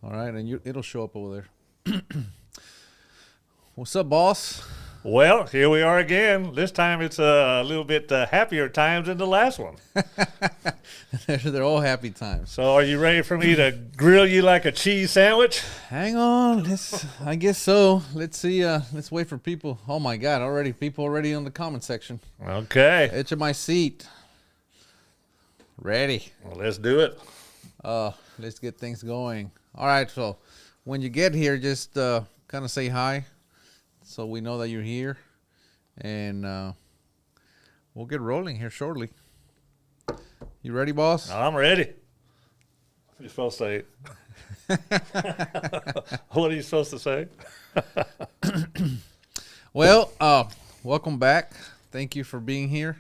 All right, and it'll show up over there. What's up, boss? Well, here we are again. This time it's a little bit happier times than the last one. They're all happy times. So are you ready for me to grill you like a cheese sandwich? Hang on. I guess so. Let's see. Let's wait for people. Oh, my God. People already on the comment section. Okay. Edge of my seat. Ready. Well, let's do it. Let's get things going. All right, so when you get here, just kind of say hi so we know that you're here. And we'll get rolling here shortly. You ready, boss? I'm ready. You're supposed to say. What are you supposed to say? Well, welcome back. Thank you for being here.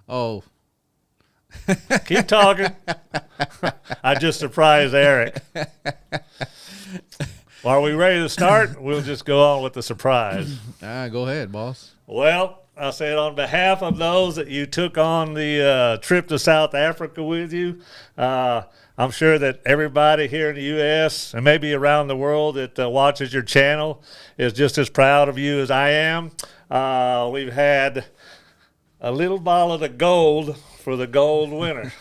Oh. Keep talking. I just surprised Erik. Well, are we ready to start? We'll just go on with the surprise. Go ahead, boss. Well, I said on behalf of those that you took on the trip to South Africa with you, I'm sure that everybody here in the U.S. and maybe around the world that watches your channel is just as proud of you as I am. We've had a little bottle of the gold for the gold winner.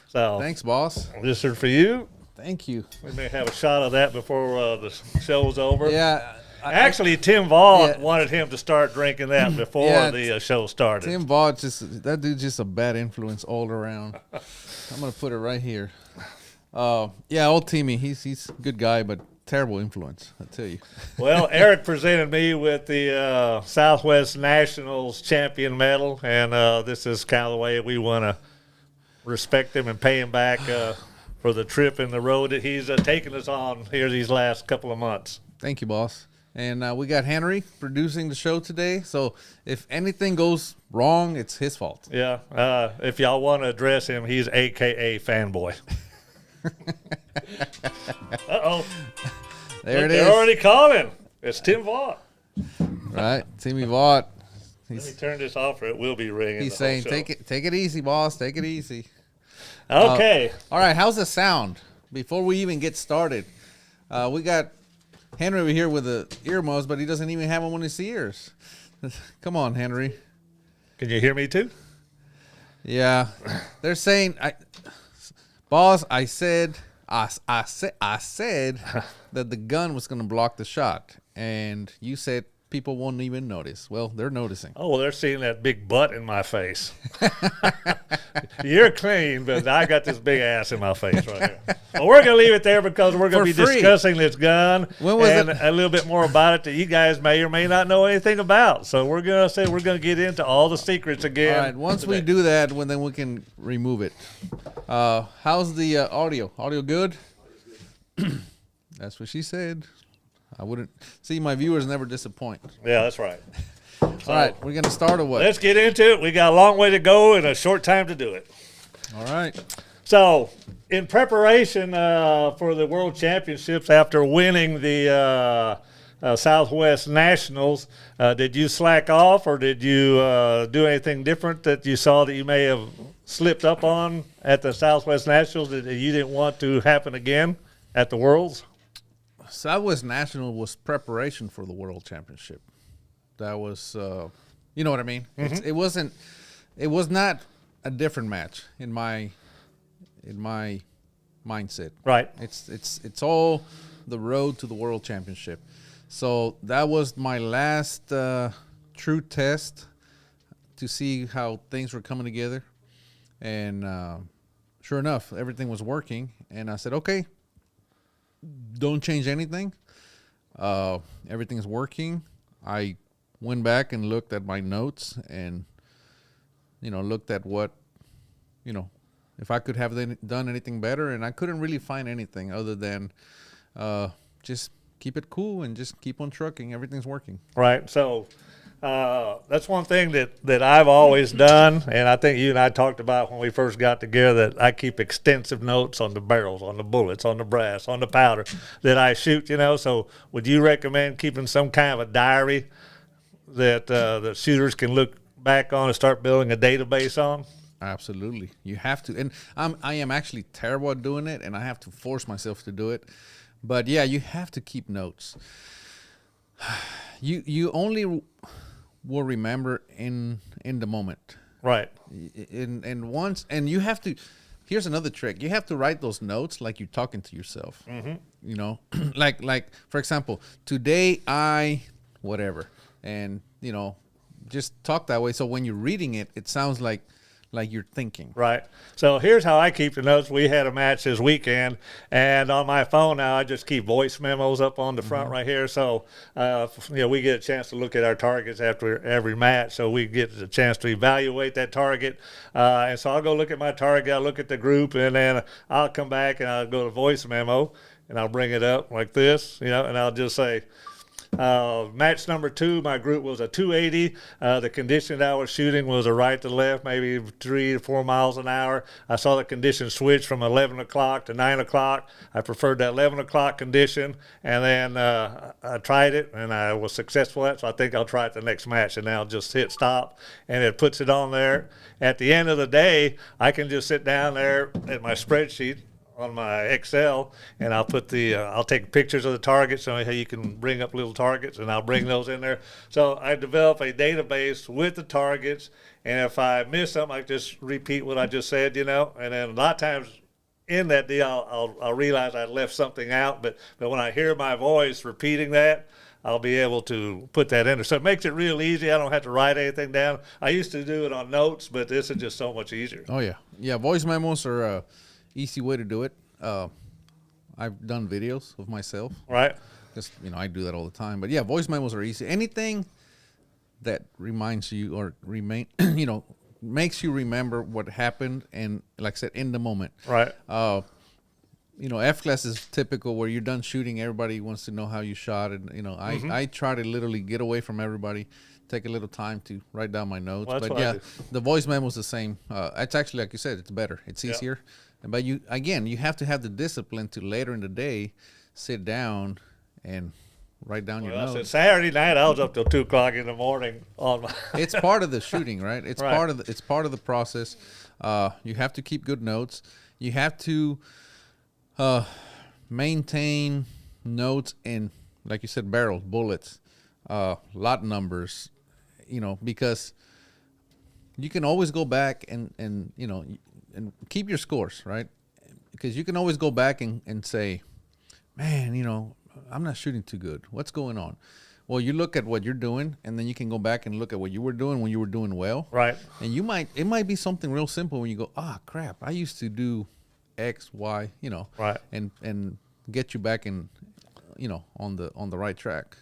So thanks, boss. This is for you. Thank you. We may have a shot of that before the show's over. Yeah. Actually, Tim Vaught wanted him to start drinking that before the show started. Tim Vaught, that dude's just a bad influence all around. I'm going to put it right here. Old Timmy, he's a good guy, but terrible influence, I tell you. Well, Erik presented me with the Southwest Nationals champion medal, and this is kind of the way we want to respect him and pay him back for the trip and the road that he's taken us on here these last couple of months. Thank you, boss. And we got Henry producing the show today, so if anything goes wrong, it's his fault. Yeah, if y'all want to address him, he's AKA fanboy. Uh-oh. There it is. They're already calling. It's Tim Vaught. Right, Timmy Vaught. Let me turn this off or it will be ringing. He's saying, take it easy, boss. Take it easy. Okay. All right, how's the sound? Before we even get started, we got Henry over here with the earmuffs, but he doesn't even have them on his ears. Come on, Henry. Can you hear me too? Yeah. They're saying, boss, I said that the gun was going to block the shot, and you said people won't even notice. Well, they're noticing. Oh, well, they're seeing that big butt in my face. You're clean, but I got this big ass in my face right here. Well, we're going to leave it there because we're going to be discussing this gun and a little bit more about it that you guys may or may not know anything about. So we're going to get into all the secrets again. All right, once we do that, then we can remove it. How's the audio? Audio good? That's what she said. I wouldn't see, my viewers never disappoint. Yeah, that's right. All right, we're going to start or what? Let's get into it. We got a long way to go and a short time to do it. All right. So, in preparation for the World Championships after winning the Southwest Nationals, did you slack off or did you do anything different that you saw that you may have slipped up on at the Southwest Nationals that you didn't want to happen again at the Worlds? Southwest National was preparation for the World Championship. That was, you know what I mean? Mm-hmm. It was not a different match in my mindset. Right. It's all the road to the World Championship. So that was my last true test to see how things were coming together. And sure enough, everything was working. And I said, okay, don't change anything. Everything's working. I went back and looked at my notes and, looked at what, if I could have done anything better. And I couldn't really find anything other than just keep it cool and just keep on trucking. Everything's working. Right. So that's one thing that I've always done, and I think you and I talked about when we first got together, that I keep extensive notes on the barrels, on the bullets, on the brass, on the powder that I shoot, So would you recommend keeping some kind of a diary that the shooters can look back on and start building a database on? Absolutely. You have to. And I am actually terrible at doing it, and I have to force myself to do it. But yeah, you have to keep notes. You only will remember in the moment. Right. And once, and you have to. Here's another trick. You have to write those notes like you're talking to yourself. Mm-hmm. You know, like for example, today I whatever, and you know, just talk that way. So when you're reading it, it sounds like you're thinking. Right. So here's how I keep the notes. We had a match this weekend, and on my phone now I just keep voice memos up on the front right here. So we get a chance to look at our targets after every match, so we get a chance to evaluate that target. And so I'll go look at my target, I'll look at the group, and then I'll come back and I'll go to voice memo, and I'll bring it up like this, and I'll just say, match number 2, my group was a 280. The condition that I was shooting was a right to left, maybe 3 to 4 miles an hour. I saw the condition switch from 11 o'clock to 9 o'clock. I preferred that 11 o'clock condition, and then I tried it, and I was successful at it, so I think I'll try it the next match, and then I'll just hit stop, and it puts it on there. At the end of the day, I can just sit down there at my spreadsheet on my Excel, and I'll put I'll take pictures of the targets, so you can bring up little targets, and I'll bring those in there. So I develop a database with the targets, and if I miss something, I just repeat what I just said, and then a lot of times in that deal, I'll realize I left something out, but when I hear my voice repeating that, I'll be able to put that in there. So it makes it real easy. I don't have to write anything down. I used to do it on notes, but this is just so much easier. Oh yeah. Yeah, voice memos are easy way to do it. I've done videos of myself. Right. Just, I do that all the time. But yeah, voice memos are easy. Anything that reminds you or makes you remember what happened, and like I said, in the moment. Right. F class is typical where you're done shooting. Everybody wants to know how you shot, and I try to literally get away from everybody, take a little time to write down my notes. Well, but yeah, the voice memo is the same. It's actually, like you said, it's better. It's easier. Yep. But you have to have the discipline to later in the day sit down and write down your notes. Saturday night I was up till 2 o'clock in the morning on my. It's part of the shooting, right? It's right. It's part of the process. You have to keep good notes. You have to maintain notes in, like you said, barrels, bullets, lot numbers. Because you can always go back and keep your scores, right? Because you can always go back and say, man, I'm not shooting too good. What's going on? Well, you look at what you're doing, and then you can go back and look at what you were doing when you were doing well. Right. And it might be something real simple when you go, crap, I used to do X, Y, right. And get you back in, on the right track.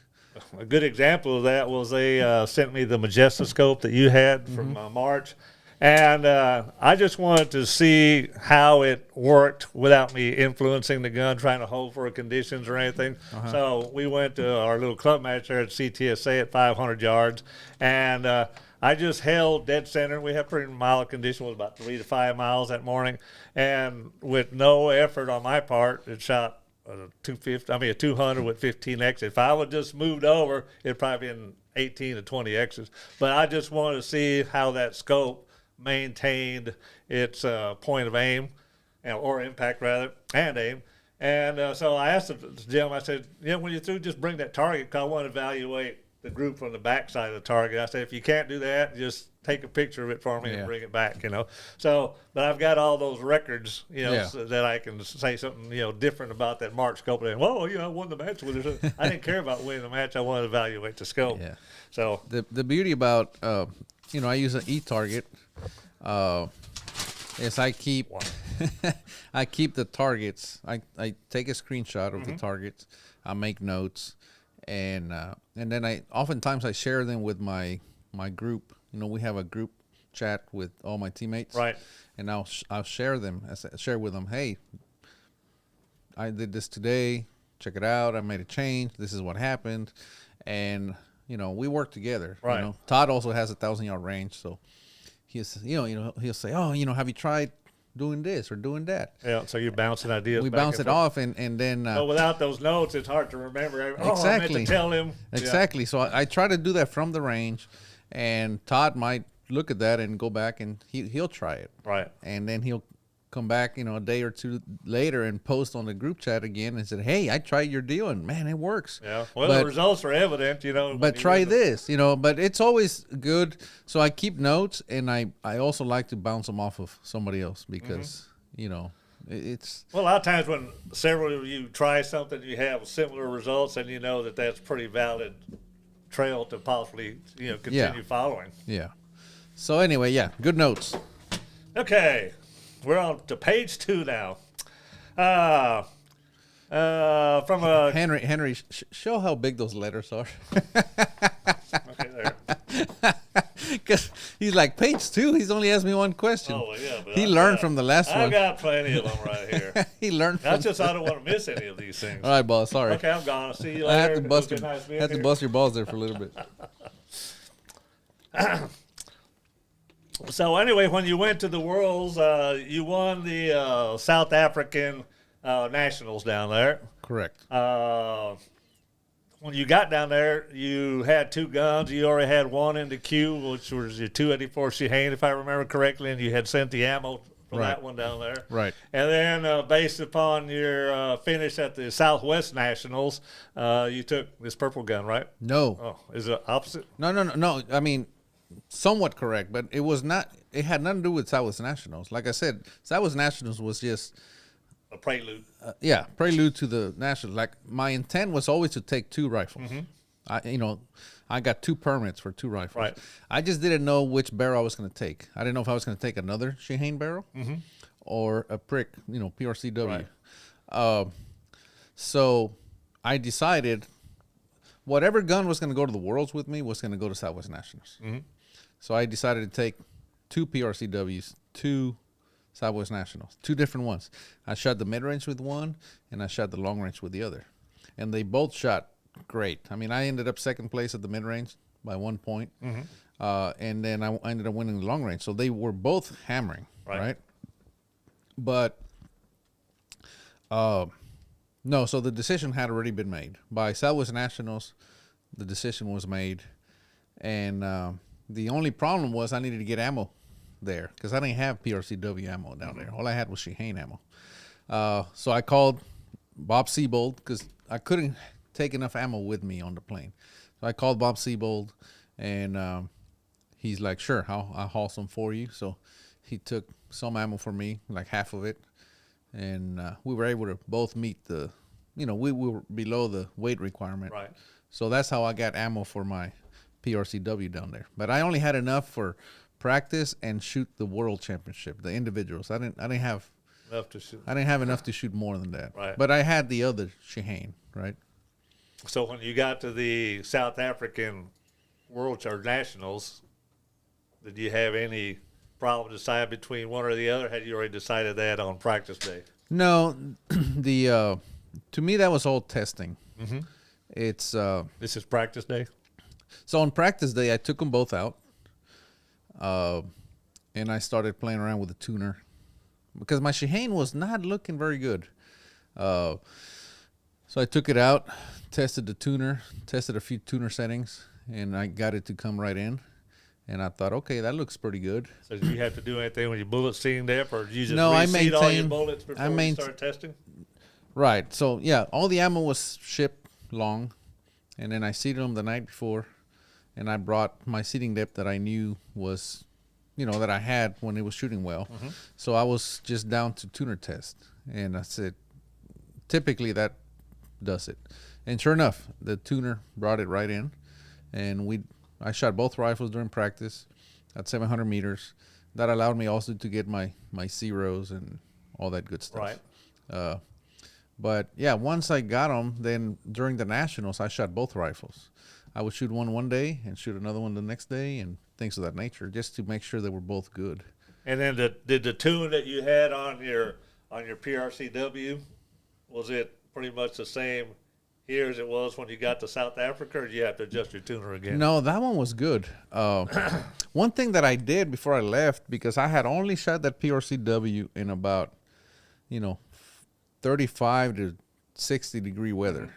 A good example of that was they sent me the Majestascope that you had from March. And I just wanted to see how it worked without me influencing the gun, trying to hold for conditions or anything. So we went to our little club match there at CTSA at 500 yards. And I just held dead center. We had pretty mild condition. It was about 3 to 5 miles that morning. And with no effort on my part, it shot a 200 with 15X. If I would just moved over, it'd probably been 18 to 20Xs. But I just wanted to see how that scope maintained its point of aim, or impact rather, and aim. And so I asked the gentleman, I said, when you're through, just bring that target, because I want to evaluate the group from the back side of the target. I said, if you can't do that, just take a picture of it for me and bring it back, So, but I've got all those records, so that I can say something, different about that March scope. And, I won the match with it. I didn't care about winning the match. I wanted to evaluate the scope. Yeah. So the beauty about, I use an e-target, is I keep I keep the targets. I take a screenshot of the targets. I make notes, and then oftentimes I share them with my group. We have a group chat with all my teammates, right? And I'll share them. Share with them. Hey, I did this today. Check it out. I made a change. This is what happened, and we work together. Right. Todd also has a 1,000-yard range, so. He'll say, have you tried doing this or doing that? Yeah, so you're bouncing ideas. We bounce it off, and then. But without those notes, it's hard to remember. Exactly. I meant to tell him. Exactly. Yeah. So I try to do that from the range, and Todd might look at that and go back and he'll try it. Right. And then he'll come back, a day or two later and post on the group chat again and said, "Hey, I tried your deal and man, it works." Yeah. Well, the results are evident, But try this, But it's always good. So I keep notes, and I also like to bounce them off of somebody else because it's. Well, a lot of times when several of you try something, you have similar results, and you know that that's pretty valid trail to possibly continue following. Yeah. So anyway, good notes. Okay, we're on to page 2 now. From a Henry, show how big those letters are. okay, there. Because he's like, page 2. He's only asked me one question. Oh yeah, but he learned from the last one. I got plenty of them right here. He learned. That's just I don't want to miss any of these things. All right, boss. Sorry. Okay, I'm gone. I'll see you later. I had to bust your balls there for a little bit. So anyway, when you went to the Worlds, you won the South African Nationals down there. Correct. When you got down there, you had 2 guns. You already had one in the queue, which was your 284 Shehane, if I remember correctly, and you had sent the ammo from that one down there. Right. And then based upon your finish at the Southwest Nationals, you took this purple gun, right? No. Oh, is it opposite? No. I mean, somewhat correct, but it was not. It had nothing to do with Southwest Nationals. Like I said, Southwest Nationals was just a prelude. Prelude to the Nationals. Like my intent was always to take 2 rifles. I got 2 permits for 2 rifles. Right. I just didn't know which barrel I was going to take. I didn't know if I was going to take another Shehane barrel or a prick, PRCW. Right. So I decided whatever gun was going to go to the Worlds with me was going to go to Southwest Nationals. So I decided to take 2 PRCWs, 2 Southwest Nationals, 2 different ones. I shot the mid-range with one, and I shot the long-range with the other. And they both shot great. I mean, I ended up 2nd place at the mid-range by 1 point. And then I ended up winning the long-range. So they were both hammering, right? But, no, so the decision had already been made. By Southwest Nationals, the decision was made. And the only problem was I needed to get ammo there because I didn't have PRCW ammo down there. All I had was Shehane ammo. So I called Bob Seabold because I couldn't take enough ammo with me on the plane. So I called Bob Seabold, and he's like, "Sure, I'll haul some for you." So he took some ammo for me, like half of it, and we were able to both meet the, we were below the weight requirement. Right. So that's how I got ammo for my PRCW down there. But I only had enough for practice and shoot the World Championship, the individuals. I didn't have Enough to shoot. I didn't have enough to shoot more than that. Right. But I had the other Shehane, right? So when you got to the South African World or Nationals, did you have any problem deciding between one or the other? Had you already decided that on practice day? No, to me that was all testing. It's This is practice day. so on practice day I took them both out, and I started playing around with the tuner because my Shehane was not looking very good. So I took it out, tested the tuner, tested a few tuner settings, and I got it to come right in. And I thought, okay, that looks pretty good. So did you have to do anything when your bullets seamed up, or did you just No, I reseed all your maintained- bullets before you start testing? Right. So yeah, all the ammo was shipped long, and then I seeded them the night before, and I brought my seeding depth that I knew was, that I had when it was shooting well. So I was just down to tuner test, and I said, typically that does it. And sure enough, the tuner brought it right in, and I shot both rifles during practice at 700 meters. That allowed me also to get my zeros and all that good stuff. Right. But yeah, once I got them, then during the Nationals, I shot both rifles. I would shoot one day and shoot another one the next day and things of that nature, just to make sure they were both good. And then did the tune that you had on your PRCW, was it pretty much the same here as it was when you got to South Africa, or did you have to adjust your tuner again? No, that one was good. One thing that I did before I left, because I had only shot that PRCW in about, 35 to 60 degree weather.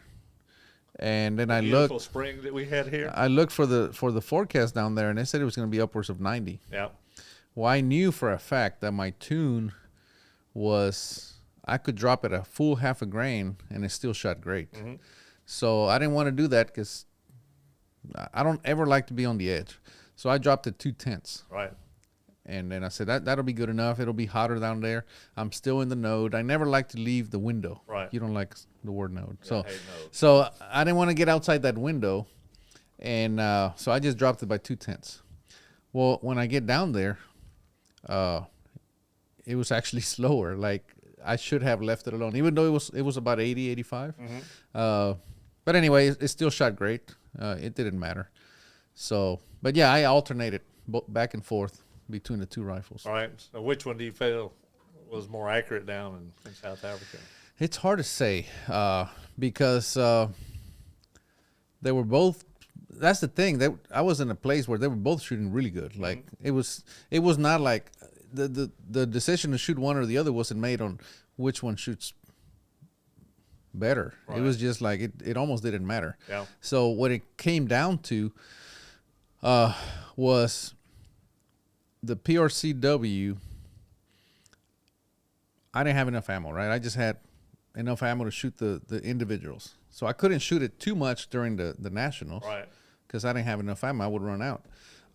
And then Beautiful spring that we had here. I looked for the forecast down there, and they said it was going to be upwards of 90. Yeah. Well, I knew for a fact that my tune was I could drop it a full half a grain and it still shot great. Mm-hmm. So I didn't want to do that because I don't ever like to be on the edge. So I dropped it 2/10. Right. And then I said, that'll be good enough. It'll be hotter down there. I'm still in the node. I never like to leave the window. Right. You don't like the word node. Yeah, So, I hate nodes. so I didn't want to get outside that window. And so I just dropped it by 2/10. Well, when I get down there, it was actually slower. Like I should have left it alone, even though it was about 80, 85. Mm-hmm. But anyway, it still shot great. It didn't matter. So, but yeah, I alternated back and forth between the two rifles. All right. So which one do you feel was more accurate down in South Africa? It's hard to say because they were both. That's the thing. I was in a place where they were both shooting really good. Like it was not like the decision to shoot one or the other wasn't made on which one shoots better. Right. It was just like it almost didn't matter. Yeah. So what it came down to was the PRCW. I didn't have enough ammo, right? I just had enough ammo to shoot the individuals. So I couldn't shoot it too much during the nationals. Right. Because I didn't have enough ammo, I would run out.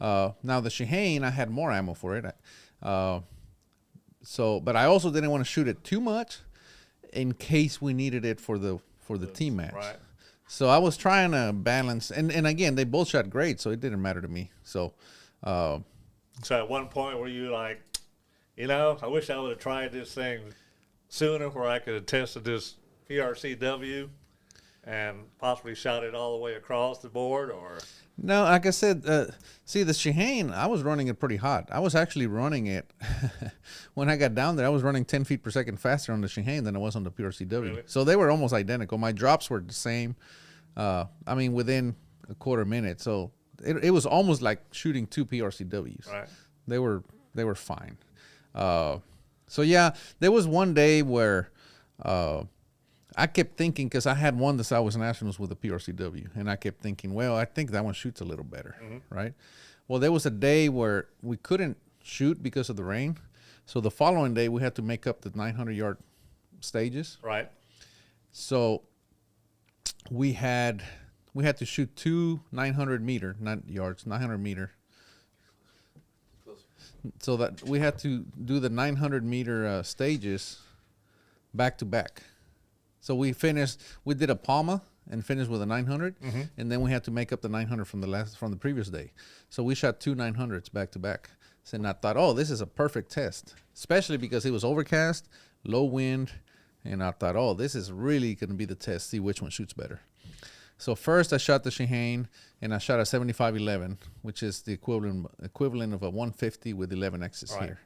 Now the Shaheen, I had more ammo for it. But I also didn't want to shoot it too much, in case we needed it for the team match. Right. So I was trying to balance, and again, they both shot great, so it didn't matter to me. So, So at one point, were you like, I wish I would have tried this thing sooner, where I could have tested this PRCW and possibly shot it all the way across the board, or? No, like I said, see, the Shaheen, I was running it pretty hot. I was actually running it, when I got down there, I was running 10 feet per second faster on the Shaheen than I was on the PRCW. Really? So they were almost identical. My drops were the same, within a quarter minute. So it was almost like shooting two PRCWs. Right. They were fine. So, yeah, there was one day where I kept thinking, because I had won the Southwest Nationals with a PRCW, and I kept thinking, well, I think that one shoots a little better, right? Well, there was a day where we couldn't shoot because of the rain, so the following day we had to make up the 900-yard stages. Right. So we had to shoot two 900-meter, not yards, 900-meter. So that we had to do the 900-meter stages back to back. So we did a Palma and finished with a 900, and then we had to make up the 900 from the previous day. So we shot two 900s back to back. So and I thought, oh, this is a perfect test, especially because it was overcast, low wind, and I thought, oh, this is really going to be the test, see which one shoots better. So first I shot the Shaheen, and I shot a 75-11, which is the equivalent of a 150 with 11 X's here.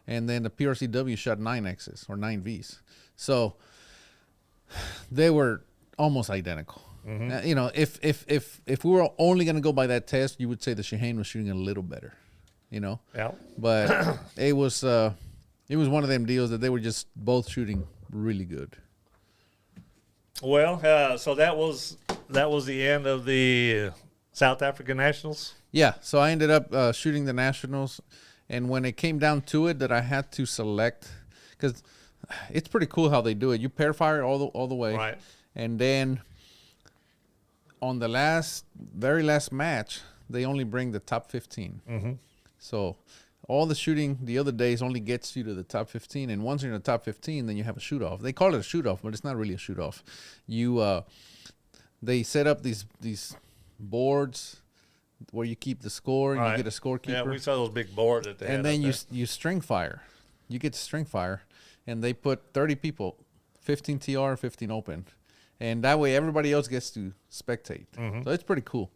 And then the PRCW shot 9 X's or 9 Vs. So they were almost identical. If we were only going to go by that test, you would say the Shaheen was shooting a little better, Yeah. But it was one of them deals that they were just both shooting really good. Well, so that was the end of the South African Nationals. Yeah, so I ended up shooting the Nationals, and when it came down to it, that I had to select, because it's pretty cool how they do it. You pair fire all the way, Right. And then on the very last match, they only bring the top 15. So all the shooting the other days only gets you to the top 15, and once you're in the top 15, then you have a shoot off. They call it a shoot off, but it's not really a shoot off. They set up these boards where you keep the score, and Right. you get a scorekeeper. Yeah, we saw those big boards that they had. And then up you string fire. You get to string fire, and they put 30 people, 15 TR, 15 open, and that way everybody else gets to spectate. So it's pretty cool.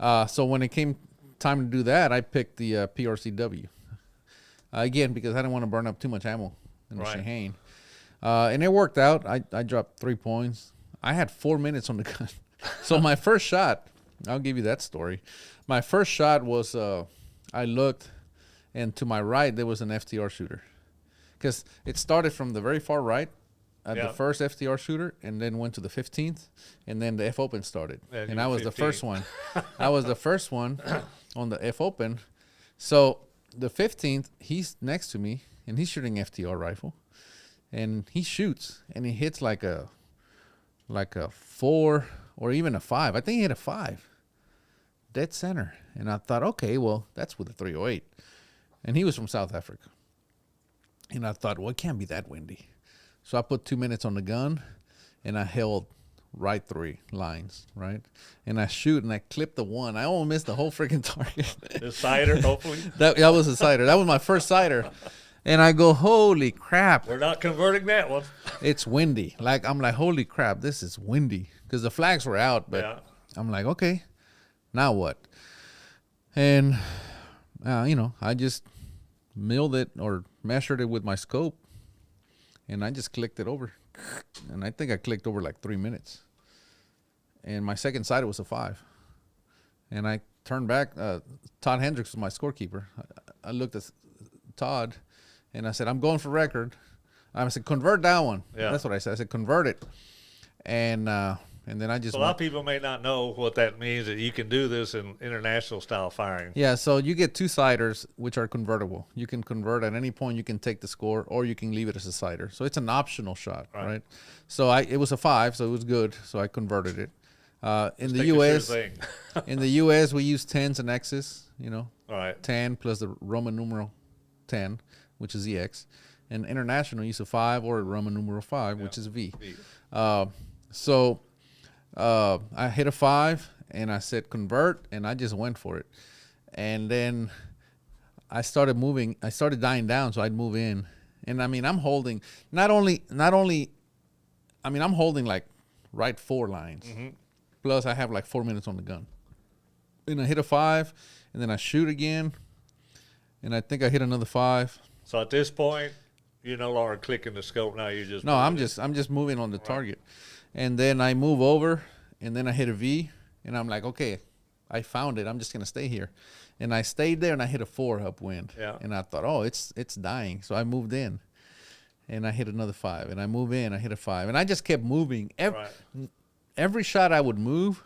So when it came time to do that, I picked the PRCW again because I didn't want to burn up too much ammo in the Right. Shaheen, and it worked out. I dropped 3 points. I had 4 minutes on the gun, so my first shot. I'll give you that story. My first shot was I looked, and to my right there was an FTR shooter, because it started from the very far right at the first FTR shooter, and then went to the 15th, and then the F Open started, and I was the first one. I was the first one on the F Open. So the 15th, he's next to me, and he's shooting FTR rifle, and he shoots and he hits like a 4 or even a 5. I think he hit a 5, dead center. And I thought, okay, well, that's with a 308. And he was from South Africa. And I thought, well, it can't be that windy. So I put 2 minutes on the gun, and I held right 3 lines, right? And I shoot, and I clipped the 1. I almost missed the whole freaking target. The sighter, hopefully. That was a sighter. That was my first sighter. And I go, holy crap. We're not converting that one. It's windy. I'm like, holy crap, this is windy. Because the flags were out, but Yeah. I'm like, okay, now what? And, I just milled it or measured it with my scope, and I just clicked it over. And I think I clicked over like 3 minutes. And my second sighter was a 5. And I turned back. Todd Hendricks was my scorekeeper. I looked at Todd, and I said, I'm going for record. I said, convert that one. Yeah. That's what I said. I said, convert it. And then I just So a lot of people may not know what that means, that you can do this in international style firing. Yeah, so you get 2 sighters, which are convertible. You can convert at any point. You can take the score, or you can leave it as a sighter. So it's an optional shot, right? So it was a 5, so it was good. So I converted it. In the U.S., in the U.S., we use 10s and X's. All right. 10 plus the Roman numeral 10, which is EX. And international, use a 5 or a Roman numeral 5, which is V. So I hit a 5, and I said convert, and I just went for it. And then I started moving. I started dying down, so I'd move in. And I mean, I'm holding I'm holding like right 4 lines. Mm-hmm. Plus I have like 4 minutes on the gun. And I hit a 5, and then I shoot again, and I think I hit another 5. So at this point, you're no longer clicking the scope. Now you're just I'm just moving on the target. And then I move over, and then I hit a V, and I'm like, okay, I found it. I'm just gonna stay here. And I stayed there, and I hit a 4 upwind. Yeah. And I thought, oh, it's dying. So I moved in, and I hit another 5. And I move in, I hit a 5, and I just kept moving. Every shot I would move,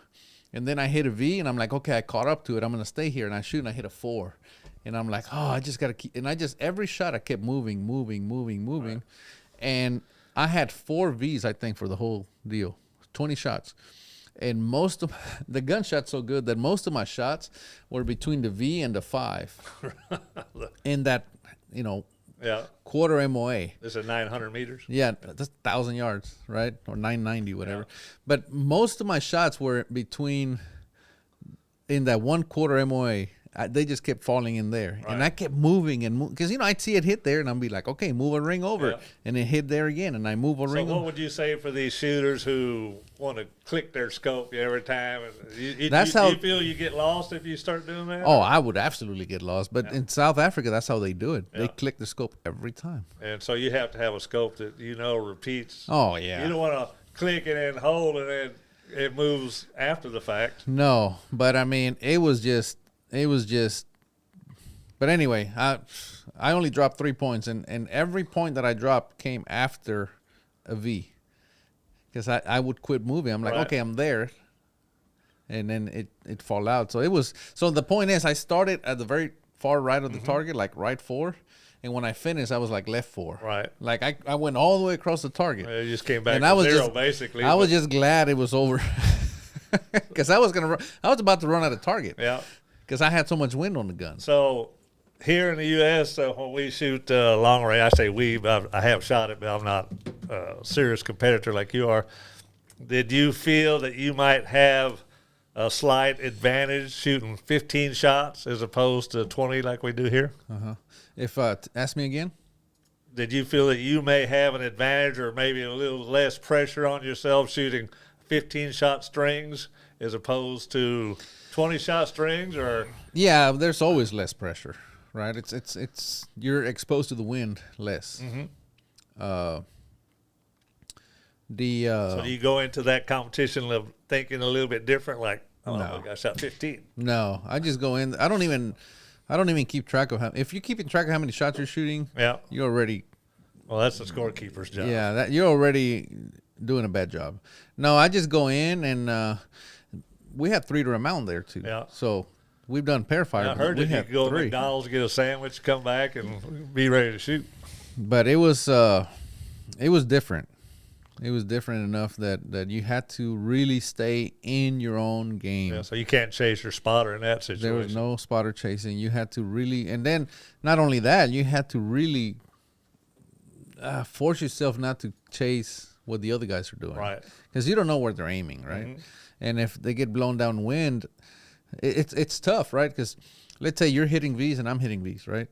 and then I hit a V, and I'm like, okay, I caught up to it. I'm gonna stay here, and I shoot, and I hit a 4. And I'm like, oh, I just gotta keep. And every shot I kept moving. Right. And I had 4 Vs, I think, for the whole deal, 20 shots. And most of the gun shot so good that most of my shots were between the V and the 5 in that, quarter MOA. This is 900 meters. Yeah, that's 1,000 yards, right? Or 990, whatever. Yeah. But most of my shots were between in that 1/4 MOA. They just kept falling in there. Right. And I kept moving and because, I'd see it hit there, and I'd be like, okay, move a ring over. Yeah. And it hit there again, and I move a ring over. So what would you say for these shooters who want to click their scope every time? Do you feel you get lost if you start doing that? Oh, I would absolutely get lost. But in South Africa, that's how they do it. Yeah. They click the scope every time. And so you have to have a scope that repeats. Oh, yeah. You don't want to click and then hold, and then it moves after the fact. No, but, I mean, it was just – but anyway, I only dropped 3 points, and every point that I dropped came after a V, because I would quit moving. I'm like, okay, I'm there, and then it fall out. So the point is, I started at the very far right of the target, like right 4, and when I finished, I was like left 4. Right. Like I went all the way across the target. You just came back to 0, basically. I was just glad it was over, because I was about to run out of target. Yeah. Because I had so much wind on the gun. So here in the U.S., when we shoot long range, I say we, but I have shot it, but I'm not a serious competitor like you are. Did you feel that you might have a slight advantage shooting 15 shots as opposed to 20 like we do here? If ask me again. Did you feel that you may have an advantage or maybe a little less pressure on yourself shooting 15-shot strings as opposed to 20-shot strings? Or yeah, there's always less pressure, right? It's you're exposed to the wind less. So do you go into that competition thinking a little bit different, like, oh, no. I shot 15? No, I just go in. I don't even keep track of if you're keeping track of how many shots you're shooting. Yeah, you're already. Well, that's the scorekeeper's job. Yeah, you're already doing a bad job. No, I just go in and. We had 3 to a mountain there too. Yeah. So we've done pair fire. I heard that you could go to McDonald's, get a sandwich, come back, and be ready to shoot. But it was It was different. It was different enough that you had to really stay in your own game. Yeah, so you can't chase your spotter in that situation. There was no spotter chasing. You had to really, and then not only that, you had to really force yourself not to chase what the other guys are doing. Right. Because you don't know where they're aiming, right? Mm-hmm. And if they get blown downwind, it's tough, right? Because let's say you're hitting V's and I'm hitting V's, right?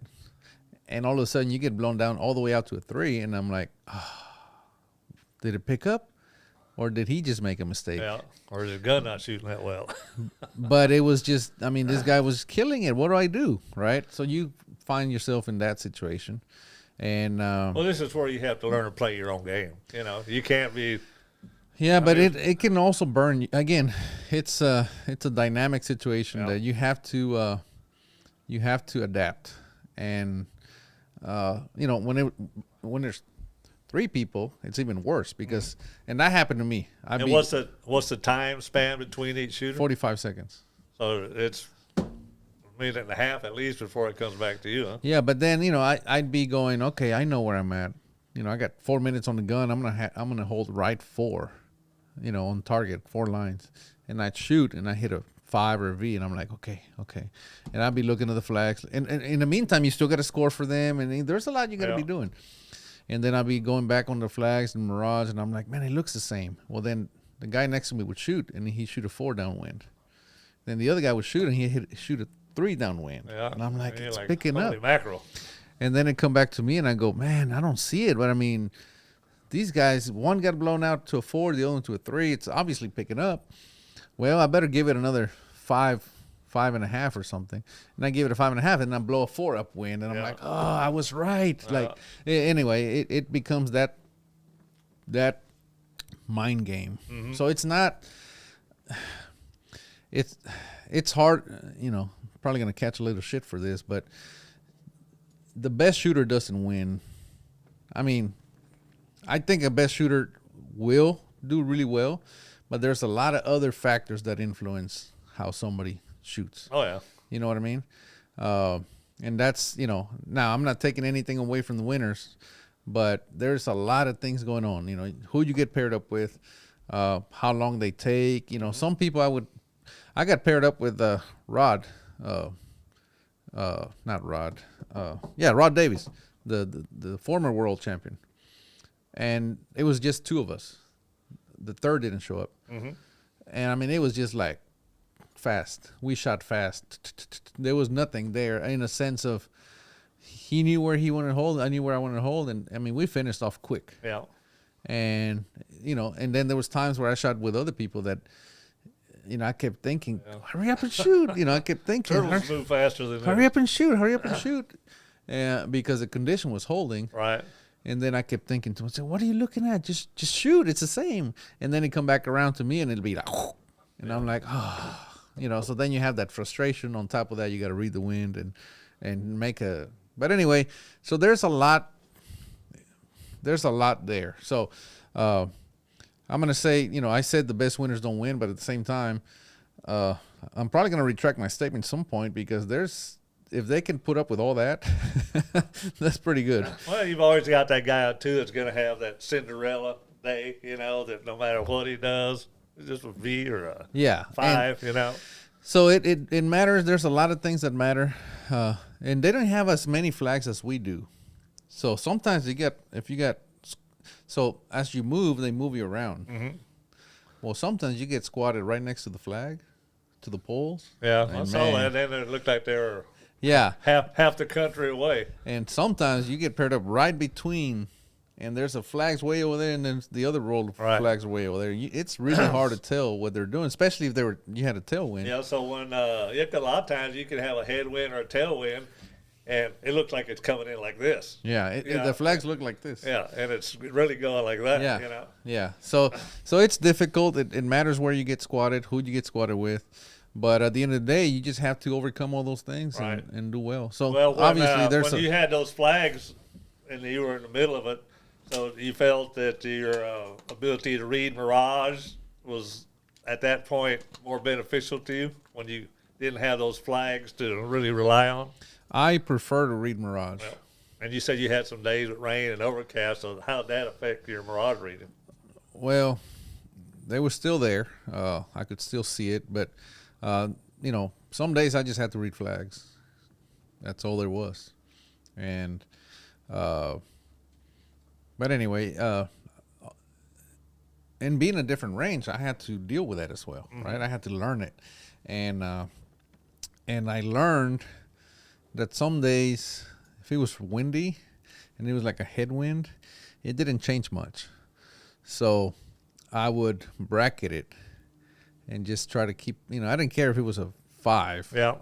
And all of a sudden you get blown down all the way out to a 3, and I'm like, did it pick up, or did he just make a mistake? Yeah, or is the gun not shooting that well? But it was just, I mean, this guy was killing it. What do I do, right? So you find yourself in that situation. And well, this is where you have to learn to play your own game. You know, you can't be. Yeah, but it can also burn you. Again, it's a dynamic situation that you have to adapt. And when there's 3 people, it's even worse because, and that happened to me. What's the time span between each shooter? 45 seconds. So it's a minute and a half at least before it comes back to you, huh? Yeah, but then I'd be going, okay, I know where I'm at. I got 4 minutes on the gun. I'm gonna hold right 4, on target, 4 lines, and I'd shoot and I hit a 5 or a V, and I'm like, okay, and I'd be looking at the flags, and in the meantime, you still got to score for them, and there's a lot you got to be doing. And then I'd be going back on the flags and mirage, and I'm like, man, it looks the same. Well, then the guy next to me would shoot, and he'd shoot a 4 downwind. Then the other guy would shoot, and he'd shoot a 3 downwind. Yeah. And I'm like, it's picking up. Mackerel. And then it come back to me, and I go, man, I don't see it. But, I mean, these guys, one got blown out to a 4, the other one to a 3. It's obviously picking up. Well, I better give it another 5.5 or something. And I give it a 5.5, and I blow a 4 upwind, and I'm like, oh, I was right. Anyway, it becomes that mind game. Mm-hmm. So it's not. It's hard. Probably gonna catch a little shit for this, but the best shooter doesn't win. I mean, I think a best shooter will do really well, but there's a lot of other factors that influence how somebody shoots. Oh, yeah. You know what I mean? And that's, now I'm not taking anything away from the winners, but there's a lot of things going on. Who you get paired up with, how long they take. Some people I got paired up with Rod, not Rod. Rod Davies, the former world champion. And it was just 2 of us. The third didn't show up. Mm-hmm. And, I mean, it was just like fast. We shot fast. There was nothing there in a sense of he knew where he wanted to hold. I knew where I wanted to hold. And, I mean, we finished off quick. Yeah. And, and then there was times where I shot with other people that, I kept thinking, hurry up and shoot. I kept thinking. Turtles move faster than hurry up and shoot. Hurry up and shoot. Because the condition was holding. Right. And then I kept thinking to myself, what are you looking at? Just shoot. It's the same. And then it come back around to me, and it'll be like, and I'm like, so then you have that frustration. On top of that, you got to read the wind and make a. But anyway, so there's a lot there. So I'm going to say, I said the best winners don't win, but at the same time, I'm probably going to retract my statement at some point because if they can put up with all that, that's pretty good. Well, you've always got that guy out too that's going to have that Cinderella day, that no matter what he does, it's just a V or a 5, So it matters. There's a lot of things that matter, and they don't have as many flags as we do. So sometimes so as you move, they move you around. Mm-hmm. Well, sometimes you get squatted right next to the flag, to the poles. Yeah, I saw that, and it looked like they were. Yeah. Half the country away. And sometimes you get paired up right between, and there's a flag's way over there, and then the other roll of flags are way over there. It's really hard to tell what they're doing, especially if you had a tailwind. Yeah, so when a lot of times you can have a headwind or a tailwind, and it looks like it's coming in like this. Yeah, the flags look like this. Yeah, and it's really going like that. Yeah, Yeah, so it's difficult. It matters where you get squatted, who you get squatted with. But at the end of the day, you just have to overcome all those things and do well. So obviously, when you had those flags and you were in the middle of it, so you felt that your ability to read mirage was at that point more beneficial to you when you didn't have those flags to really rely on. I prefer to read mirage. And you said you had some days with rain and overcast. So how did that affect your mirage reading? Well, they were still there. I could still see it, but some days I just had to read flags. That's all there was. And but anyway, and being a different range, I had to deal with that as well, right? I had to learn it, and I learned that some days, if it was windy and it was like a headwind, it didn't change much. So I would bracket it and just try to keep, I didn't care if it was a 5. Yeah.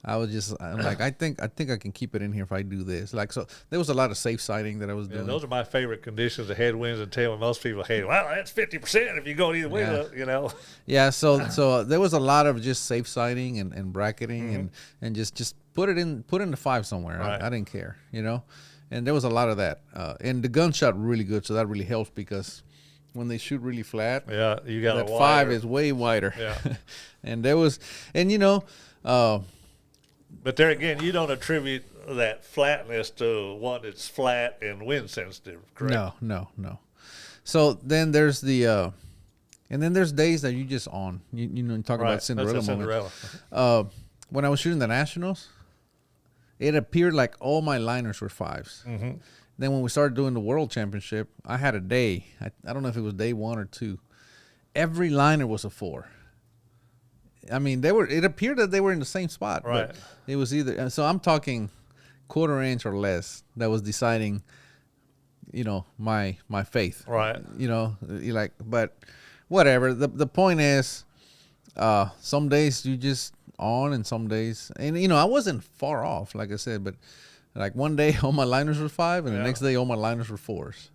I was just like, I think I can keep it in here if I do this. Like, so there was a lot of safe sighting that I was doing. Those are my favorite conditions, the headwinds and tailwind. Most people hate, well, that's 50% if you go either way, Yeah, so there was a lot of just safe sighting and bracketing and just put in the 5 somewhere. Right. I didn't care, And there was a lot of that. And the gun shot really good, so that really helps because when they shoot really flat, you got that 5 is way wider. Yeah. And there was, but there again, you don't attribute that flatness to one that's flat and wind sensitive, correct? No. So then there's and then there's days that you just on. You talk about Cinderella moment. When I was shooting the Nationals, it appeared like all my liners were 5s. Then when we started doing the World Championship, I had a day. I don't know if it was day 1 or 2. Every liner was a 4. I mean, it appeared that they were in the same spot. Right. But it was either. So I'm talking quarter inch or less that was deciding, my faith. Right. But whatever. The point is, some days you just on and some days, and I wasn't far off, like I said, but like one day all my liners were 5 and the next day all my liners were 4s.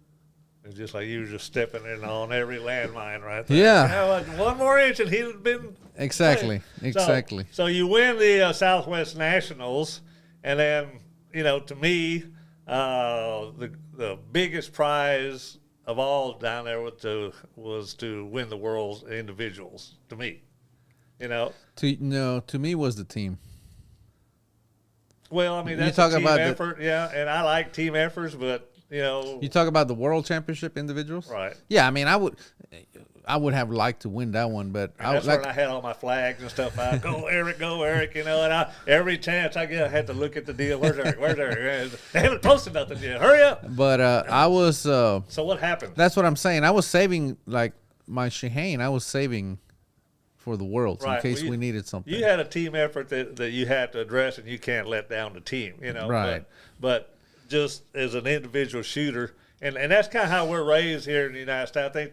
It's just like you were just stepping in on every landmine right there. Yeah. One more inch and he'd have been. Exactly. So you win the Southwest Nationals, and then, to me, the biggest prize of all down there was to win the world's individuals, to me. To me was the team. Well, I mean, that's a team effort, and I like team efforts, but, You talk about the World Championship individuals? Right. Yeah, I mean, I would have liked to win that one, but that's when I had all my flags and stuff out. Go, Erik, and every chance I get, I had to look at the deal. Where's Erik? They haven't posted nothing yet. Hurry up. But I was... so what happened? That's what I'm saying. I was saving, like, my Shaheen, I was saving for the Worlds in case we needed something. You had a team effort that you had to address, and you can't let down the team, Right. But just as an individual shooter, and that's kind of how we're raised here in the United States. I think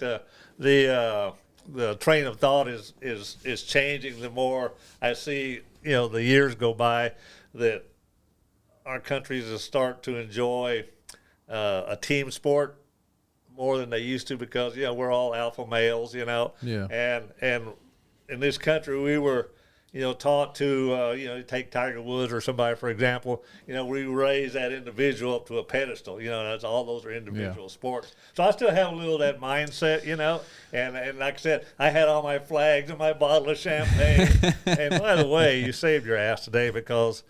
the train of thought is changing. The more I see, the years go by, that our countries will start to enjoy a team sport more than they used to because we're all alpha males, Yeah. And in this country we were taught to, take Tiger Woods or somebody, for example, we raise that individual up to a pedestal, that's all those are individual sports. So I still have a little of that mindset, and like I said, I had all my flags and my bottle of champagne. And by the way, you saved your ass today because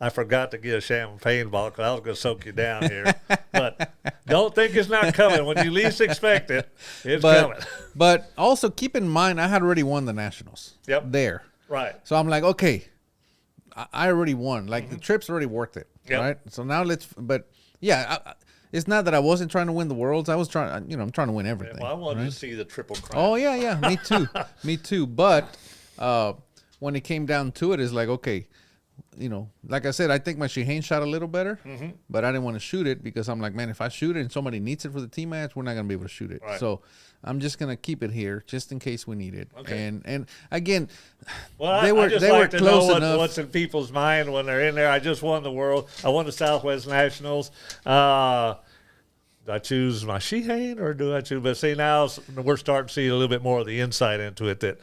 I forgot to get a champagne bottle because I was going to soak you down here. But don't think it's not coming. When you least expect it, it's coming. But also keep in mind, I had already won the Nationals. Yep. There. Right. So I'm like, okay, I already won. Like the trip's already worth it, right? So now it's not that I wasn't trying to win the Worlds. I was trying, I'm trying to win everything. Well, I wanted to see the Triple Crown. Oh yeah, me too. But when it came down to it, it's like, okay, like I said, I think my Shaheen shot a little better, but I didn't want to shoot it because I'm like, man, if I shoot it and somebody needs it for the team match, we're not gonna be able to shoot it. Right. So I'm just gonna keep it here just in case we need it. Okay. And again, well, they were like to close know enough. What's in people's mind when they're in there. I just won the world. I won the Southwest Nationals. Do I choose my Shaheen or do I choose? But see, now we're starting to see a little bit more of the insight into it. That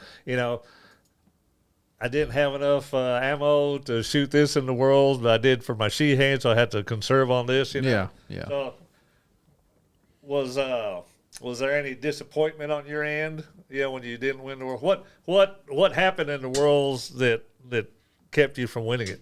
I didn't have enough ammo to shoot this in the Worlds, but I did for my Shaheen, so I had to conserve on this. Yeah. So was there any disappointment on your end? When you didn't win the World. What happened in the Worlds that kept you from winning it?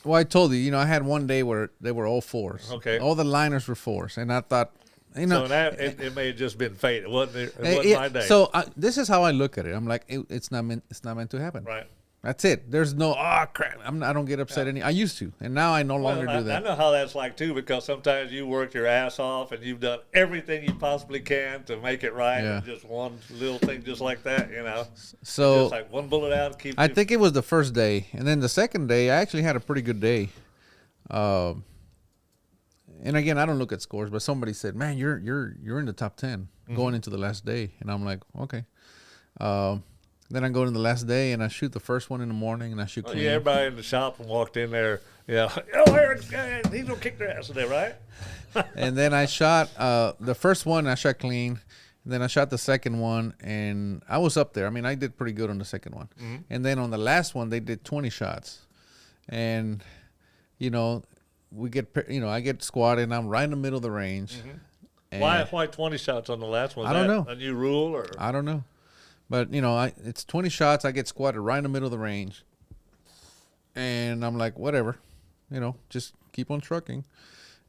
Well, I told you, I had one day where they were all fours. Okay. All the liners were fours, and I thought, So that it may have just been fate. It wasn't my day. So this is how I look at it. I'm like, it's not meant to happen. Right. That's it. There's no crap. I don't get upset I used to, and now I no longer do that. I know how that's like too, because sometimes you work your ass off and you've done everything you possibly can to make it right, and just one little thing just like that, So just like one bullet out keeps. I think it was the first day, and then the second day I actually had a pretty good day. And again, I don't look at scores, but somebody said, "Man, you're in the top 10 going into the last day," and I'm like, okay. Then I go to the last day and I shoot the first one in the morning and I shoot clean. Yeah, everybody in the shop walked in there. Yeah, Erik, he's gonna kick their ass today, right? And then I shot the first one. I shot clean. And then I shot the second one, and I was up there. I mean, I did pretty good on the second one. Mm-hmm. And then on the last one, they did 20 shots, and we get I get squatted, and I'm right in the middle of the range. Mm-hmm. Why 20 shots on the last one? I don't know. A new rule or I don't know. But, it's 20 shots. I get squatted right in the middle of the range. And I'm like, whatever, just keep on trucking.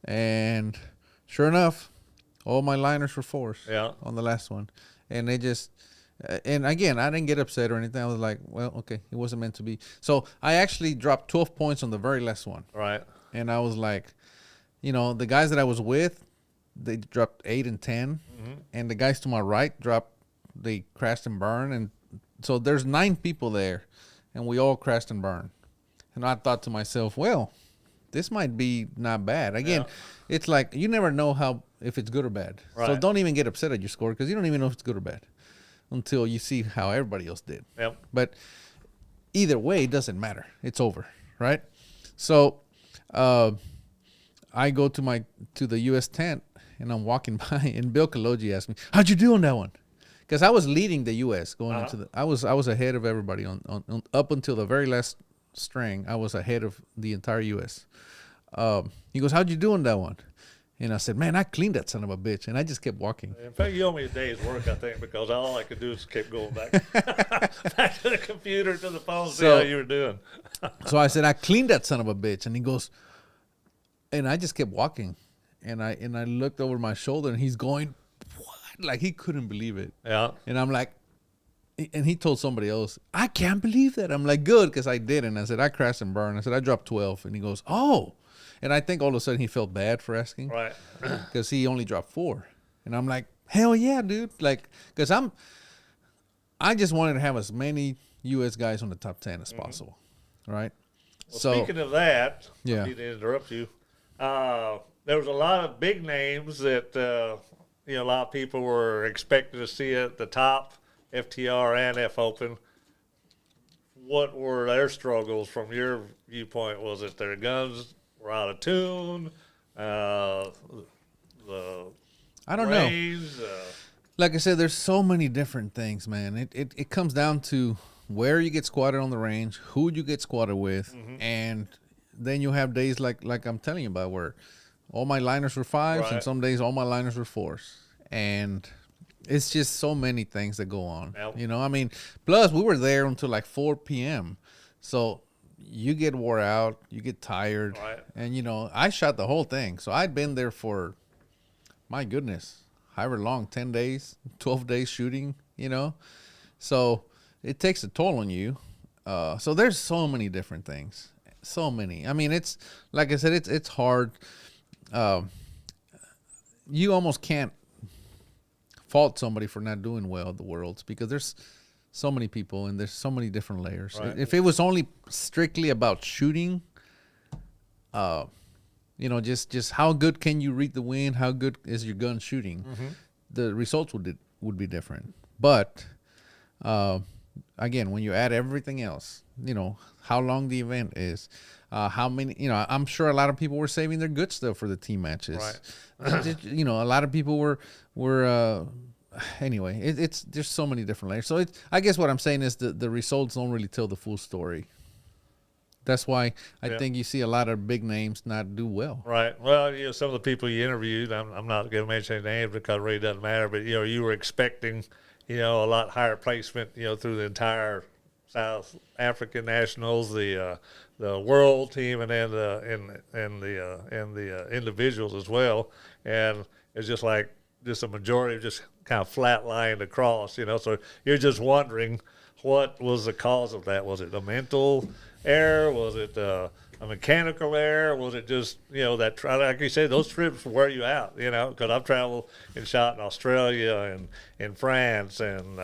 And sure enough, all my liners were fours on the last one. And they just, and again, I didn't get upset or anything. I was like, well, okay, it wasn't meant to be. So I actually dropped 12 points on the very last one. Right. And I was like, the guys that I was with, they dropped 8 and 10. Mm-hmm. And the guys to my right they crashed and burned, and so there's 9 people there, and we all crashed and burned. And I thought to myself, well, this might be not bad. Again, it's like you never know if it's good or bad. Right. So don't even get upset at your score, because you don't even know if it's good or bad until you see how everybody else did. Yep. But either way, it doesn't matter. It's over, right? So I go to the U.S. tent, and I'm walking by, and Bill Kaloji asked me, "How'd you do on that one?" Because I was leading the U.S. going into I was ahead of everybody on up until the very last string. I was ahead of the entire U.S. He goes, "How'd you do on that one?" And I said, "Man, I cleaned that son of a bitch," and I just kept walking. In fact, you owe me a day's work, I think, because all I could do is keep going back back to the computer, to the phone, see how you were doing. So I said, "I cleaned that son of a bitch," and he goes, and I just kept walking, and I looked over my shoulder, and he's going, like he couldn't believe it. Yeah. And I'm like, and he told somebody else, "I can't believe that." I'm like, good, because I did. And I said, I crashed and burned. I said, I dropped 12. And he goes, "Oh." And I think all of a sudden he felt bad for asking. Right. Because he only dropped 4. And I'm like, hell yeah, dude. Like, because I just wanted to have as many U.S. guys on the top 10 as possible. Right? Well, so, speaking of that, I need to interrupt you. There was a lot of big names that, a lot of people were expecting to see at the top, FTR and F Open. What were their struggles from your viewpoint? Was it their guns were out of tune? I don't know. Like I said, there's so many different things, man. It comes down to where you get squatted on the range, who you get squatted with, and then you have days like I'm telling you about where all my liners were 5s, and some days all my liners were 4s. And it's just so many things that go on. Yep. I mean, plus we were there until like 4 p.m. So you get wore out, you get tired. Right. And, I shot the whole thing. So I'd been there for, my goodness, however long, 10 days, 12 days shooting, So it takes a toll on you. So there's so many different things. So many. I mean, it's, like I said, it's hard. You almost can't fault somebody for not doing well at the Worlds, because there's so many people and there's so many different layers. Right. If it was only strictly about shooting, just how good can you read the wind, how good is your gun shooting, the results would be different. But again, when you add everything else, how long the event is, how many, I'm sure a lot of people were saving their good stuff for the team matches. Right. A lot of people were anyway, there's so many different layers. So I guess what I'm saying is the results don't really tell the full story. That's why I think you see a lot of big names not do well. Right. Well, some of the people you interviewed, I'm not going to mention any names because it really doesn't matter, but, you were expecting, a lot higher placement, through the entire South African nationals, the world team, and then the individuals as well. And it's just like just a majority of just kind of flat lined across, you know. So you're just wondering what was the cause of that. Was it a mental error? Was it a mechanical error? Was it just, you know, that, like you said, those trips wear you out, you know, because I've traveled and shot in Australia and in France and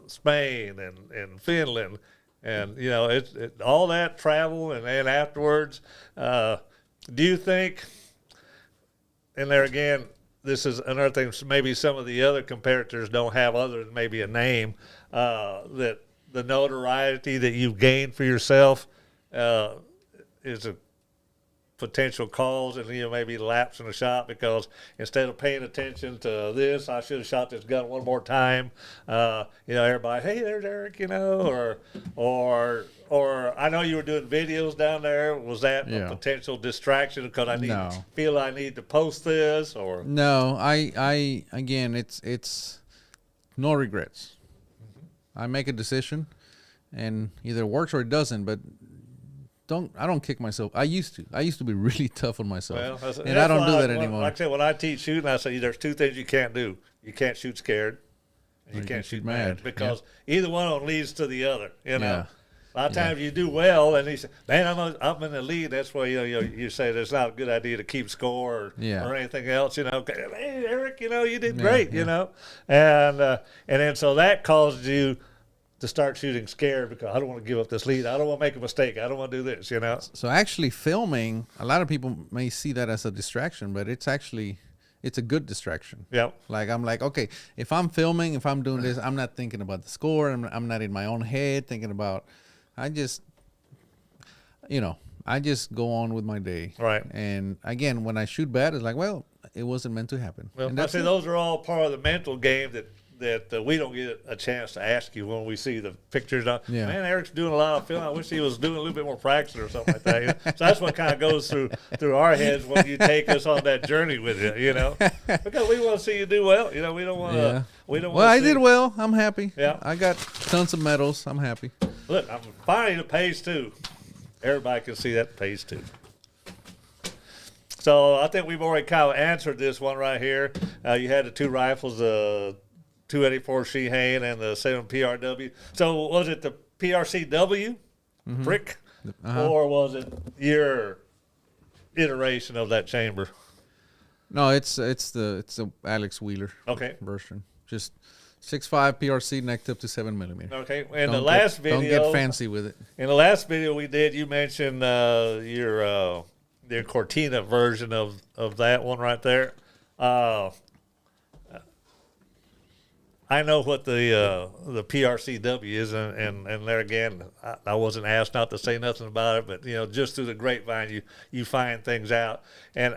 Spain and Finland. And, you know, it all that travel and then afterwards, do you think, and there again, this is another thing maybe some of the other competitors don't have other than maybe a name, that the notoriety that you've gained for yourself is a potential cause, and, you know, maybe lapse in a shot because instead of paying attention to this, I should have shot this gun one more time. You know, everybody, hey, there's Erik, you know, or I know you were doing videos down there. Was that a potential distraction because I feel I need to post this, or no? I again, it's no regrets. I make a decision, and either it works or it doesn't. But I don't kick myself. I used to be really tough on myself, and I don't do that anymore. Like I said, when I teach shooting, I say there's two things you can't do. You can't shoot scared, and you can't shoot mad, because either one of them leads to the other. You know, a lot of times you do well, and he said, "Man, I'm in the lead." That's why you say it's not a good idea to keep score or anything else. You know, hey Erik, you know you did great. You know, and then so that caused you to start shooting scared because I don't want to give up this lead. I don't want to make a mistake. I don't want to do this, you know. So actually filming, a lot of people may see that as a distraction, but it's a good distraction. Yeah. Like I'm like, okay, if I'm filming, if I'm doing this, I'm not thinking about the score. I'm not in my own head thinking about, I just go on with my day. Right. And again, when I shoot bad, it's like, well, it wasn't meant to happen. Well, I say those are all part of the mental game that we don't get a chance to ask you when we see the pictures. Man, Erik's doing a lot of filming. I wish he was doing a little bit more practice or something like that. You know? So that's what kind of goes through our heads when you take us on that journey with you, you know, because we want to see you do well. You know, we don't want to. Well, I did well. I'm happy. Yeah, I got tons of medals. I'm happy. Look, I'm finally the page 2. Everybody can see that page 2. So I think we've already kind of answered this one right here. You had the 2 rifles, 284 Sheehan and the 7 PRW. So was it the PRCW brick, or was it your iteration of that chamber? No, it's the Alex Wheeler version. Just 6.5 PRC necked up to 7mm. Okay. In the last video, don't get fancy with it. In the last video we did, you mentioned your Cortina version of that one right there. I know what the PRCW is, and there again, I wasn't asked not to say nothing about it, but you know, just through the grapevine, you find things out, and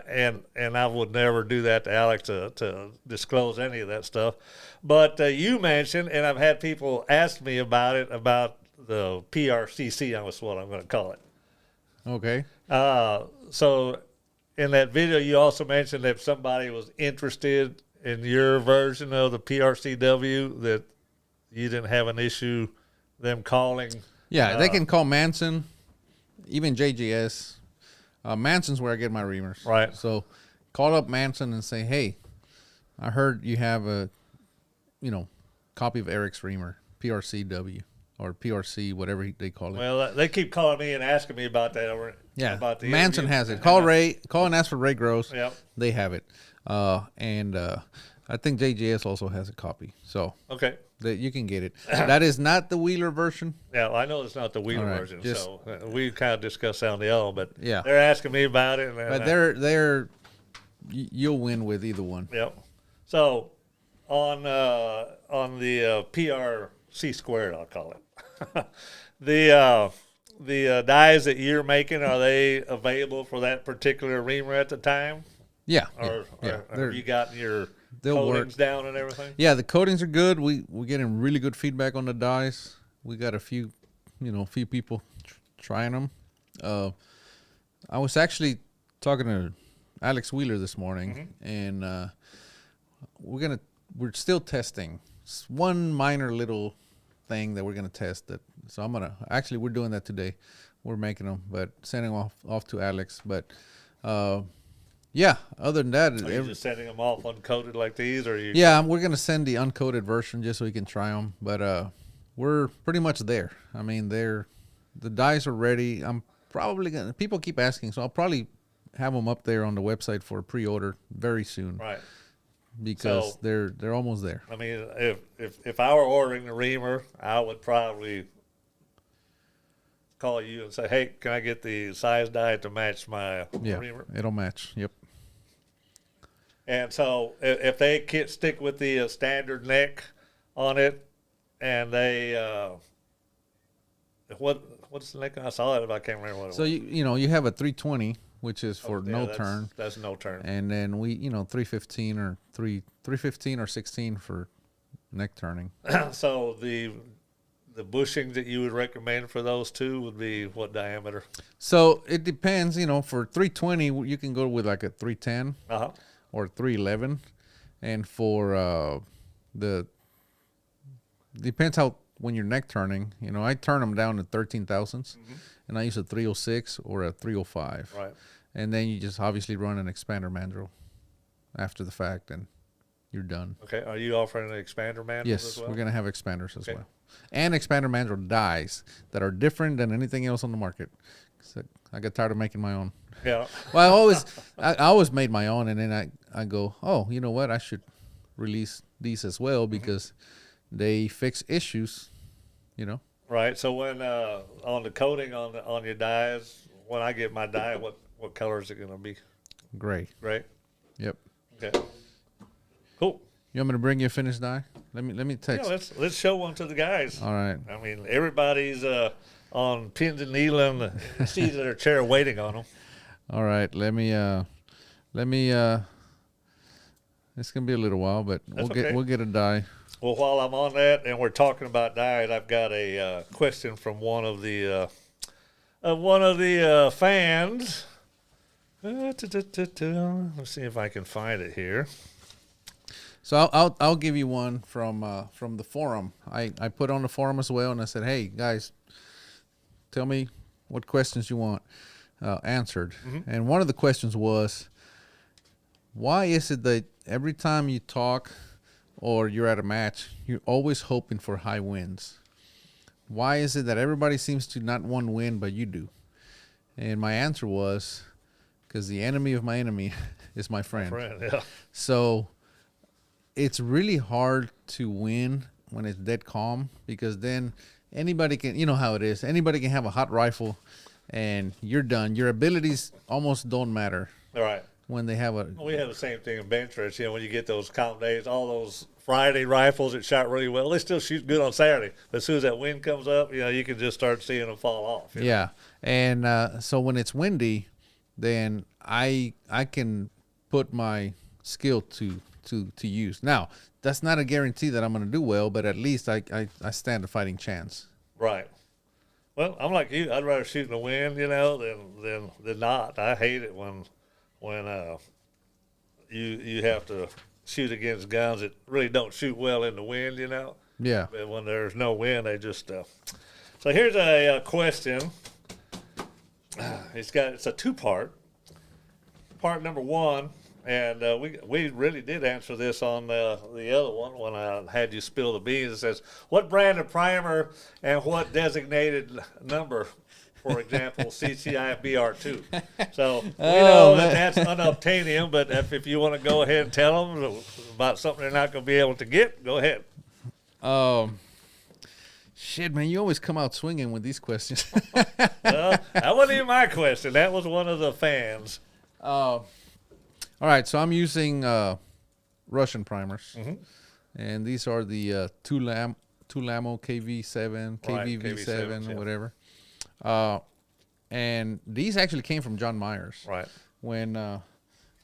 I would never do that to Alex to disclose any of that stuff. But you mentioned, and I've had people ask me about it, about the PRCC. That's what I'm going to call it. Okay. So in that video, you also mentioned that if somebody was interested in your version of the PRCW, that you didn't have an issue them calling. Yeah, they can call Manson, even JGS. Manson's where I get my reamers. Right. So call up Manson and say, hey, I heard you have a, copy of Erik's reamer, PRCW or PRC, whatever they call it. Well, they keep calling me and asking me about that. About the Manson interview. Has it. Call and ask for Ray Gross. Yep. They have it. And I think JGS also has a copy. So okay, that you can get it. That is not the Wheeler version. Yeah, I know it's not the Wheeler version. So we kind of discussed that on the other, but yeah, they're asking me about it. But they're you'll win with either one. Yep. So on the PRC squared, I'll call it. The dies that you're making, are they available for that particular reamer at the time? Yeah. Or have you gotten your coatings down and everything? Yeah, the coatings are good. We're getting really good feedback on the dies. We got a few people trying them. I was actually talking to Alex Wheeler this morning, and we're still testing one minor little thing that we're gonna test. That so we're doing that today. We're making them, but sending off to Alex. But yeah, other than that, are you just sending them off uncoated like these, or you? Yeah, we're gonna send the uncoated version just so we can try them. But we're pretty much there. I mean, the dies are ready. I'm probably gonna. People keep asking, so I'll probably have them up there on the website for pre-order very soon. Right. Because they're almost there. I mean, if I were ordering the reamer, I would probably call you and say, "Hey, can I get the size die to match my reamer?" It'll match. Yep. And so, if they can't stick with the standard neck on it, and they what's the neck? I saw it, but I can't remember what it was. So you have a 320, which is for turn. That's no turn. And then 315 or 315 or 16 for neck turning. So the bushing that you would recommend for those two would be what diameter? So it depends. For 320, you can go with like a 310 or 311, and for depends how when you're neck turning. I turn them down to 13,000ths, and I use a 306 or a 305. Right. And then you just obviously run an expander mandrel after the fact, and you're done. Okay. Are you offering an expander mandrel as well? Yes, we're going to have expanders as well. And expander mandrel dies that are different than anything else on the market. So I got tired of making my own. Yeah. Well, I always made my own, and then I go, oh, you know what? I should release these as well because they fix issues, Right. So when on the coating on your dies, when I get my die, what color is it going to be? Gray. Gray. Yep. Okay. Cool. You want me to bring you a finished die? Let me text. Yeah, let's show one to the guys. All right. I mean, everybody's on pins and needles and seats in their chair waiting on them. All right. Let me. It's gonna be a little while, but we'll get a die. Well, while I'm on that, and we're talking about dies, I've got a question from one of the fans. Let's see if I can find it here. So I'll give you one from the forum. I put on the forum as well, and I said, hey guys, tell me what questions you want answered. And one of the questions was, why is it that every time you talk or you're at a match, you're always hoping for high wins? Why is it that everybody seems to not want to win, but you do? And my answer was, because the enemy of my enemy is my friend. Yeah. So it's really hard to win when it's dead calm, because then anybody can, you know how it is, anybody can have a hot rifle and you're done. Your abilities almost don't matter. All right. When they have we have the same thing in bench press. When you get those comp days, all those Friday rifles that shot really well, they still shoot good on Saturday. But as soon as that wind comes up, you can just start seeing them fall off. Yeah. And so when it's windy, then I can put my skill to use. Now, that's not a guarantee that I'm going to do well, but at least I stand a fighting chance. Right. Well, I'm like you. I'd rather shoot in the wind, than not. I hate it when you have to shoot against guns that really don't shoot well in the wind, Yeah. But when there's no wind, they just. So here's a question. It's a two-part. Part number one, and we really did answer this on the other one when I had you spill the beans. It says, what brand of primer and what designated number? For example, CCI BR2. So we know that's unobtainium, but if you want to go ahead and tell them about something they're not going to be able to get, go ahead. Shit, man, you always come out swinging with these questions. Well, that wasn't even my question. That was one of the fans. All right, so I'm using Russian primers, and these are the Tulamo KV7, KVV7, yeah. whatever. And these actually came from John Myers. Right. When I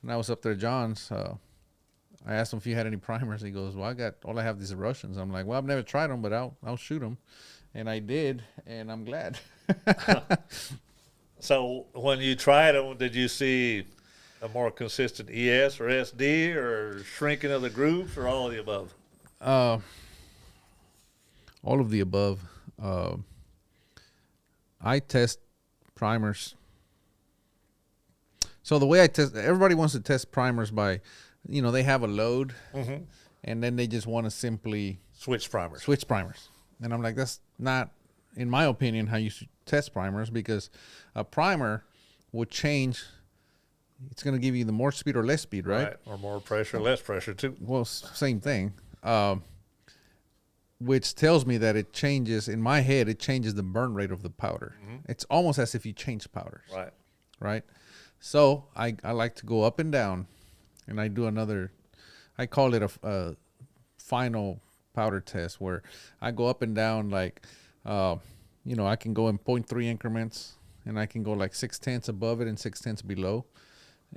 was up there at John's, I asked him if he had any primers. He goes, well, all I have these Russians. I'm like, well, I've never tried them, but I'll shoot them. And I did, and I'm glad. So when you tried them, did you see a more consistent ES or SD or shrinking of the groups or all of the above? all of the above. I test primers. So the way I test, everybody wants to test primers by, they have a load, and then they just want to simply switch primers. And I'm like, that's not, in my opinion, how you should test primers, because a primer would change. It's going to give you the more speed or less speed, right? Or more pressure, less pressure too. Well, same thing. Which tells me that it changes, in my head, it changes the burn rate of the powder. It's almost as if you change powders. Right? So I like to go up and down, and I do another, I call it a final powder test, where I go up and down like, I can go in 0.3 increments, and I can go like 0.6 above it and 0.6 below.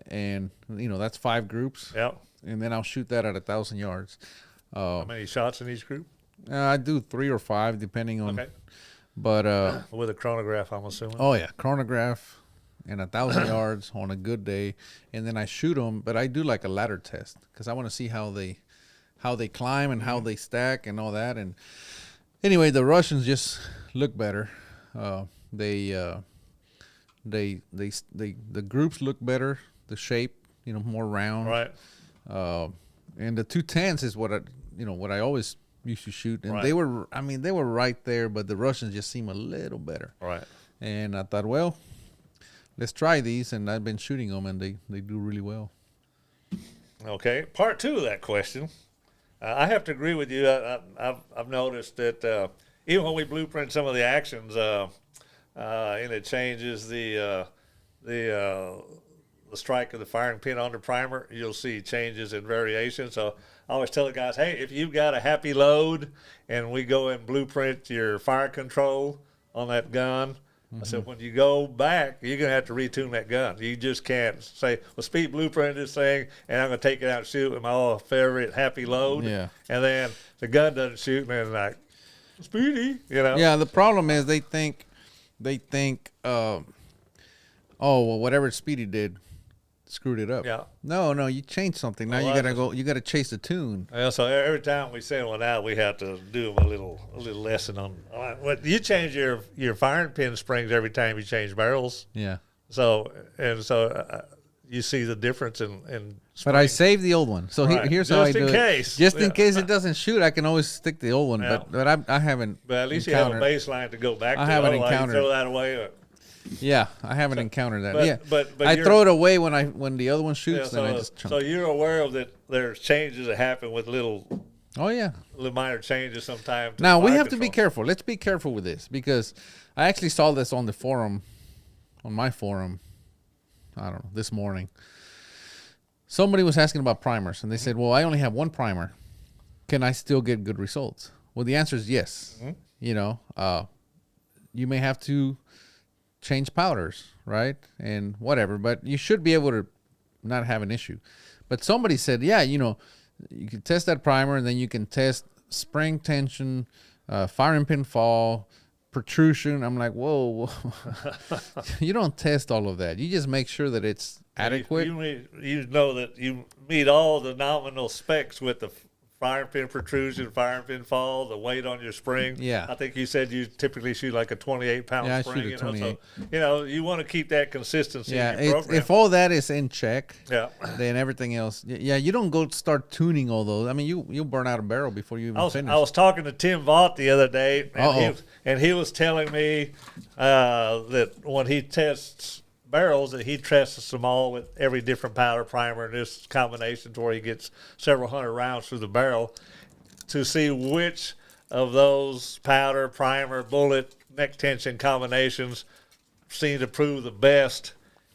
And, that's 5 groups. Yep. And then I'll shoot that at 1,000 yards. How many shots in each group? I do 3 or 5, depending on. Okay. But with a chronograph, I'm assuming. Oh yeah, chronograph, and 1,000 yards on a good day, and then I shoot them. But I do like a ladder test, because I want to see how they climb and how they stack and all that. And anyway, the Russians just look better. The groups look better. The shape, more round. Right. And the 210s is what I always used to shoot, and they were right there, but the Russians just seem a little better. Right. And I thought, well, let's try these, and I've been shooting them, and they do really well. Okay. Part 2 of that question. I have to agree with you. I've noticed that even when we blueprint some of the actions, and it changes the strike of the firing pin on the primer, you'll see changes and variations. So I always tell the guys, hey, if you've got a happy load and we go and blueprint your fire control on that gun, I said, when you go back, you're going to have to retune that gun. You just can't say, well, Speed blueprint this thing, and I'm going to take it out and shoot with my favorite happy load. Yeah. And then the gun doesn't shoot, and then like, Speedy, Yeah, the problem is they think, oh, well, whatever Speedy did screwed it up. Yeah. No, you changed something. Now you gotta chase the tune. Yeah, so every time we send one out, we have to do them a little lesson on. What you change your firing pin springs every time you change barrels. Yeah. So you see the difference in. But I saved the old one. So here's how I do it. Just in case it doesn't shoot, I can always stick the old one. Yeah. But I haven't. But at least you have a baseline to go back to. I haven't encountered. You throw that away. Yeah, I haven't encountered that. But I throw it away when the other one shoots. Yeah, then I just chunk. So you're aware of that. There's changes that happen with little. Oh yeah. Little minor changes sometimes. Now we have to be careful. Let's be careful with this, because I actually saw this on the forum, on my forum. I don't know, this morning. Somebody was asking about primers, and they said, well, I only have one primer. Can I still get good results? Well, the answer is yes. Mm-hmm. You may have to change powders, right? And whatever, but you should be able to not have an issue. But somebody said, yeah, you can test that primer, and then you can test spring tension, firing pin fall, protrusion. I'm like, whoa. You don't test all of that. You just make sure that it's adequate. You know that you meet all the nominal specs with the firing pin protrusion, firing pin fall, the weight on your spring. Yeah. I think you said you typically shoot like a 28-pound spring. I shoot a 28. So, you want to keep that consistency in your program. If all that is in check, yeah, then everything else, you don't go start tuning all those. I mean, you'll burn out a barrel before you even finish. I was talking to Tim Vaught the other day, and he was telling me that when he tests barrels, that he tests them all with every different powder, primer, and this combination to where he gets several hundred rounds through the barrel to see which of those powder, primer, bullet, neck tension combinations seem to prove the best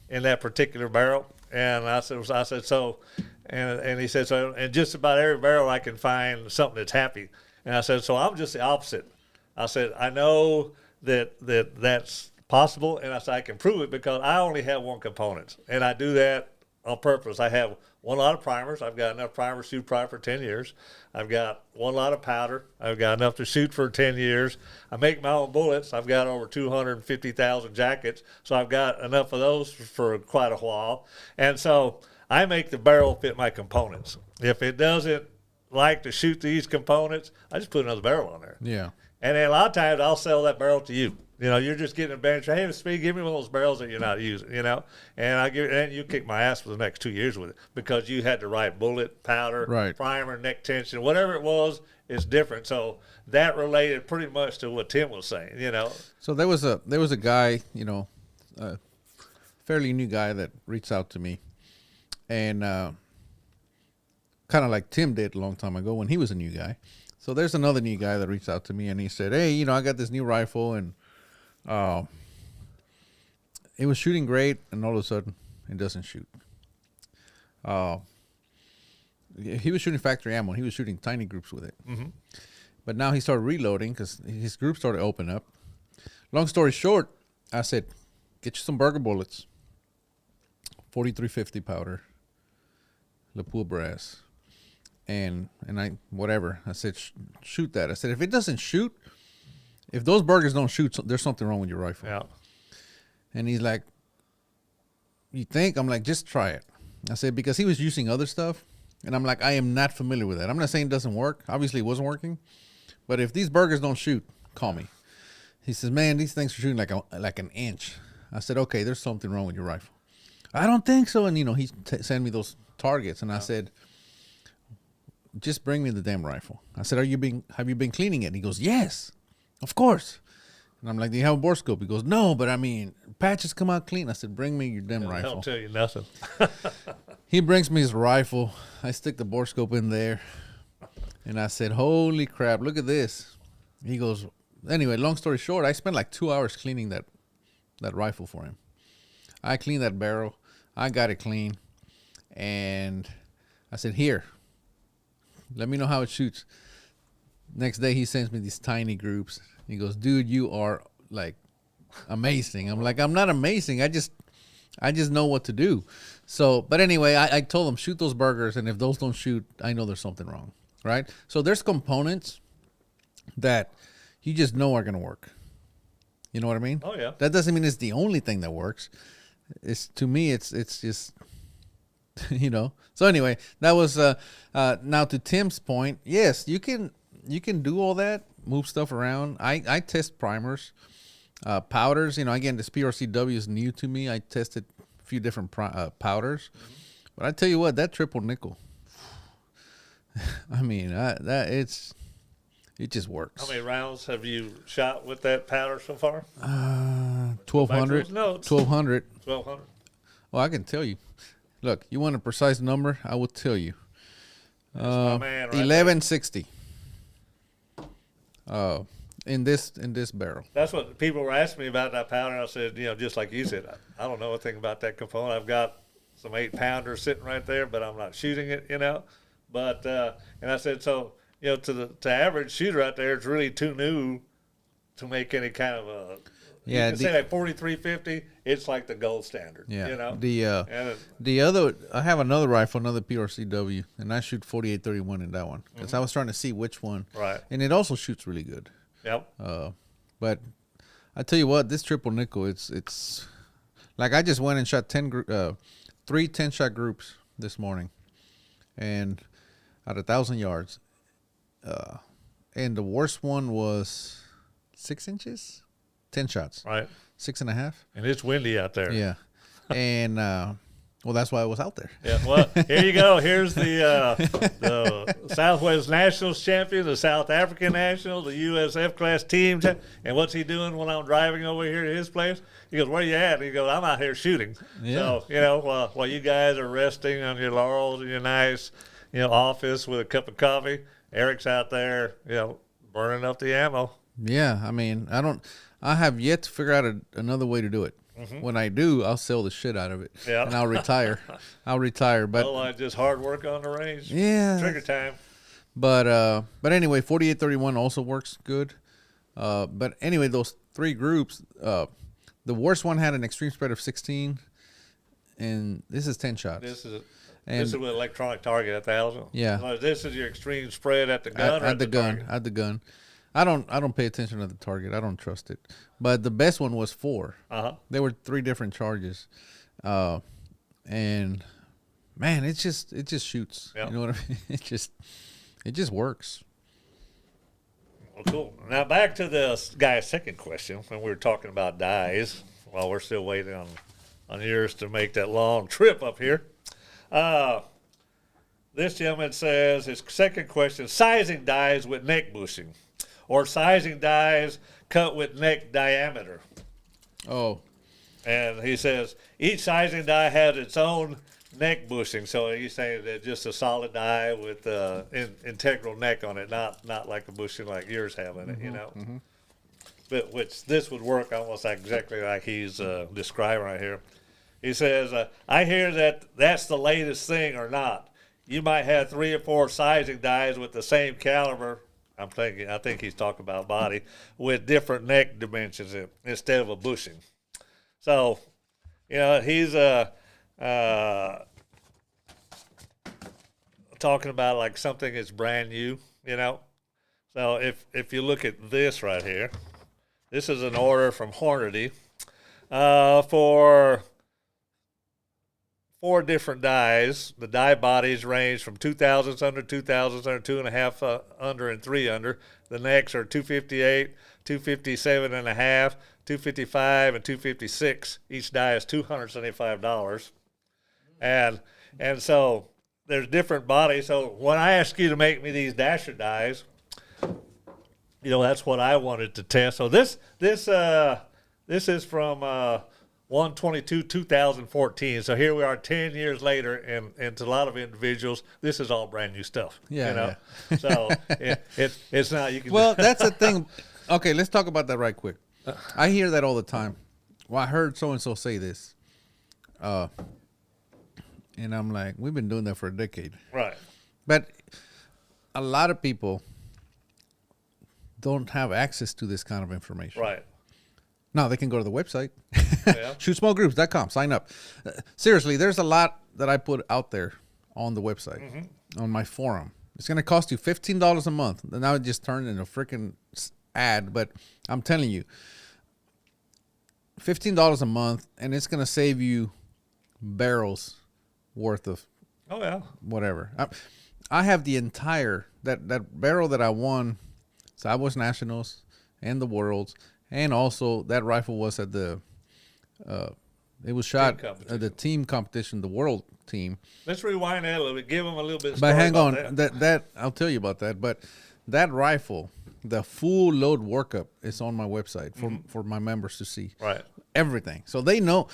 in that particular barrel. And I said so, and he said so. And just about every barrel I can find something that's happy. And I said, so I'm just the opposite. I said, I know that's possible, and I said I can prove it because I only have one component, and I do that on purpose. I have one lot of primers. I've got enough primers to shoot probably for 10 years. I've got one lot of powder. I've got enough to shoot for 10 years. I make my own bullets. I've got over 250,000 jackets, so I've got enough of those for quite a while. And so I make the barrel fit my components. If it doesn't like to shoot these components, I just put another barrel on there. Yeah. And then a lot of times I'll sell that barrel to you. You know, you're just getting a bench. Hey, Speed, give me one of those barrels that you're not using. You know, and you kick my ass for the next 2 years with it because you had the right bullet, powder, Right. primer, neck tension, whatever it was. It's different. So that related pretty much to what Tim was saying. You know. So there was a guy, you know, a fairly new guy that reached out to me, and kind of like Tim did a long time ago when he was a new guy. So there's another new guy that reached out to me, and he said, "Hey, you know, I got this new rifle, and it was shooting great, and all of a sudden, it doesn't shoot." He was shooting factory ammo. He was shooting tiny groups with it. Mm-hmm. But now he started reloading because his group started to open up. Long story short, I said, "Get you some burger bullets, 4350 powder, Lapua brass, and I said, shoot that." I said, "If it doesn't shoot, if those burgers don't shoot, there's something wrong with your rifle." Yeah. And he's like, "You think?" I'm like, "Just try it." I said, because he was using other stuff, and I'm like, I am not familiar with that. I'm not saying it doesn't work. Obviously, it wasn't working. But if these burgers don't shoot, call me. He says, "Man, these things are shooting like an inch." I said, "Okay, there's something wrong with your rifle." "I don't think so." And, you know, he sent me those targets, and I said, "Just bring me the damn rifle." I said, have you been cleaning it? And he goes, "Yes, of course." And I'm like, "Do you have a bore scope?" He goes, "No, but I mean, patches come out clean." I said, "Bring me your damn rifle." Don't tell you nothing. He brings me his rifle. I stick the bore scope in there, and I said, "Holy crap, look at this." He goes, anyway, long story short, I spent like 2 hours cleaning that rifle for him. I cleaned that barrel. I got it clean. And I said, "Here, let me know how it shoots." Next day, he sends me these tiny groups. He goes, "Dude, you are like amazing." I'm like, "I'm not amazing. I just know what to do." So, but anyway, I told him, shoot those burgers, and if those don't shoot, I know there's something wrong, right? So there's components that you just know are going to work. You know what I mean? Oh, yeah. That doesn't mean it's the only thing that works. To me, it's just, you know. So anyway, that was now to Tim's point. Yes, you can do all that, move stuff around. I test primers, powders. You know, again, this PRCW is new to me. I tested a few different powders, but I tell you what, that triple nickel. I mean, it just works. How many rounds have you shot with that powder so far? 1,200. 1,200. 1,200. Well, I can tell you. Look, you want a precise number? I will tell you. That's my man right 1160. In this barrel. That's what people were asking me about that powder. And I said, you know, just like you said, I don't know a thing about that component. I've got some 8-pounders sitting right there, but I'm not shooting it, you know. But and I said, so, you know, to average shooter out there, it's really too new to make any kind of a. Yeah, you can say like 4350. It's like the gold standard. Yeah. You know. The other, I have another rifle, another PRCW, and I shoot 4831 in that one because I was trying to see which one. Right. And it also shoots really good. Yep. But I tell you what, this triple nickel, it's like I just went and shot 3 10-shot groups this morning, and at 1,000 yards, and the worst one was 6 inches, 10 shots, Right. 6.5, And it's windy out there. yeah, and well, that's why I was out there. Yeah, well, here you go. Here's the Southwest Nationals champion, the South African National, the USF class team. And what's he doing when I'm driving over here to his place? He goes, "Where you at?" He goes, "I'm out here shooting." Yeah. So, you know, while you guys are resting on your laurels in your nice, you know, office with a cup of coffee, Erik's out there, you know, burning up the ammo. Yeah, I mean, I have yet to figure out another way to do it. When I do, I'll sell the shit out of it, Yeah. and I'll retire. But Otherwise, just hard work on the range. yeah, Trigger time. But anyway, 4831 also works good. But anyway, those 3 groups, the worst one had an extreme spread of 16, and this is 10 shots. This is And with electronic target at 1,000. Yeah. So this is your extreme spread at the gun. at the gun. At the gun. I don't pay attention to the target. I don't trust it. But the best one was 4. There were 3 different charges, and man, it just shoots. Yep. You know what I mean? It just works. Well, cool. Now back to the guy's second question when we were talking about dies while we're still waiting on yours to make that long trip up here. This gentleman says his second question, sizing dies with neck bushing or sizing dies cut with neck diameter. Oh. And he says each sizing die has its own neck bushing. So he's saying that just a solid die with integral neck on it, not like a bushing like yours have in it, you know. Mm-hmm. But which this would work almost exactly like he's describing right here. He says, I hear that's the latest thing or not. You might have 3 or 4 sizing dies with the same caliber. I think he's talking about body with different neck dimensions instead of a bushing. So, you know, he's talking about like something that's brand new, you know. So if you look at this right here, this is an order from Hornady for 4 different dies. The die bodies range from 2,000s under, 2,000s under, 2.5 under, and 3 under. The necks are 258, 257 and a half, 255, and 256. Each die is $275. And so there's different bodies. So when I asked you to make me these dasher dies, you know, that's what I wanted to test. So this is from 1/22/2014. So here we are 10 years later, and to a lot of individuals, this is all brand new stuff. Yeah. You know? Yeah. So it's not, you can. Well, that's the thing. Okay, let's talk about that right quick. I hear that all the time. Well, I heard so-and-so say this. And I'm like, we've been doing that for a decade. Right. But a lot of people don't have access to this kind of information. Right. No, they can go to the website, Yeah. shootsmallgroups.com, sign up. Seriously, there's a lot that I put out there on the website, on my forum. It's going to cost you $15 a month. Now it just turned into a freaking ad, but I'm telling you, $15 a month, and it's going to save you barrels worth of whatever. I have the entire, that barrel that I won, Southwest Nationals and the Worlds, and also that rifle was at the, it was shot at the team competition, the world team. Let's rewind that a little bit. Give them a little bit of But hang on, that I'll tell you about that. But that rifle, the full load workup is on my website for my members to see. Right. Everything. So they know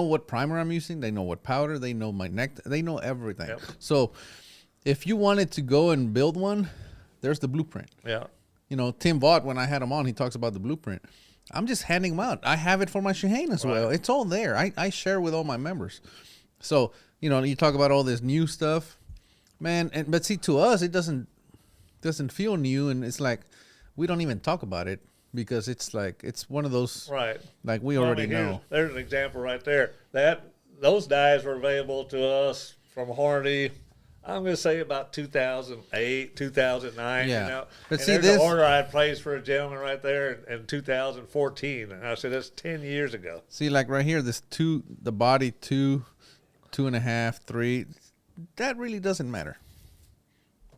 what primer I'm using. They know what powder. They know my neck. They know everything. Yep. So if you wanted to go and build one, there's the blueprint. Yeah. You know, Tim Vaught, when I had him on, he talks about the blueprint. I'm just handing them out. I have it for my Shaheen as well. It's all there. I share with all my members. So, you know, you talk about all this new stuff, man. But see, to us, it doesn't feel new, and it's like we don't even talk about it because it's like it's one of those like we already know. There's an example right there. Those dies were available to us from Hornady. I'm going to say about 2008, 2009. Yeah. You know? But and see, there's this an order I had placed for a gentleman right there in 2014. And I said, that's 10 years ago. See, like right here, the body 2, 2.5, 3, that really doesn't matter.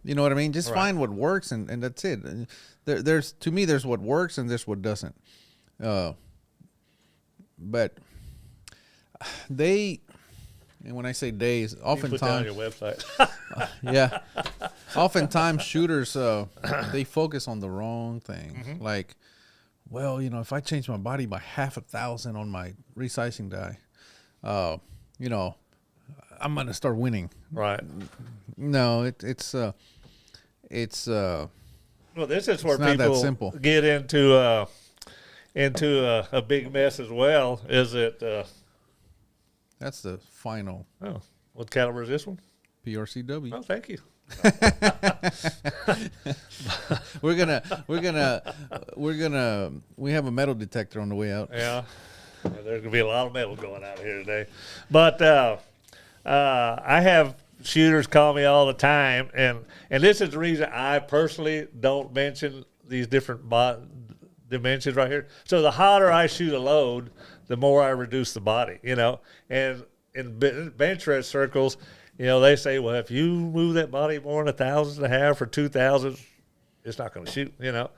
You know what I mean? Just find what works, and that's it. There's to me, there's what works and there's what doesn't. But and when I say days, oftentimes, put that on your website. yeah, oftentimes shooters they focus on the wrong thing. Like, well, you know, if I change my body by $1,000 on my resizing die, you know, I'm gonna start winning. Right. No, it's well, this is where not that people simple. get into a big mess as well. Is it? That's the final. Oh, what caliber is this one? PRCW. Oh, thank you. We have a metal detector on the way out. Yeah, there's gonna be a lot of metal going out here today. But I have shooters call me all the time, and this is the reason I personally don't mention these different dimensions right here. So the hotter I shoot a load, the more I reduce the body, you know. And in bench rest circles, you know, they say, well, if you move that body more than 1,500 or 2,000, it's not going to shoot, you know.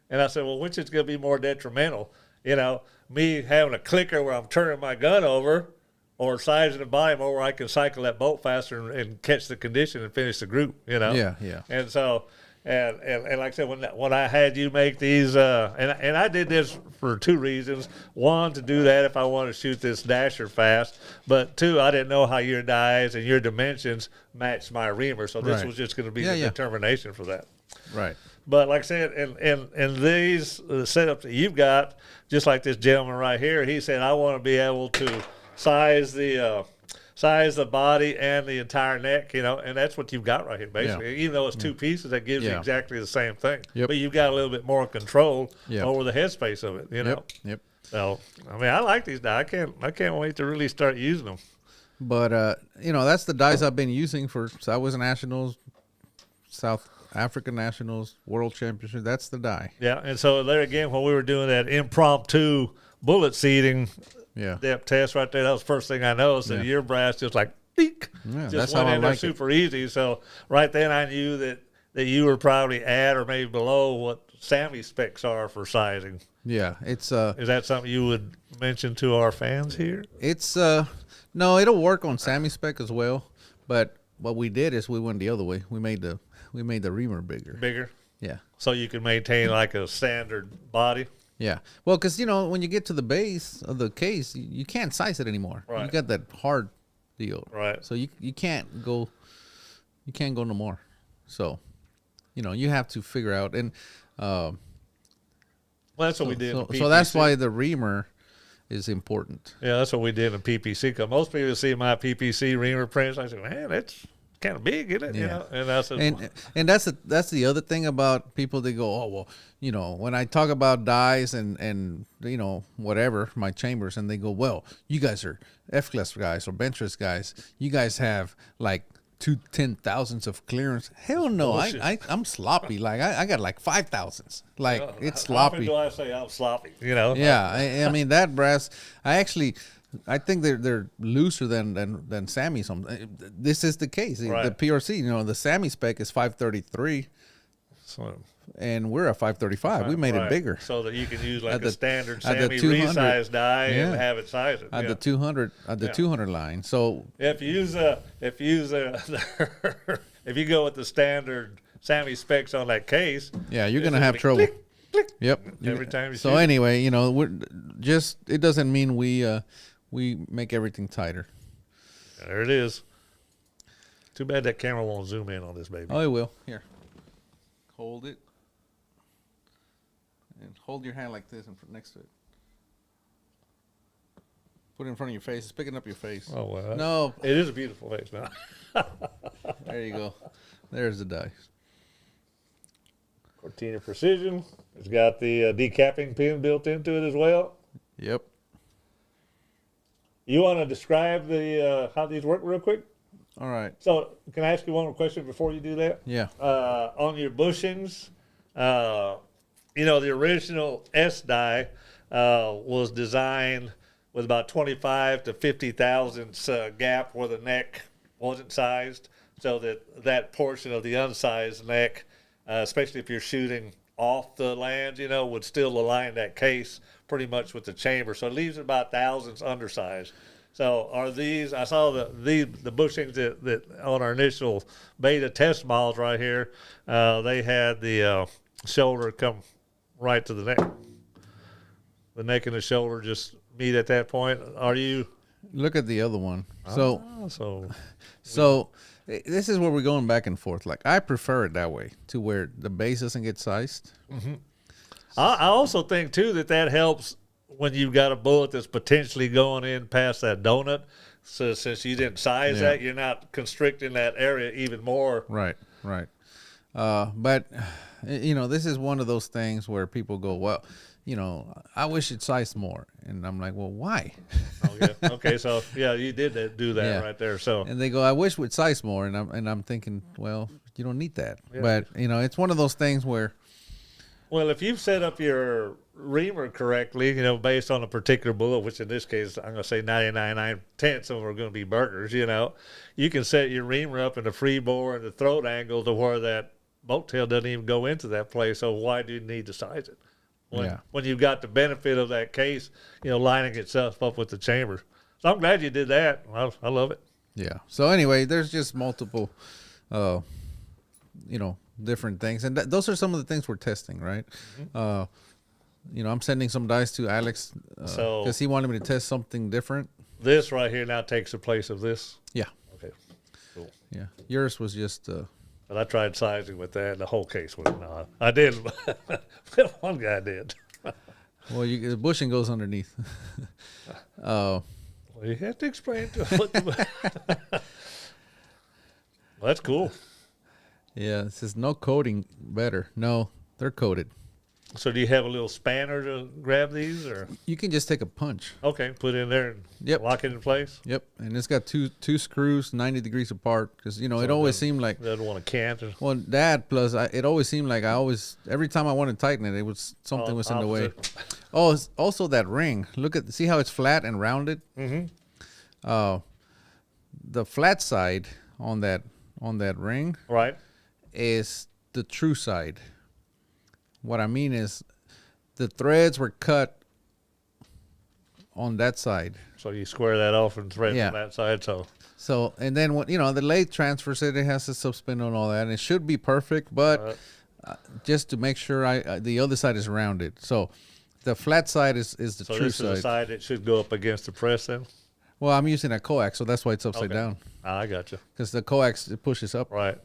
And I said, well, which is going to be more detrimental? You know, me having a clicker where I'm turning my gun over, or sizing the body more where I can cycle that bolt faster and catch the condition and finish the group, you know? Yeah, yeah. And so, and like I said, when I had you make these, and I did this for two reasons. One, to do that if I want to shoot this dasher fast. But two, I didn't know how your dies and your dimensions matched my reamer. So this was just going to be the determination for that. Right. But like I said, in these setups that you've got, just like this gentleman right here, he said, I want to be able to size the body and the entire neck, you know, and that's what you've got right here, basically. Even though it's two pieces, that gives you exactly the same thing. But you've got a little bit more control over the headspace of it, you know. Yep. So, I mean, I like these dies. I can't wait to really start using them. But you know, that's the dies I've been using for Southwest Nationals, South African Nationals, World Championship. That's the die. Yeah, and so there again, when we were doing that impromptu bullet seeding depth test right there, that was the first thing I noticed. That your brass just like beak, just went in there super easy. So right then I knew that you were probably at or maybe below what Sammy's specs are for sizing. Yeah, it's is that something you would mention to our fans here? It's no, it'll work on Sammy's spec as well. But what we did is we went the other way. We made the reamer bigger. Bigger. Yeah. So you can maintain like a standard body. Yeah. Well, because, you know, when you get to the base of the case, you can't size it anymore. Right. You got that hard deal. Right. So you can't go no more. So, you know, you have to figure out. And well, that's what we did. So that's why the reamer is important. Yeah, that's what we did in PPC. Because most people see my PPC reamer prints, I say, man, that's kind of big, isn't it? Yeah. You know? And I said, and that's the other thing about people. They go, oh well, you know, when I talk about dies and you know whatever my chambers, and they go, well, you guys are F-class guys or benchless guys. You guys have like 2/10,000ths of clearance. Hell no, I'm sloppy. Like I got like 5,000ths. Like it's sloppy. How often do I say I'm sloppy? You know? Yeah, I mean that brass. I think they're looser than Sammy's. This is the case. Right. The PRC, you know, the Sammy spec is 533, and we're at 535. We made it bigger so that you can use like a standard Sammy resize die and have it size it at the 200 200 line. So if you go with the standard Sammy specs on that case, you're gonna have trouble. Click, click, yep. Every time you so anyway, you know, it doesn't mean we make everything tighter. There it is. Too bad that camera won't zoom in on this baby. Oh, it will. Here. Hold it. And hold your hand like this and next to it. Put it in front of your face. It's picking up your face. Oh, well. No. It is a beautiful face now. There you go. There's the dice. Cortina Precision. It's got the decapping pin built into it as well. Yep. You want to describe the how these work real quick? All right. So can I ask you one more question before you do that? Yeah. On your bushings, you know, the original S die was designed with about 25 to 50 thousandths gap where the neck wasn't sized, so that portion of the unsized neck, especially if you're shooting off the land, you know, would still align that case pretty much with the chamber. So it leaves it about thousandths undersized. So are these, I saw the bushings that on our initial beta test models right here, they had the shoulder come right to the neck. The neck and the shoulder just meet at that point. Are you? Look at the other one. So this is where we're going back and forth. Like I prefer it that way, to where the base doesn't get sized. Mm-hmm. I also think too that helps when you've got a bullet that's potentially going in past that donut. So since you didn't size that, you're not constricting that area even more. Right. But you know, this is one of those things where people go, well, you know, I wish it sized more, and I'm like, well, why? Oh yeah. Okay, so yeah, you did do that right there. So and they go, I wish we'd size more, and I'm thinking, well, you don't need that. Yeah. But you know, it's one of those things where. Well, if you've set up your reamer correctly, you know, based on a particular bullet, which in this case, I'm going to say 99.9 tenths of them are going to be burgers, you know, you can set your reamer up in the free bore and the throat angle to where that boat tail doesn't even go into that place. So why do you need to size it? Yeah. When you've got the benefit of that case, lining itself up with the chamber. So I'm glad you did that. I love it. Yeah. So anyway, there's just multiple, different things. And those are some of the things we're testing, right? I'm sending some dice to Alex because he wanted me to test something different. This right here now takes the place of this? Yeah. Okay, cool. Yeah. Yours was just... But I tried sizing with that, and the whole case was not. I did. One guy did. Well, the bushing goes underneath. Well, you have to explain to him. Well, that's cool. Yeah, it says no coating better. No, they're coated. So do you have a little spanner to grab these, or you can just take a punch? Okay, put it in there and lock it in place. Yep, and it's got two screws 90 degrees apart because it always seemed like doesn't want to cant. Well, that plus it always seemed like every time I wanted to tighten it, something was in the way. Oh, it's also that ring. See how it's flat and rounded. The flat side on that ring, right, is the true side. What I mean is the threads were cut on that side. So you square that off and thread on that side. So and then when the lathe transfers it has to subspin and all that, and it should be perfect, but just to make sure the other side is rounded. So the flat side is the true side. So this is the side that should go up against the press then? Well, I'm using a coax, so that's why it's upside down. I got you. Because the coax, it pushes up. Right.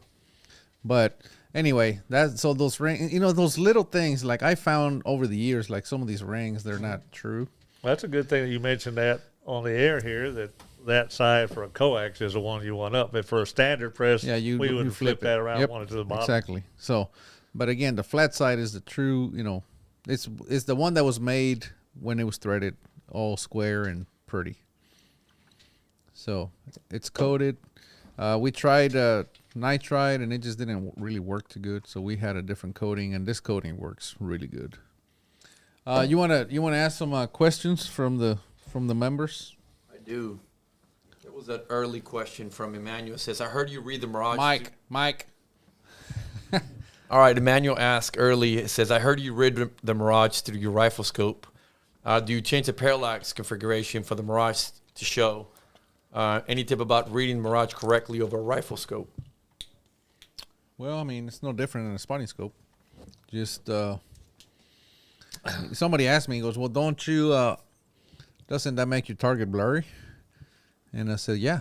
But anyway, those rings, those little things, like I found over the years, like some of these rings, they're not true. Well, that's a good thing that you mentioned that on the air here, that side for a coax is the one you want up. But for a standard press, we would flip that around, yep, want it to the bottom. Exactly. So, but again, the flat side is the true, it's the one that was made when it was threaded all square and pretty. So it's coated. We tried nitride and it just didn't really work too good. So we had a different coating, and this coating works really good. You wanna ask some questions from the members? I do. There was an early question from Emmanuel. It says, I heard you read the Mirage. Mike. All right, Emmanuel asked early. It says, I heard you read the Mirage through your rifle scope. Do you change the parallax configuration for the Mirage to show? Any tip about reading Mirage correctly over a rifle scope? Well, I mean, it's no different than a spotting scope. Just somebody asked me, he goes, well, doesn't that make your target blurry? And I said, yeah.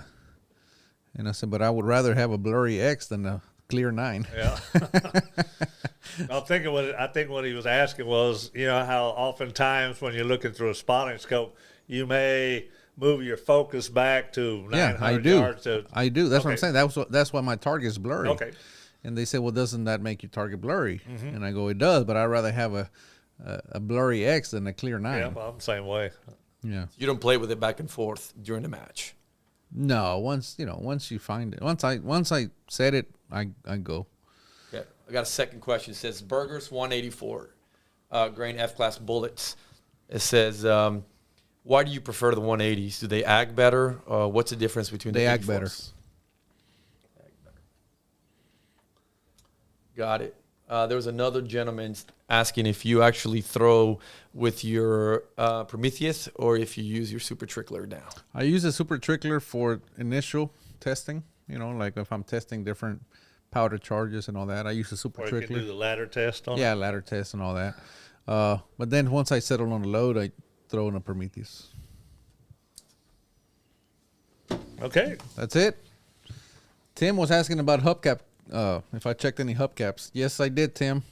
And I said, but I would rather have a blurry X than a clear 9. Yeah. I think what he was asking was, how oftentimes when you're looking through a spotting scope, you may move your focus back to 900 yards. I do. That's what I'm saying. That's why my target is blurry. Okay. And they said, well, doesn't that make your target blurry? Mm-hmm. And I go, it does, but I'd rather have a blurry X than a clear 9. Yeah, well, I'm the same way. Yeah. You don't play with it back and forth during the match? No. Once you find it. Once I set it, I go. Okay. I got a second question. It says Burgers 184 grain F-class bullets. It says, why do you prefer the 180s? Do they ag better? What's the difference between they the ag better? Got it. There was another gentleman asking if you actually throw with your Prometheus or if you use your Super Trickler now. I use a Super Trickler for initial testing. Like if I'm testing different powder charges and all that, I use a Super Trickler. You can do the ladder test on it? Yeah, ladder test and all that. But then once I settle on the load, I throw in a Prometheus. Okay. That's it. Tim was asking about hubcap. If I checked any hubcaps. Yes, I did, Tim.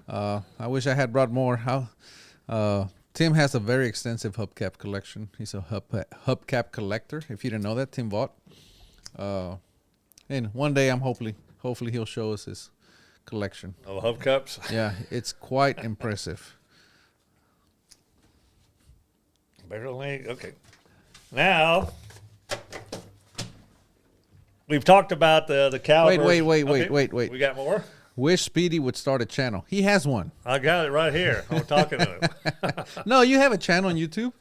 I wish I had brought more. Tim has a very extensive hubcap collection. He's a hubcap collector. If you didn't know that, Tim Vaught. And one day, hopefully he'll show us his collection. Of hubcaps? Yeah, it's quite impressive. Barrel length. Okay. Now, we've talked about the caliber. Wait. We got more? Wish Speedy would start a channel. He has one. I got it right here. I'm talking to him. No, you have a channel on YouTube?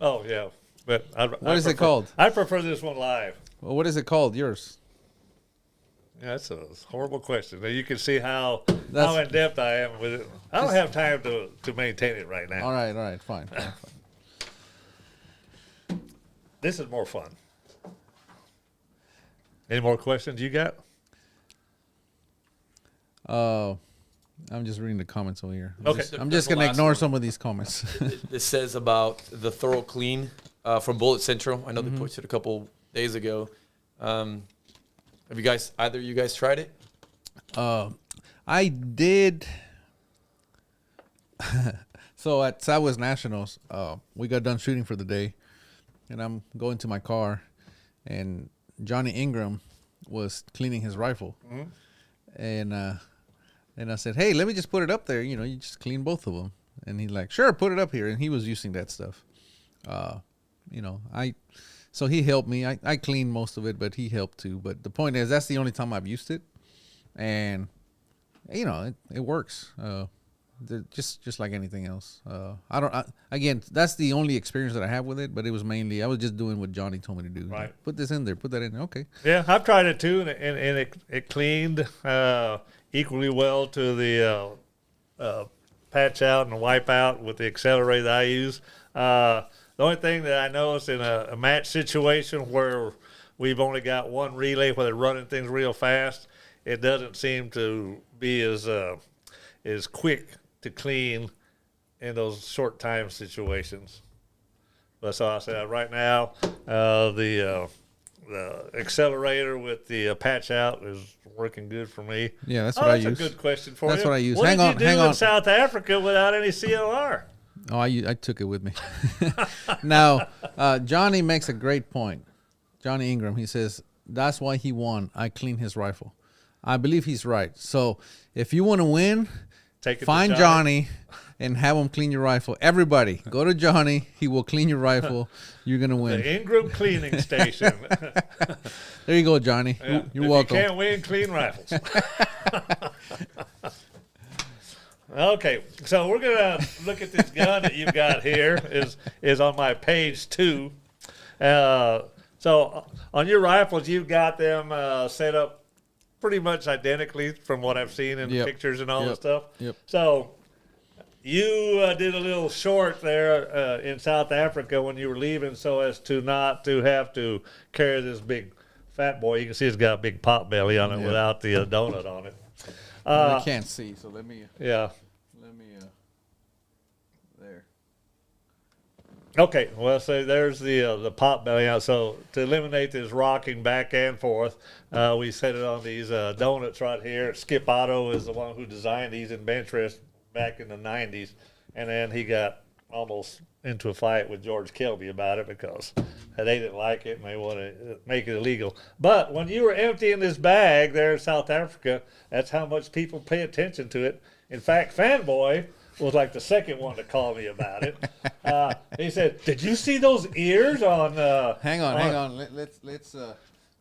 Oh, yeah. But what is it called? I prefer this one live. Well, what is it called, yours? That's a horrible question. Now you can see how in depth I am with it. I don't have time to maintain it right now. All right, fine. This is more fun. Any more questions you got? I'm just reading the comments over here. Okay. I'm just going to ignore some of these comments. This says about the thorough clean from Bullet Central. I know they posted a couple days ago. Have either of you guys tried it? I did. So at Southwest Nationals, we got done shooting for the day, and I'm going to my car, and Johnny Ingram was cleaning his rifle, and I said, "Hey, let me just put it up there. You know, you just clean both of them." And he's like, "Sure, put it up here." And he was using that stuff. So he helped me. I cleaned most of it, but he helped too. But the point is, that's the only time I've used it, and it works. Just like anything else. Again, that's the only experience that I have with it. But it was mainly I was just doing what Johnny told me to do. Right. Put this in there. Put that in there. Okay. Yeah, I've tried it too, and it cleaned equally well to the patch out and wipe out with the accelerator that I use. The only thing that I noticed in a match situation where we've only got one relay where they're running things real fast, it doesn't seem to be as quick to clean in those short time situations. But so I said right now, the accelerator with the patch out is working good for me. Yeah, that's what I use. That's a good question for you. That's what I use. What Hang did on, you do hang in on. South Africa without any CLR? Oh, I took it with me. Now, Johnny makes a great point. Johnny Ingram, he says, that's why he won. I cleaned his rifle. I believe he's right. So if you want to win, find Johnny and have him clean your rifle. Everybody, go to Johnny. He will clean your rifle. You're going to win. The Ingram Cleaning Station. There you go, Johnny. Yeah. You're welcome. You can't win, clean rifles. Okay, so we're gonna look at this gun that you've got here. Is on my page 2. So on your rifles, you've got them set up pretty much identically from what I've seen in the pictures and all the stuff. Yep. So you did a little short there in South Africa when you were leaving, so as to not to have to carry this big fat boy. You can see it's got a big pot belly on it without the donut on it. I can't see, so let me. Yeah. There. Okay, well, so there's the pot belly out. So to eliminate this rocking back and forth, we set it on these donuts right here. Skip Otto is the one who designed these in Benchrest back in the 90s. And then he got almost into a fight with George Kelby about it because they didn't like it and they want to make it illegal. But when you were emptying this bag there in South Africa, that's how much people pay attention to it. In fact, Fanboy was like the second one to call me about it. He said, "Did you see those ears on?" Hang on. Let's.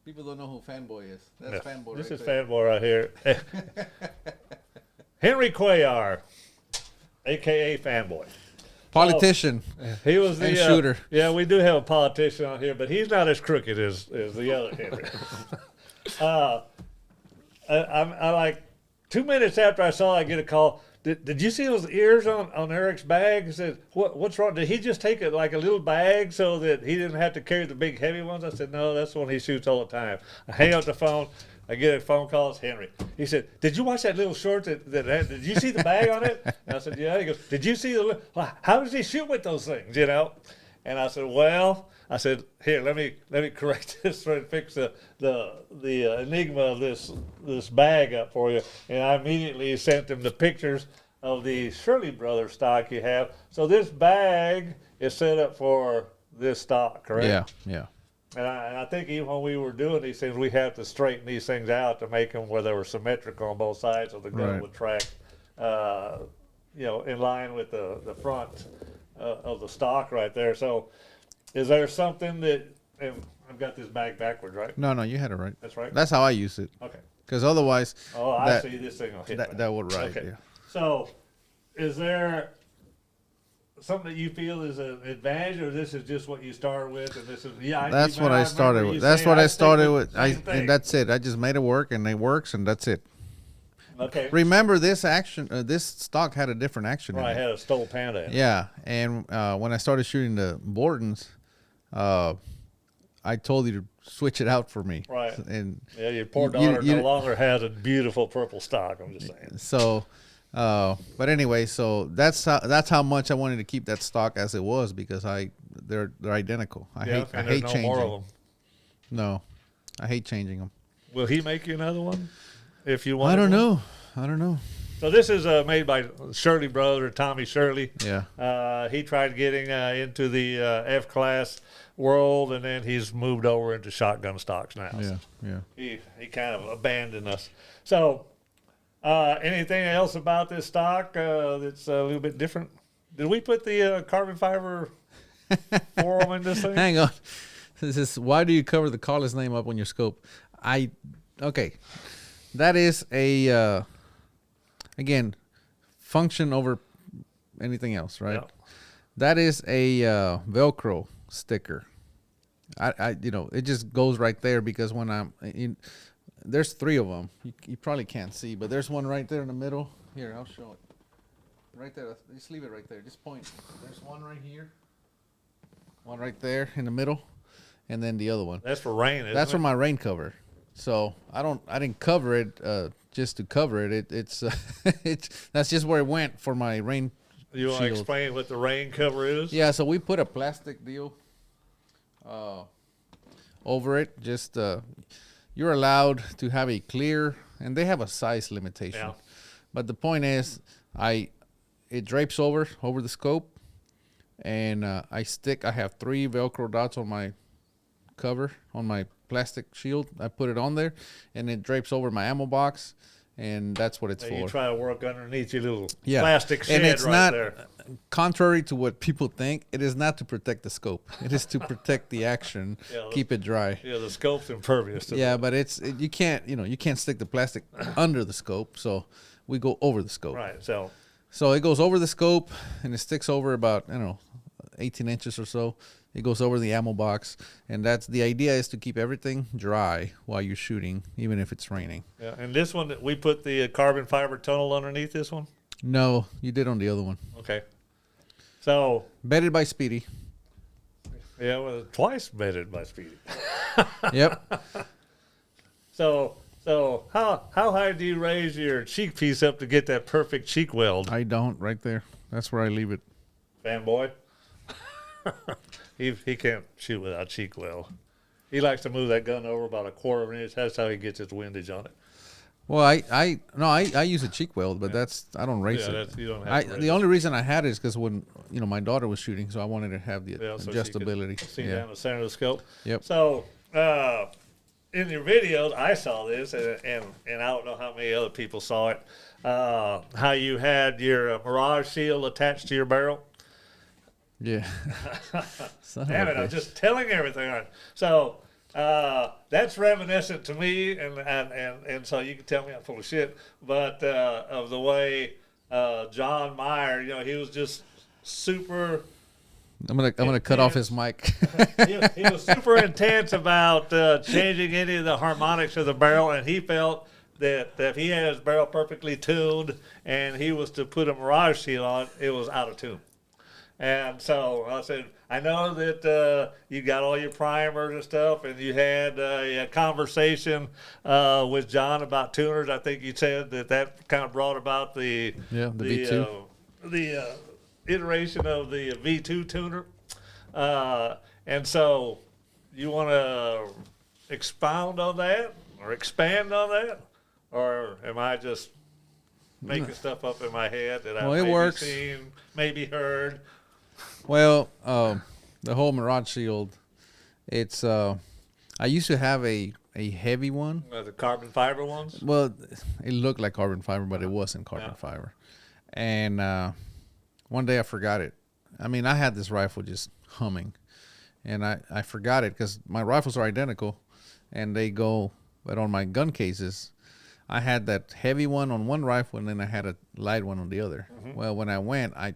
People don't know who Fanboy is. That's Fanboy. This is Fanboy right here. Henry Cuellar, a.k.a. Fanboy. Politician. He was the shooter. Yeah, we do have a politician on here, but he's not as crooked as the other Henry. I like 2 minutes after I saw it, I get a call. Did you see those ears on Erik's bag? He said, what's wrong? Did he just take it like a little bag so that he didn't have to carry the big heavy ones? I said, no, that's the one he shoots all the time. I hang up the phone. I get a phone call. It's Henry. He said, did you watch that little short that did you see the bag on it? And I said, yeah. He goes, did you see how does he shoot with those things, you know? And I said, well, here, let me correct this and fix the enigma of this bag up for you. And I immediately sent him the pictures of the Shirley Brothers stock you have. So this bag is set up for this stock, correct? Yeah. And I think even when we were doing these things, we had to straighten these things out to make them where they were symmetrical on both sides, so the gun would track, in line with the front of the stock right there. So, is there something that? And I've got this bag backwards, right? No, you had it right. That's right. That's how I use it. Okay. Because otherwise, I see this thing will hit that would Okay. Yeah. So, is there something that you feel is an advantage, or this is just what you started with, and this is That's what I started with. That's what I started with. And that's it. I just made it work, and it works, and that's it. Okay. Remember, this stock had a different action. Right, in it. had a Stoll Panda in it. Yeah, and when I started shooting the Bortons, I told you to switch it out for me. Right. And yeah, your poor daughter no longer has a beautiful purple stock. I'm just saying. So, but anyway, so that's how much I wanted to keep that stock as it was, because they're identical. I hate changing. More of them. No, I hate changing them. Will he make you another one? If you want. I don't know. So this is made by Shirley brother, Tommy Shirley. Yeah. He tried getting into the F-class world, and then he's moved over into shotgun stocks now. Yeah, yeah. He kind of abandoned us. So anything else about this stock that's a little bit different? Did we put the carbon fiber forum in this thing? Hang on. This is, why do you cover the caller's name up on your scope? Okay. That is a, again, function over anything else, right? Yeah. That is a Velcro sticker. It just goes right there, because when there's 3 of them. You probably can't see, but there's one right there in the middle. Here, I'll show it. Right there. Just leave it right there. Just point. There's one right here. One right there in the middle, and then the other one. That's for rain. Isn't That's it? for my rain cover. So I didn't cover it just to cover it. It's that's just where it went for my rain. You want to shield. explain what the rain cover is? Yeah, so we put a plastic deal over it. Just you're allowed to have a clear, and they have a size limitation. Yeah. But the point is, it drapes over the scope, and I have 3 Velcro dots on my cover, on my plastic shield. I put it on there, and it drapes over my ammo box, and that's what it's for. You try to work underneath your little plastic shed, and it's right not, there. Contrary to what people think, it is not to protect the scope. It is to protect the action, keep it dry. Yeah, the scope's impervious to that. But you can't stick the plastic under the scope, so we go over the scope. Right, so it goes over the scope, and it sticks over about 18 inches or so. It goes over the ammo box, and that's the idea, is to keep everything dry while you're shooting, even if it's raining. Yeah, and this one, we put the carbon fiber tunnel underneath this one? No, you did on the other one. Okay. So. Bedded by Speedy. Yeah, well, twice bedded by Speedy. Yep. So how high do you raise your cheek piece up to get that perfect cheek weld? I don't, right there. That's where I leave it. Fanboy? He can't shoot without cheek weld. He likes to move that gun over about a quarter of an inch. That's how he gets his windage on it. Well, I use a cheek weld, but I don't race it. You don't have to race the only reason I had it is because when my daughter was shooting, so I wanted to have the adjustability. So see down the center of the scope. Yep. So in your videos, I saw this, and I don't know how many other people saw it. How you had your mirage shield attached to your barrel. Yeah. Damn it! I'm just telling everything. Right. So that's reminiscent to me, and so you can tell me I'm full of shit, but of the way John Mayer, he was just super. I'm gonna cut off his mic. he was super intense about changing any of the harmonics of the barrel, and he felt that if he had his barrel perfectly tuned and he was to put a mirage shield on, it was out of tune. And so I said, I know that you got all your primers and stuff, and you had a conversation with John about tuners. I think you said that kind of brought about the V2. The iteration of the V2 tuner. And so you want to expound on that or expand on that? Or am I just making stuff up in my head that I've maybe seen, maybe heard? Well, the whole Mirage Shield, it's I used to have a heavy one. The carbon fiber ones? Well, it looked like carbon fiber, but it wasn't carbon fiber. And one day I forgot it. I mean, I had this rifle just humming, and I forgot it because my rifles are identical, and they go, but on my gun cases, I had that heavy one on one rifle, and then I had a light one on the other. Mm-hmm. Well, when I went, I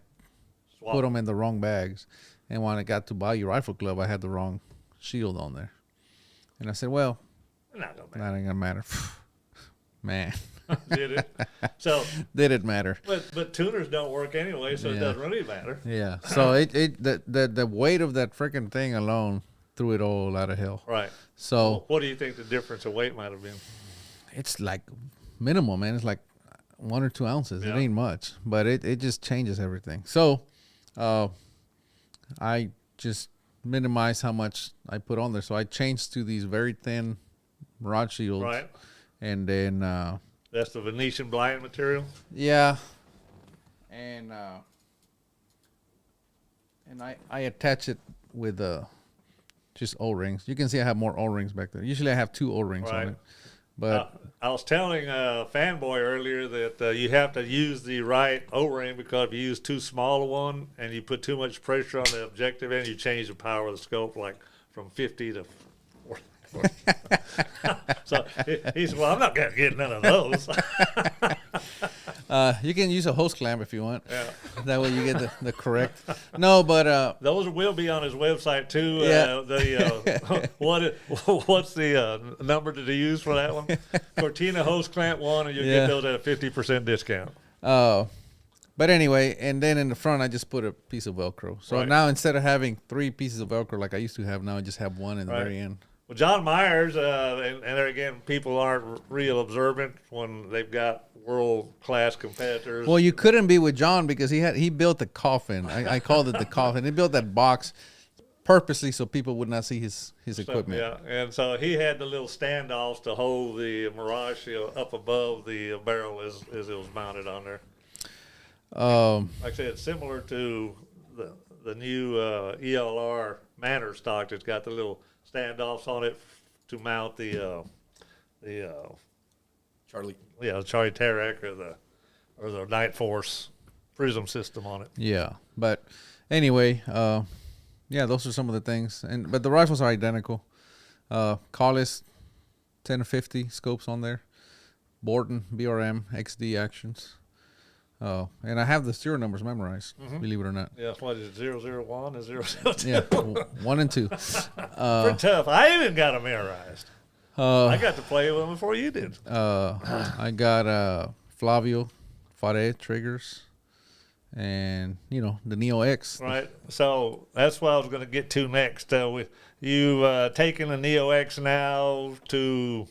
put them in the wrong bags. And when I got to buy your rifle club, I had the wrong shield on there. And I said, well, that ain't going to matter. Man. Did it? So did it matter? But tuners don't work anyway, so it doesn't really matter. Yeah. So the weight of that freaking thing alone threw it all out of hell. Right. So well, what do you think the difference of weight might have been? It's like minimal, man. It's like 1 or 2 ounces. Yeah. It ain't much, but it just changes everything. So I just minimized how much I put on there. So I changed to these very thin Mirage shields. Right. And then that's the Venetian blind material. Yeah. And I attach it with just O-rings. You can see I have more O-rings back there. Usually I have 2 O-rings on it. But I was telling Fanboy earlier that you have to use the right O-ring, because if you use too small a one and you put too much pressure on the objective end, you change the power of the scope, like from 50 to 40. So he said, well, I'm not going to get none of those. You can use a hose clamp if you want. Yeah. That way you get the correct. No, but those will be on his website too. Yeah. What's the number to use for that one? Cortina hose clamp 1, and you'll get those at a 50% discount. But anyway, and then in the front I just put a piece of Velcro. So now instead of having 3 pieces of Velcro like I used to have, now I just have one in the very end. Well, John Myers, and there again, people aren't real observant when they've got world-class competitors. Well, you couldn't be with John because he built the coffin. I called it the coffin. He built that box purposely so people would not see his equipment. Yeah, and so he had the little standoffs to hold the Mirage up above the barrel as it was mounted on there. Like I said, it's similar to the new ELR Manor stock that's got the little standoffs on it to mount the Charlie. Yeah, the Charlie Tarek or the Night Force prism system on it. Yeah, but anyway, those are some of the things. But the rifles are identical. Collis 10-50 scopes on there. Borton BRM XD actions. And I have the serial numbers memorized, believe it or not. Yeah, what is it, 001 and 002? Yeah, 1 and 2. Pretty tough. I even got them memorized. I got to play with them before you did. I got Flavio Fare triggers and, the Neo X. Right. So that's what I was going to get to next. With you taking the Neo X now to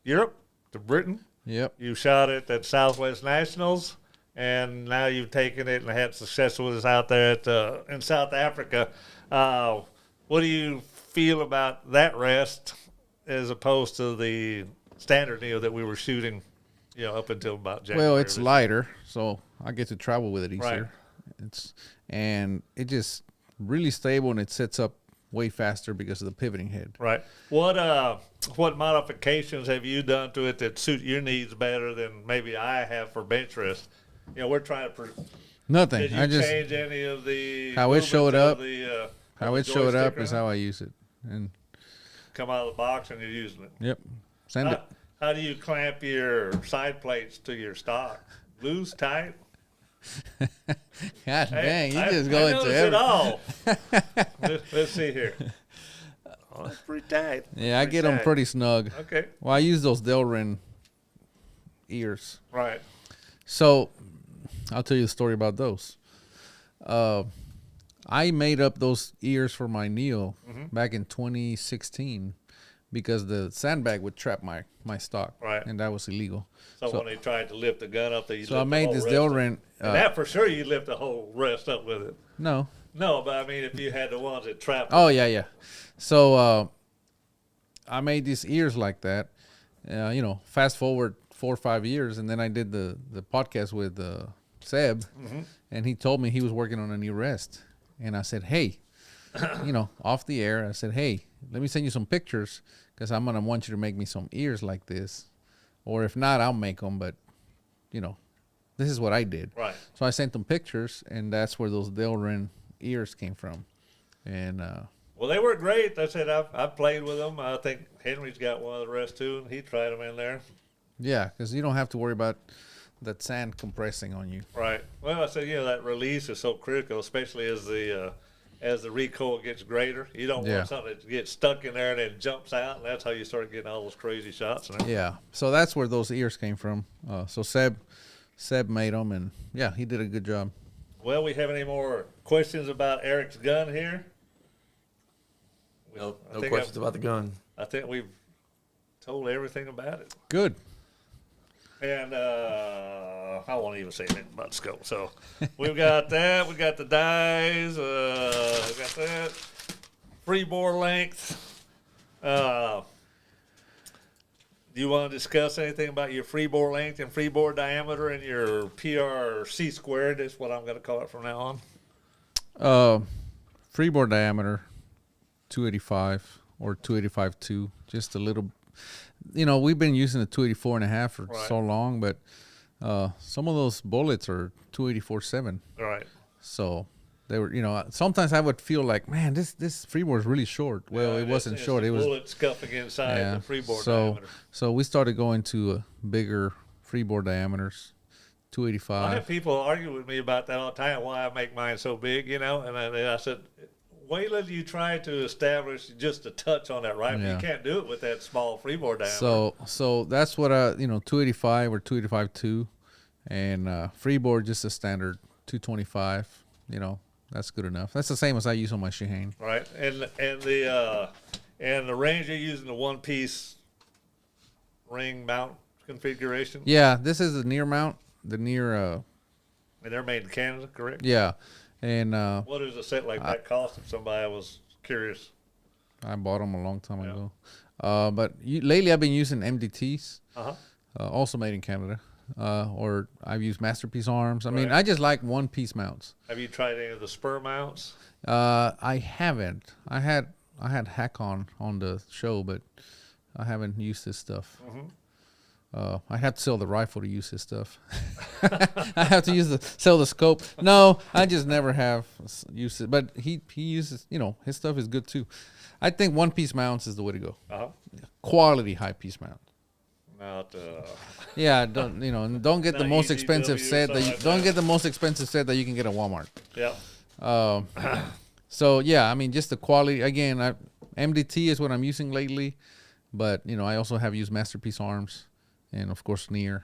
Europe, to Britain. Yep. You shot it at Southwest Nationals, and now you've taken it and had success with us out there in South Africa. What do you feel about that rest as opposed to the standard Neo that we were shooting, up until about January? Well, it's lighter, so I get to travel with it easier. Right. It's just really stable, and it sets up way faster because of the pivoting head. Right. What modifications have you done to it that suit your needs better than maybe I have for bench rest? We're trying to. Nothing. Did you change any of the how it showed up? How it showed up is how I use it, and come out of the box and you're using it. Yep. Send it. How do you clamp your side plates to your stock? Loose, tight? God dang, you just go into it all. Let's see here. Oh, that's pretty tight. Yeah, I get them pretty snug. Okay. Well, I use those Delrin ears. Right. So, I'll tell you a story about those. I made up those ears for my Neo back in 2016 because the sandbag would trap my stock. Right. And that was illegal. So when they tried to lift the gun up, I made this Delrin. And that for sure you lift the whole rest up with it. No. No, but I mean if you had the ones that trapped. Oh, yeah. So I made these ears like that. Fast forward 4 or 5 years, and then I did the podcast with Seb, and he told me he was working on a new rest. And I said, hey, off the air, I said, hey, let me send you some pictures because I'm going to want you to make me some ears like this. Or if not, I'll make them. But, this is what I did. Right. So I sent them pictures, and that's where those Delrin ears came from. And well, they were great. I said I've played with them. I think Henry's got one of the rest too, and he tried them in there. Yeah, because you don't have to worry about that sand compressing on you. Right. Well, I said, that release is so critical, especially as the recoil gets greater. You don't want something to get stuck in there and then jumps out, and that's how you start getting all those crazy shots. Yeah. So that's where those ears came from. So Seb made them, and yeah, he did a good job. Well, we have any more questions about Erik's gun here? No questions about the gun. I think we've told everything about it. Good. And I won't even say anything about the scope. So we've got that. We got the dies. We got that. Free bore length. Do you want to discuss anything about your free bore length and free bore diameter and your PRC squared? That's what I'm going to call it from now on. Free bore diameter, 285 or 285.2. Just a little. We've been using the 284.5 for so long, but some of those bullets are 284.7. Right. So they were, sometimes I would feel like, man, this freeboard is really short. Well, it wasn't short. It was bullet scuffing inside the freeboard diameter. So we started going to bigger freeboard diameters, 285. I have people argue with me about that all the time. Why I make mine so big, and I said, wait till you try to establish just a touch on that rifle. You can't do it with that small freeboard diameter. So that's what 285 or 285.2, and freeboard just a standard 225. That's good enough. That's the same as I use on my Shaheen. Right, and the range you're using the one piece ring mount configuration. Yeah, this is the near mount. The near. And they're made in Canada, correct? Yeah. And what does a set like that cost? If somebody was curious, I bought them a long time ago. But lately, I've been using MDTs, also made in Canada, or I've used Masterpiece arms. I mean, I just like one-piece mounts. Have you tried any of the spur mounts? I haven't. I had Hack-On the show, but I haven't used this stuff. I have to sell the rifle to use his stuff. I have to sell the scope. No, I just never have used it. But he uses, his stuff is good too. I think one-piece mounts is the way to go. Quality high-piece mount. Not. Yeah, don't get the most expensive set don't get the most expensive set that you can get at Walmart. Yeah. So yeah, I mean, just the quality. Again, MDT is what I'm using lately, but I also have used Masterpiece arms. And, of course, near,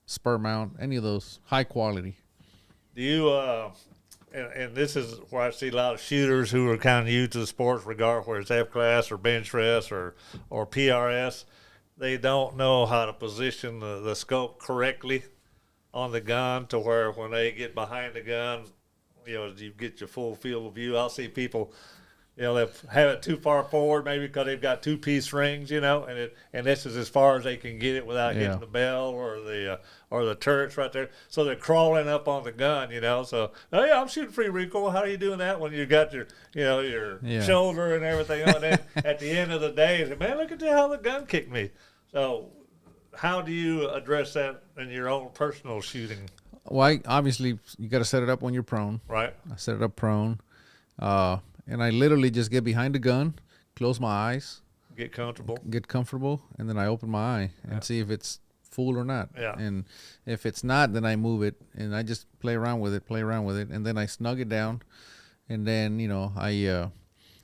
spur mount, any of those, high quality. Do you, and this is where I see a lot of shooters who are kind of new to the sports, regardless whether it's F-class or bench press or PRS. They don't know how to position the scope correctly on the gun to where when they get behind the gun, you get your full field of view. I'll see people... they have it too far forward, maybe because they've got two-piece rings, and this is as far as they can get it without hitting the bell or the turrets right there. So they're crawling up on the gun, So, I'm shooting free recoil. How are you doing that when you got your shoulder and everything? And then at the end of the day, you say, man, look at how the gun kicked me. So, how do you address that in your own personal shooting? Well, obviously, you got to set it up when you're prone. Right. I set it up prone. And I literally just get behind the gun, close my eyes. Get comfortable. And then I open my eye and see if it's full or not. Yeah. And if it's not, then I move it, and I just play around with it, and then I snug it down. And then, I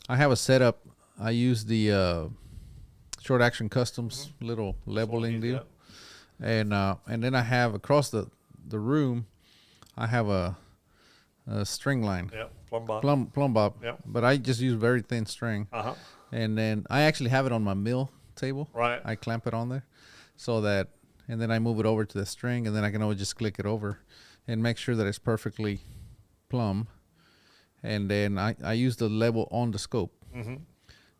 have a setup. I use the Short Action Customs little leveling deal. And then I have across the room, I have a string line. Yeah. Plumb bob. Yep. But I just use very thin string. And then I actually have it on my mill table. Right. I clamp it on there and then I move it over to the string, and then I can always just click it over and make sure that it's perfectly plumb. And then I use the level on the scope.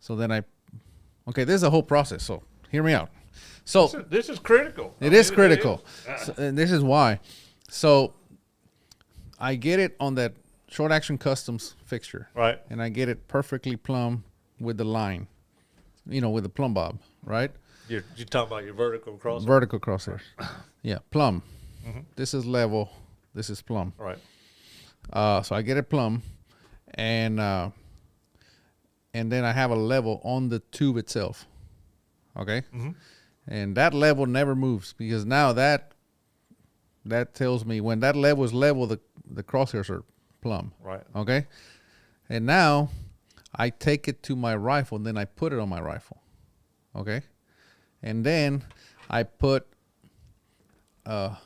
So then this is a whole process. So hear me out. So this is critical. It is critical. So, and this is why. So I get it on that Short Action Customs fixture. Right. And I get it perfectly plumb with the line, with the plumb bob, right? You're talking about your vertical crosshair? Vertical crosshair. Yeah, plumb. This is level. This is plumb. Right. So I get it plumb, and then I have a level on the tube itself. Okay? And that level never moves because now that tells me when that level is level, the crosshairs are plumb. Right. Okay. And now I take it to my rifle and then I put it on my rifle. Okay. And then I put, God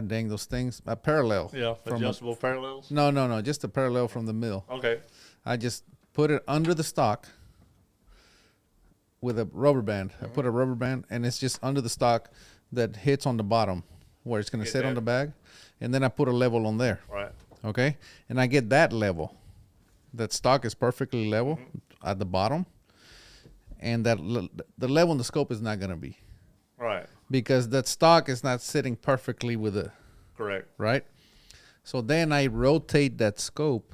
dang those things, a parallel. Yeah, adjustable parallels? No, just a parallel from the mill. Okay. I just put it under the stock with a rubber band. I put a rubber band, and it's just under the stock that hits on the bottom where it's going to sit on the bag. And then I put a level on there. Right. Okay? And I get that level. That stock is perfectly level at the bottom. And that the level in the scope is not going to be. Right. Because that stock is not sitting perfectly with it. Correct. Right? So then I rotate that scope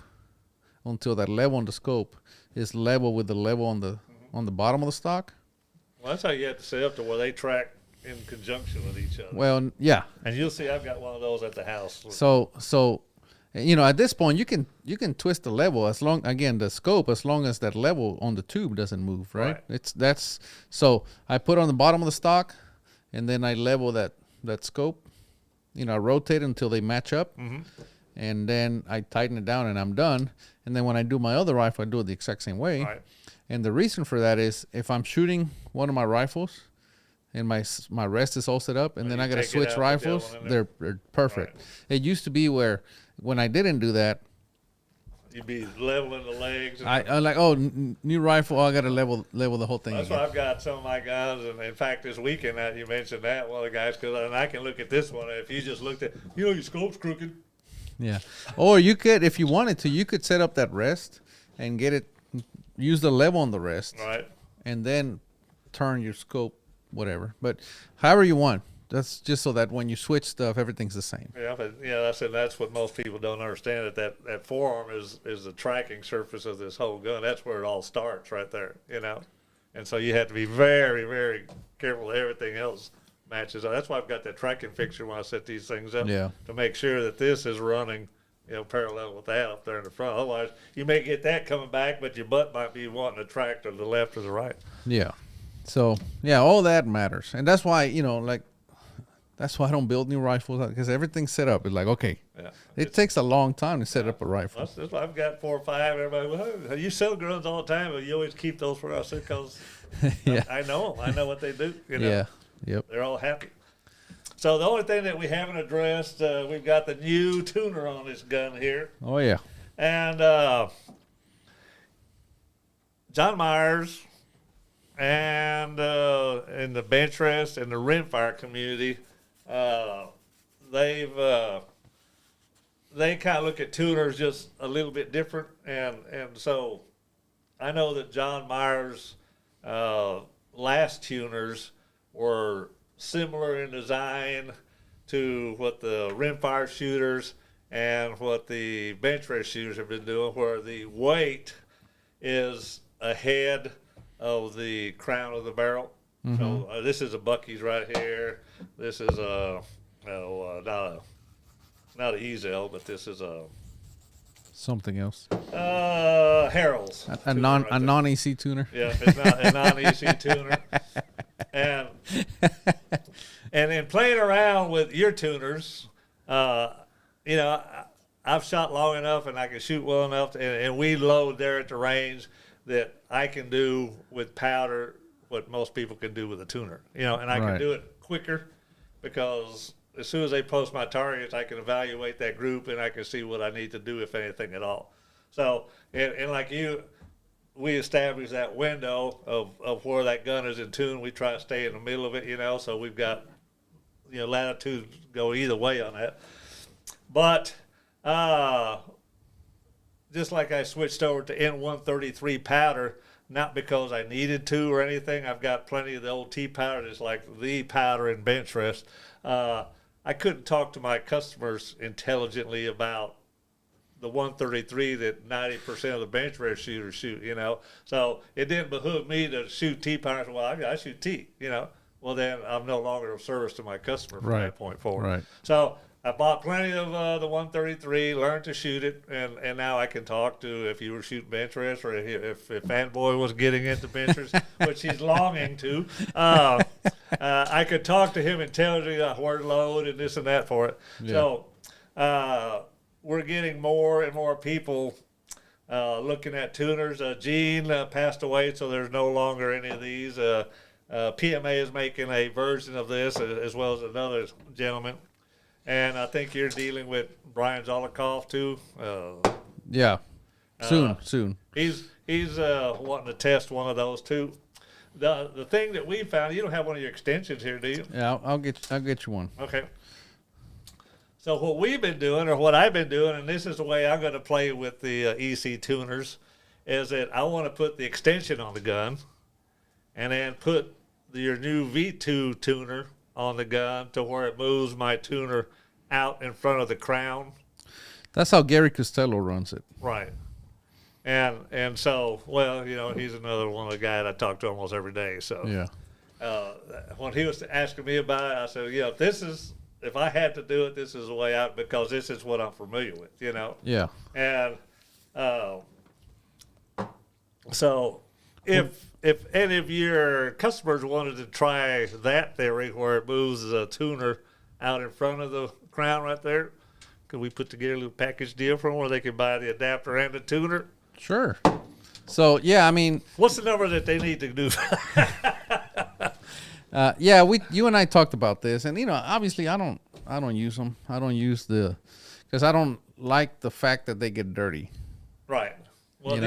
until that level on the scope is level with the level on the bottom of the stock. Well, that's how you have to set up to where they track in conjunction with each other. Well, yeah. And you'll see I've got one of those at the house. So at this point you can twist the level as long the scope as long as that level on the tube doesn't move, right? So I put on the bottom of the stock and then I level that scope. I rotate it until they match up. And then I tighten it down and I'm done. And then when I do my other rifle, I do it the exact same way. Right. And the reason for that is if I'm shooting one of my rifles and my rest is all set up and then I got to switch rifles, they're perfect. Right. It used to be where when I didn't do that, You'd be leveling the legs. I like, new rifle, I got to level the whole thing. That's why I've got some of my guns. And in fact, this weekend, that you mentioned that, one of the guys, and I can look at this one. If you just looked at, your scope's crooked. Yeah. Or you could, if you wanted to, you could set up that rest and use the level on the rest. Right. And then turn your scope, whatever. But however you want. That's just so that when you switch stuff, everything's the same. Yeah, but that's what most people don't understand. That forearm is the tracking surface of this whole gun. That's where it all starts, right there. And so you have to be very, very careful that everything else matches up. That's why I've got that tracking fixture when I set these things up. Yeah. To make sure that this is running, parallel with that up there in the front. Otherwise, you may get that coming back, but your butt might be wanting to track to the left or the right. Yeah. So all that matters, and that's why that's why I don't build new rifles because everything's set up. It's like, okay, it takes a long time to set up a rifle. That's why I've got 4 or 5. Everybody, well, you sell guns all the time, but you always keep those for us because I know them. I know what they do. Yeah. Yep. They're all happy. So the only thing that we haven't addressed, we've got the new tuner on this gun here. Oh, yeah. And John Myers and in the bench rest and the rimfire community, they kind of look at tuners just a little bit different, and so I know that John Myers' last tuners were similar in design to what the rimfire shooters and what the bench rest shooters have been doing, where the weight is ahead of the crown of the barrel. So this is a Bucky's right here. This is not an Ezel, but this is a something else. Harold's. A non-EC tuner. Yeah, it's not a non-EC tuner. And in playing around with your tuners, I've shot long enough and I can shoot well enough, and we load there at the range that I can do with powder what most people can do with a tuner, and I can do it quicker because as soon as they post my targets, I can evaluate that group and I can see what I need to do, if anything at all. So, and like you, we establish that window of where that gun is in tune. We try to stay in the middle of it, so we've got, latitude go either way on that. But just like I switched over to N133 powder, not because I needed to or anything. I've got plenty of the old T powder that's like the powder in bench rest. I couldn't talk to my customers intelligently about the 133 that 90% of the bench rest shooters shoot, So it didn't behoove me to shoot T powder. Well, I shoot T, Well, then I'm no longer of service to my customer from that point forward. Right. So I bought plenty of the 133, learned to shoot it, and now I can talk to if you were shooting bench or if Fanboy was getting into benchers, which he's longing to. I could talk to him and tell you where to load and this and that for it. Yeah. So we're getting more and more people looking at tuners. Gene passed away, so there's no longer any of these. PMA is making a version of this as well as another gentleman. And I think you're dealing with Brian Zolikoff too. Yeah, soon. He's wanting to test one of those too. The thing that we found, you don't have one of your extensions here, do you? Yeah, I'll get you one. Okay. So what we've been doing, or what I've been doing, and this is the way I'm going to play with the EC tuners, is that I want to put the extension on the gun, and then put your new V2 tuner on the gun to where it moves my tuner out in front of the crown. That's how Gary Costello runs it. Right. And so, well, you know, he's another one of the guys I talk to almost every day. So yeah. When he was asking me about it, I said, yeah, if I had to do it, this is the way out, because this is what I'm familiar with, you know. Yeah. And so if any of your customers wanted to try that theory where it moves a tuner out in front of the crown right there, could we put together a little package deal for them where they can buy the adapter and the tuner? Sure. So, yeah, I mean, what's the number that they need to do? Yeah, you and I talked about this, and you know, obviously, I don't use them. I don't use because I don't like the fact that they get dirty. Right. Well,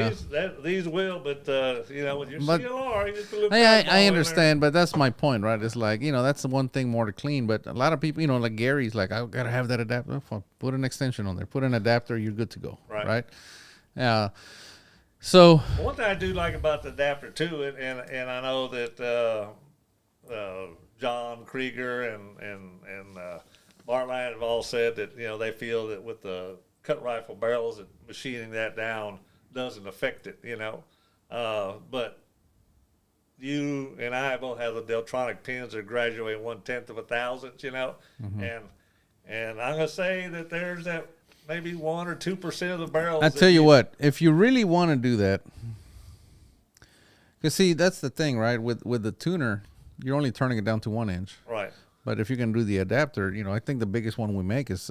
these will, but you know, with your CLR, you just look. I understand, but that's my point, right? It's like, you know, that's the one thing more to clean. But a lot of people, you know, like Gary's, like, I gotta have that adapter. Put an extension on there. Put an adapter. You're good to go. Right. Yeah. So one thing I do like about the adapter too, and I know that John Krieger and Bartline have all said that, you know, they feel that with the cut rifle barrels, and machining that down doesn't affect it, you know. But you and I both have the Deltronic pins that graduate 1/10 of a thousandth, you know. Mm-hmm. And I'm gonna say that there's that maybe 1 or 2% of the barrels. I tell you what, if you really want to do that, because see, that's the thing, right? With the tuner, you're only turning it down to 1 inch. Right. But if you can do the adapter, you know, I think the biggest one we make is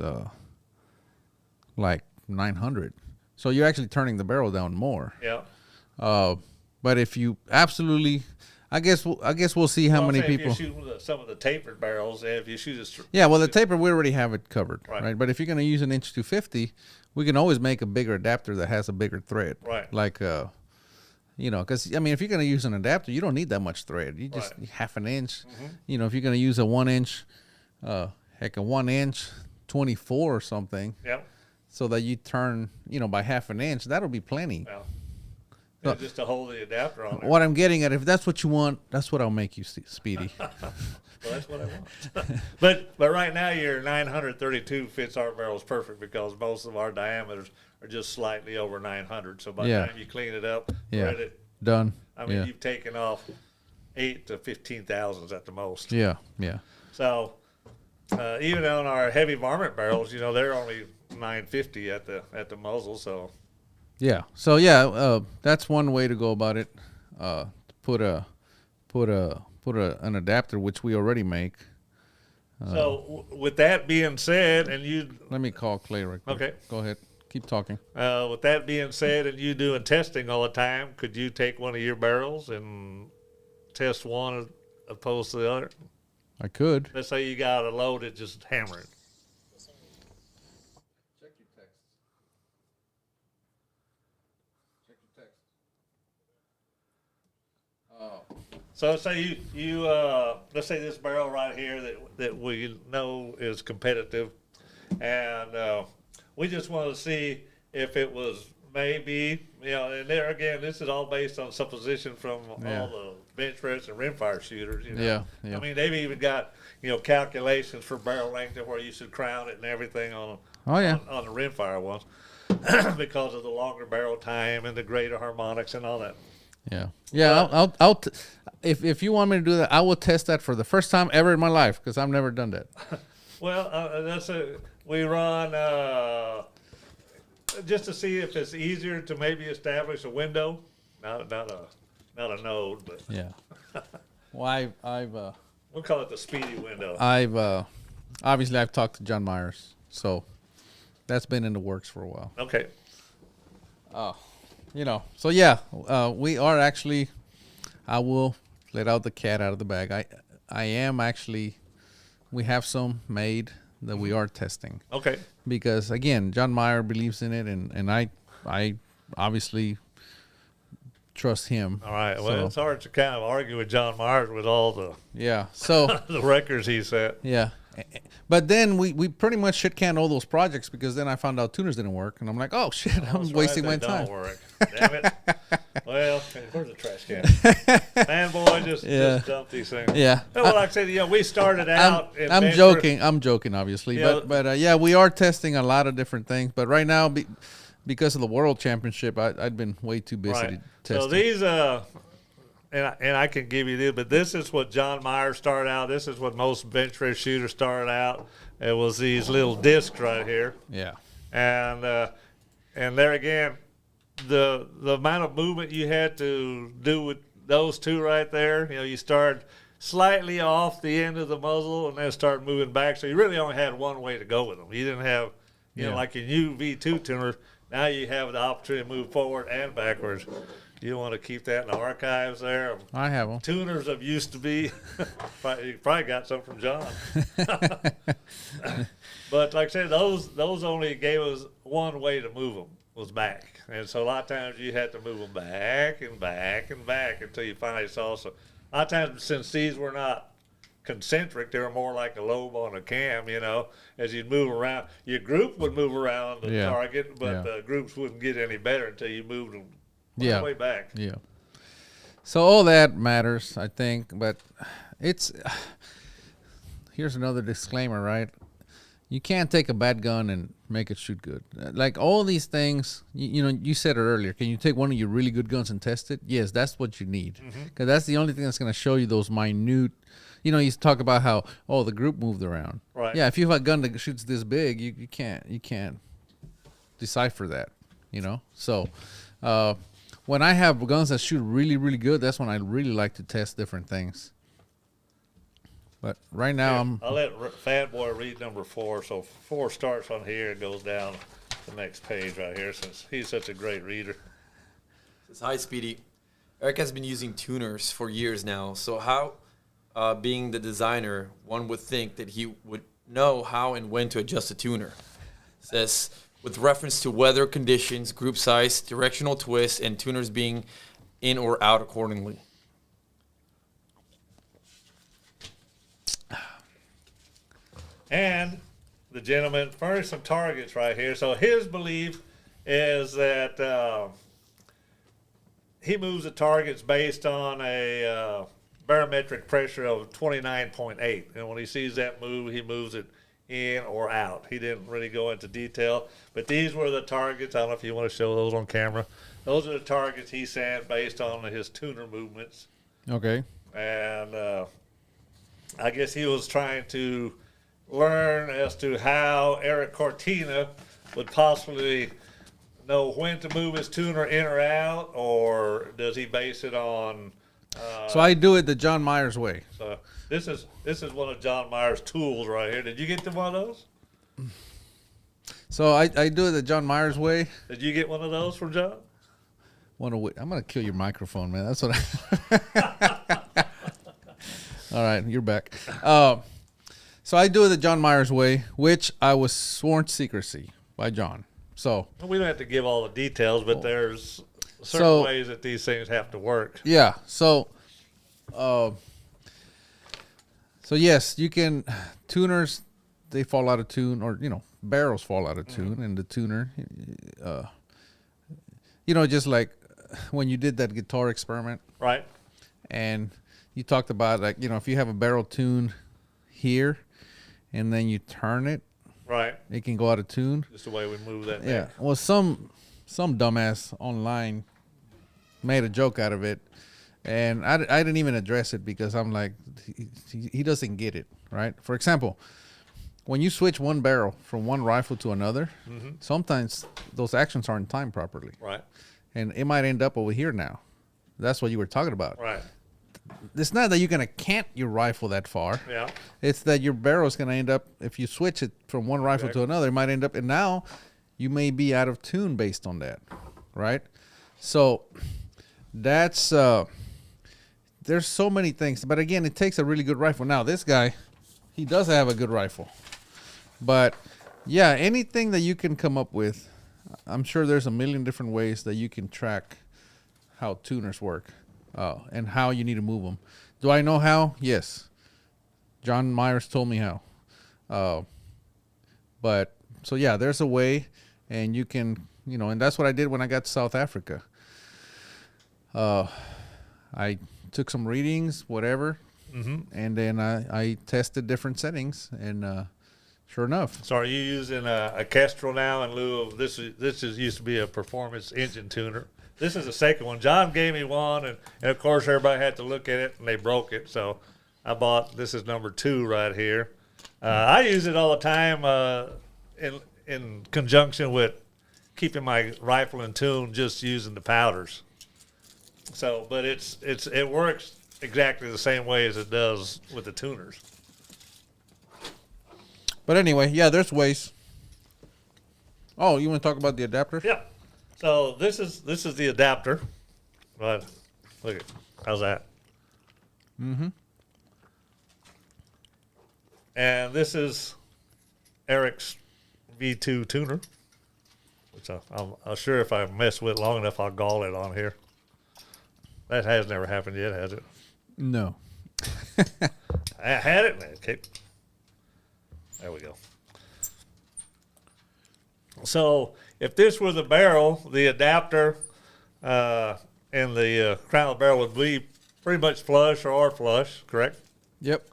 like 900. So you're actually turning the barrel down more. Yeah. But if you absolutely, I guess we'll see how many people. If you shoot some of the tapered barrels, and if you shoot the taper, we already have it covered, right? But if you're going to use an inch 250, we can always make a bigger adapter that has a bigger thread. Right. Like, you know, because I mean, if you're going to use an adapter, you don't need that much thread. You just half an inch. Mm-hmm. You know, if you're going to use a 1 inch, a 1 inch 24 or something. Yep. So that you turn, you know, by half an inch, that'll be plenty. Well, yeah, just to hold the adapter on there. What I'm getting at, if that's what you want, that's what I'll make you, Speedy. Well, that's what I want. but right now, your 932 fits our barrels perfect, because most of our diameters are just slightly over 900. So by the time you clean it up, thread it, done. I mean, you've taken off 8 to 15 thousandths at the most. Yeah. So even on our heavy varmint barrels, you know, they're only 950 at the muzzle. So that's one way to go about it. Put an adapter, which we already make. So with that being said, and you let me call Clay right quick. Okay, go ahead, keep talking. With that being said, and you doing testing all the time, could you take one of your barrels and test one opposed to the other? I could. Let's say you got a load that just hammer it. So let's say you let's say this barrel right here that we know is competitive, and we just wanted to see if it was maybe, you know, and there again, this is all based on supposition from all the bench press and rimfire shooters. You know? Yeah. I mean, they've even got, you know, calculations for barrel length and where you should crown it and everything on the rimfire ones because of the longer barrel time and the greater harmonics and all that. Yeah. I'll if you want me to do that, I will test that for the first time ever in my life, because I've never done that. Well, we run just to see if it's easier to maybe establish a window, not a node, but Yeah. Well, I've we'll call it the Speedy window. obviously I've talked to John Myers, so that's been in the works for a while. Okay. So yeah, we are actually. I will let out the cat out of the bag. I am actually. We have some made that we are testing. Okay. Because again, John Mayer believes in it, and I obviously trust him. All right. Well, So, it's hard to kind of argue with John Myers with all the yeah. So the records he set. yeah. But then we pretty much shit canned all those projects because then I found out tuners didn't work, and I'm like, oh shit, I'm That's wasting right, my they time. Don't work. Damn it. Well, where's the trash can? Fanboy just dumped these things. Yeah. Well, like I said, we started out. I'm joking. I'm joking, obviously. Yeah. But yeah, we are testing a lot of different things. But right now, because of the World Championship, I've been way too busy Right. testing. So these, and I can give you this, but this is what John Myers started out. This is what most bench race shooters started out. It was these little discs right here. Yeah. And there again, the amount of movement you had to do with those two right there, you start slightly off the end of the muzzle and then start moving back. So you really only had one way to go with them. You didn't have, like in UV2 tuners, now you have the opportunity to move forward and backwards. You want to keep that in the archives there. I have them. Tuners have used to be, you probably got some from John. But like I said, those only gave us one way to move them, was back. And so a lot of times you had to move them back and back and back until you finally saw. So a lot of times, since these were not concentric, they were more like a lobe on a cam, as you'd move around. Your group would move around the target, but the groups wouldn't get any better until you moved them way back. Yeah. So all that matters, I think, but here's another disclaimer, right? You can't take a bad gun and make it shoot good. Like all these things, you said it earlier. Can you take one of your really good guns and test it? Yes, that's what you need. Because that's the only thing that's going to show you those minute, you talk about how, the group moved around. Right. Yeah, if you have a gun that shoots this big, you can't decipher that, So, when I have guns that shoot really, really good, that's when I really like to test different things. But right now, I'll let Fanboy read number 4. So 4 starts on here and goes down the next page right here, since he's such a great reader. Says, hi, Speedy. Erik has been using tuners for years now. So how, being the designer, one would think that he would know how and when to adjust a tuner. Says, with reference to weather conditions, group size, directional twist, and tuners being in or out accordingly. And the gentleman furnished some targets right here. So his belief is that he moves the targets based on a barometric pressure of 29.8. And when he sees that move, he moves it in or out. He didn't really go into detail, but these were the targets. I don't know if you want to show those on camera. Those are the targets he set based on his tuner movements. okay. And I guess he was trying to learn as to how Erik Cortina would possibly know when to move his tuner in or out, or does he base it on? So I do it the John Myers way. So this is one of John Myers' tools right here. Did you get one of those? So I do it the John Myers way. Did you get one of those from John? I'm gonna kill your microphone, man. That's what All right, you're back. So I do it the John Myers way, which I was sworn to secrecy by John. So We don't have to give all the details, but there's certain ways that these things have to work. yeah. So yes, you can tuners. They fall out of tune, or barrels fall out of tune, and the tuner, just like when you did that guitar experiment, Right. and you talked about if you have a barrel tune here, and then you turn it, Right. it can go out of tune. Just the way we move that. Yeah. Well, some dumbass online made a joke out of it, and I didn't even address it because I'm like, he doesn't get it, right? For example, when you switch one barrel from one rifle to another, sometimes those actions aren't timed properly. Right. And it might end up over here now. That's what you were talking about. Right. It's not that you're going to cant your rifle that far. Yeah. It's that your barrel is going to end up, if you switch it from one rifle to another, it might end up, and now you may be out of tune based on that, right? So that's, there's so many things. But again, it takes a really good rifle. Now, this guy, he does have a good rifle. But, yeah, anything that you can come up with, I'm sure there's a million different ways that you can track how tuners work. And how you need to move them. Do I know how? Yes. John Myers told me how. But so yeah, there's a way, and you can, and that's what I did when I got to South Africa. I took some readings, whatever, and then I tested different settings, and sure enough. So are you using a Kestrel now in lieu of this? This used to be a performance engine tuner. This is the second one. John gave me one, and of course everybody had to look at it, and they broke it. So I bought, this is number 2 right here. I use it all the time in conjunction with keeping my rifle in tune, just using the powders. So, but it works exactly the same way as it does with the tuners. But anyway, yeah, there's ways. Oh, you want to talk about the adapter? Yeah. So this is the adapter. But look at, how's that? Mm-hmm. And this is Erik's V2 tuner, which I'm sure if I mess with it long enough, I'll gall it on here. That has never happened yet, has it? No. I had it. Okay. There we go. So if this were the barrel, the adapter and the crown of the barrel would be pretty much flush or flush, correct? Yep.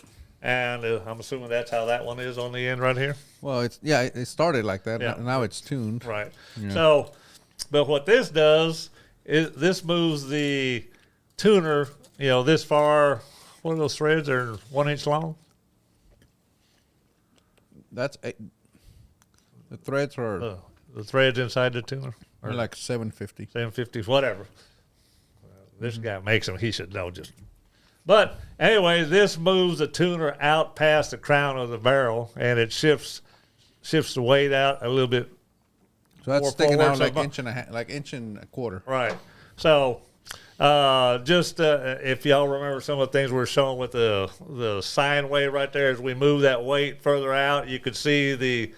And I'm assuming that's how that one is on the end right here. Well, it started like that. Yeah. Now it's tuned. Right. Yeah. So, but what this does is this moves the tuner, this far. What are those threads? They're 1 inch long. That's the threads are The threads inside the tuner are like 750. 750, whatever. This guy makes them. He should know just. But anyway, this moves the tuner out past the crown of the barrel, and it shifts the weight out a little bit. So that's more sticking forward, out like so- inch and a half, like inch and a quarter. Right. So, if y'all remember some of the things we were showing with the sine wave right there, as we move that weight further out, you could see the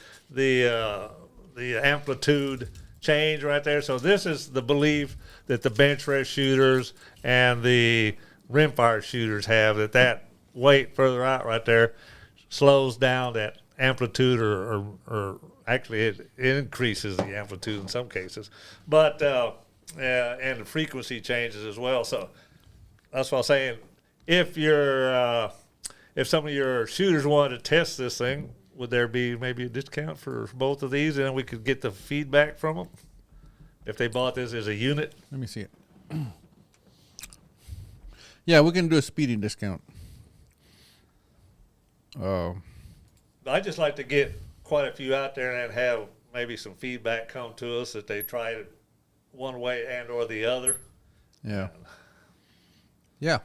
amplitude change right there. So this is the belief that the bench rest shooters and the rimfire shooters have, that weight further out right there slows down that amplitude, or actually it increases the amplitude in some cases, but and the frequency changes as well. So that's what I'm saying. If some of your shooters wanted to test this thing, would there be maybe a discount for both of these, and then we could get the feedback from them if they bought this as a unit? Let me see it. Yeah, we can do a Speedy discount. I'd just like to get quite a few out there and have maybe some feedback come to us that they tried it one way and or the other. Yeah. Yeah.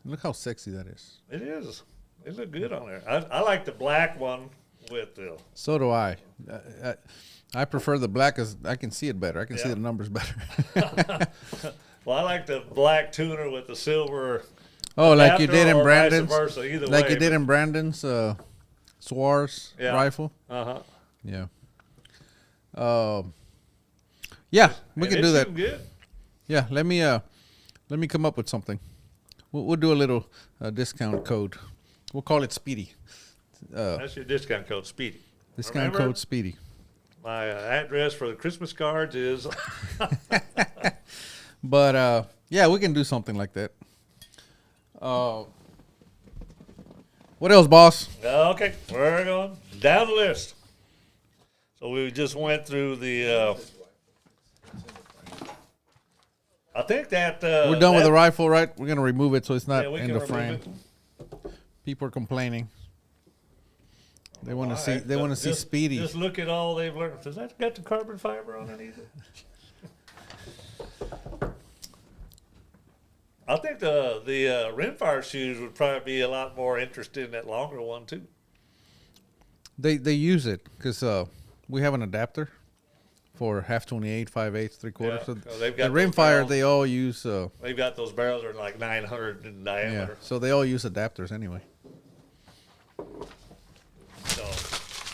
Look how sexy that is. It is. It look good on there. I like the black one with the. So do I. I prefer the black, as I can see it better. I can see Yeah. the numbers better. Well, I like the black tuner with the silver. Oh, like you adapter, did in or vice Brandon's? versa, either Like way, you did but- in Brandon's Swar's Yeah. rifle? Uh-huh. Yeah. Yeah, we And can it's do that. shooting good. Yeah, let me come up with something. We'll do a little discount code. We'll call it Speedy. That's your discount code, Speedy. Discount Remember? code Speedy. My address for the Christmas cards is. But yeah, we can do something like that. What else, boss? Okay, we're going down the list. So we just went through the. I think that We're done with the rifle, right? We're gonna remove it so it's not Yeah, we in can the remove frame. it. People are complaining. They want to see. Alright, They want to but see Speedy. Just look at all they've learned. Does that got the carbon fiber underneath it? I think the rimfire shooters would probably be a lot more interested in that longer one too. They use it because we have an adapter for half 28, 5/8, 3/4. Yeah, So they've the got those rimfire, barrels. they all use. They've got those barrels that are like 900 in Yeah, diameter. so they all use adapters anyway. So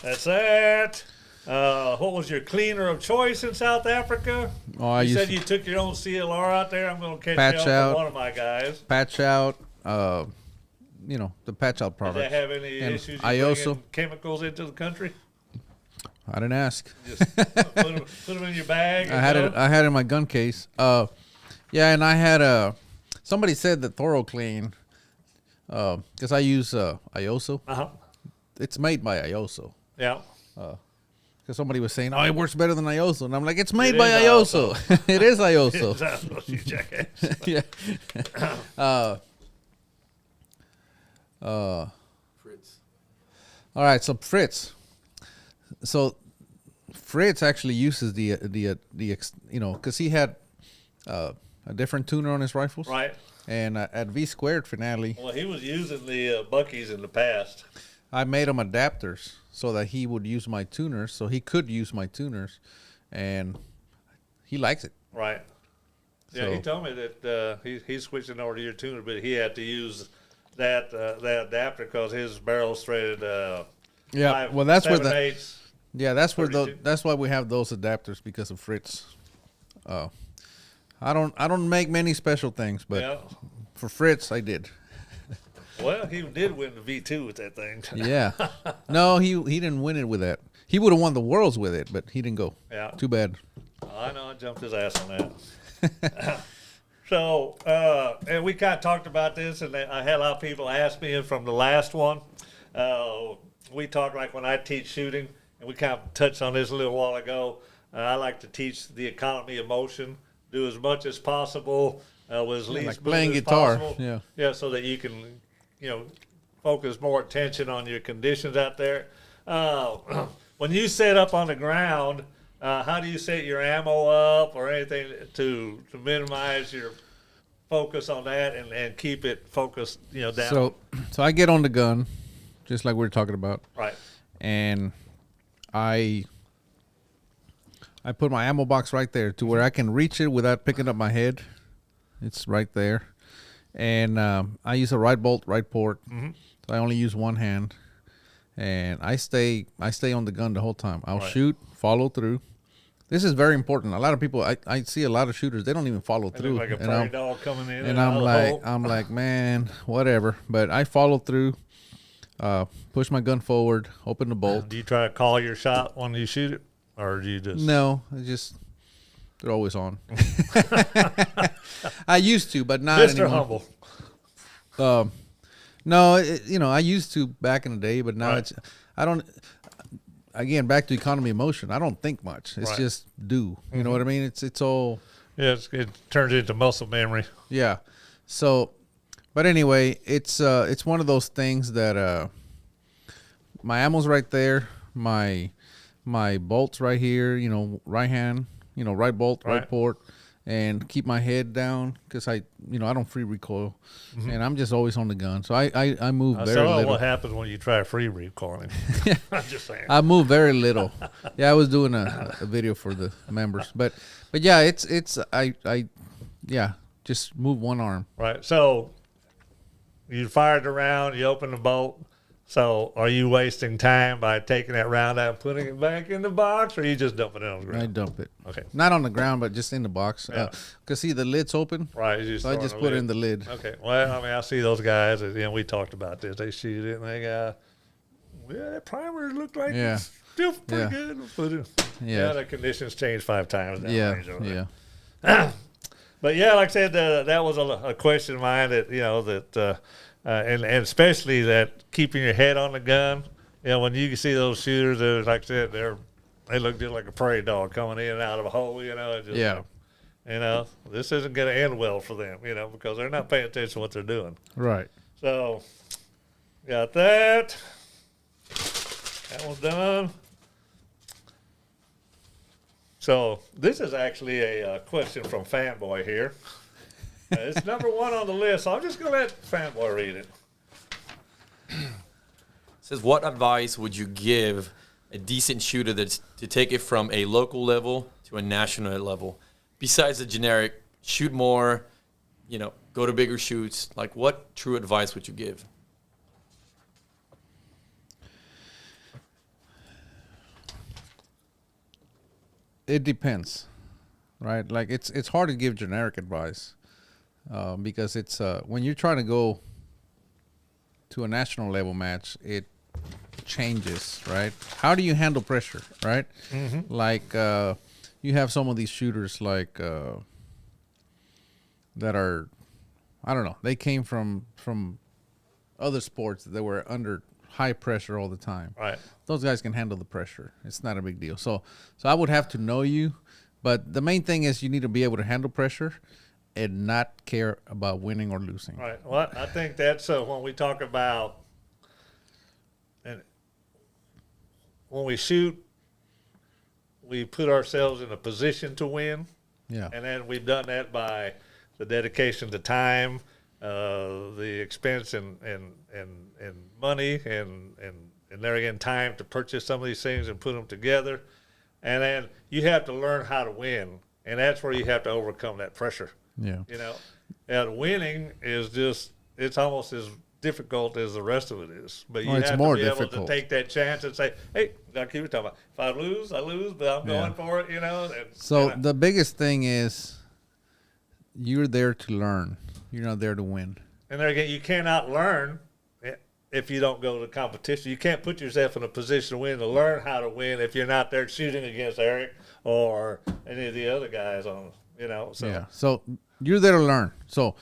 that's that. What was your cleaner of choice in South Africa? Oh, I You used said you took your own CLR out there. I'm going to catch Patch you up out. with one of my guys. patch out. The patch out Did products. they have any And issues? I You also- bringing chemicals into the country? I didn't ask. Just put them in your bag. I had it. I had it in my gun case. Yeah, and I had somebody said that Thorough Clean, because I use Ioso. Uh-huh. It's made by Ioso. Yeah. Because somebody was saying, "Oh, it works better than Ioso," and I'm like, "It's made It by is Ioso. It is Ioso." You jackass. Yeah. Fritz. All right. So Fritz. So Fritz actually uses because he had a different tuner on his rifles. Right. And at V Squared finale, Well, he was using the Buckies in the past. I made him adapters so that he would use my tuners, so he could use my tuners, and he likes it. Right. Yeah, So- he told me that he's switching over to your tuner, but he had to use that adapter because his barrel's threaded. Yeah, well, that's where 7/8. that's where 32. that's why we have those adapters, because of Fritz. I don't make many special things, but Yeah. for Fritz I did. Well, he did win the V2 with that thing. Yeah. No, he didn't win it with that. He would have won the worlds with it, but he didn't go. Yeah. Too bad. I know, I jumped his ass on that. So, and we kind of talked about this, and I had a lot of people ask me from the last one. We talked like when I teach shooting, and we kind of touched on this a little while ago. I like to teach the economy of motion, do as much as possible with as least like playing movement as guitar, possible. yeah. So that you can, focus more attention on your conditions out there. When you set up on the ground, how do you set your ammo up or anything to minimize your focus on that and keep it focused, down? So I get on the gun, just like we were talking about, Right. and I put my ammo box right there to where I can reach it without picking up my head. It's right there, and I use a right bolt, right port. Mm-hmm. So I only use one hand, and I stay on the gun the whole time. I'll Right. shoot, follow through. This is very important. A lot of people, I see a lot of shooters, they don't even follow It through. looked like a And prairie I'm- dog coming in. and out I'm of the like, hole. man, whatever. But I follow through, push my gun forward, open the bolt. Do you try to call your shot when you shoot it, or do you just? No, they're always on. I used to, but not Mr. anymore. Humble. No, I used to back in the day, but now Right. I don't. Again, back to economy of motion. I don't think much. It's Right. just do. You know what I mean? It's all. Yeah, it turns into muscle memory. Yeah. So, but anyway, it's one of those things that my ammo's right there, my bolt's right here, right hand, right bolt, right Right. port, and keep my head down because I don't free recoil, and I'm just always on the gun. So I move I very saw little. what happens when you try free recoiling. I'm just saying. I move very little. Yeah, I was doing a video for the members, but yeah, it's I just move one arm. Right. So you fired the round, you open the bolt. So are you wasting time by taking that round out and putting it back in the box, or you just dumping it on the ground? I dump it. Okay. Not on the ground, but just in the box. Yeah. Cause see the lid's open, Right. You so I just put it in the lid. Okay. Well, I mean, I see those guys. We talked about this. They shoot it, and they got, that primer looked like Yeah. it's still pretty Yeah. good. Put it. Yeah. The conditions changed 5 times. Range over there. Yeah. But yeah, like I said, that was a question of mine that and especially that keeping your head on the gun. When you see those shooters, like I said, they look just like a prairie dog coming in and out of a hole. Yeah. This isn't going to end well for them. Because they're not paying attention to what they're doing. Right. So, got that. That one's done. So this is actually a question from Fanboy here. It's number 1 on the list, so I'm just going to let Fanboy read it. It says, what advice would you give a decent shooter that's to take it from a local level to a national level? Besides the generic, shoot more, go to bigger shoots. Like, what true advice would you give? It depends, right? Like it's hard to give generic advice because it's when you're trying to go to a national level match, it changes, right? How do you handle pressure, right? Mm-hmm. Like you have some of these shooters like that are, I don't know, they came from other sports that were under high pressure all the time. Right. Those guys can handle the pressure. It's not a big deal. So I would have to know you, but the main thing is you need to be able to handle pressure and not care about winning or losing. Right. Well, I think that's when we talk about, and when we shoot, we put ourselves in a position to win. Yeah. And then we've done that by the dedication to time, the expense and money and there again time to purchase some of these things and put them together, and then you have to learn how to win, and that's where you have to overcome that pressure. Yeah. And winning is just, it's almost as difficult as the rest of it is, but you have to be able to take that chance and say, hey, like you were talking about, if I lose, I lose, but I'm going for it. The biggest thing is you're there to learn. You're not there to win. And there again, you cannot learn if you don't go to competition. You can't put yourself in a position to win, to learn how to win, if you're not there shooting against Erik or any of the other guys on, So. Yeah. So you're there to learn. So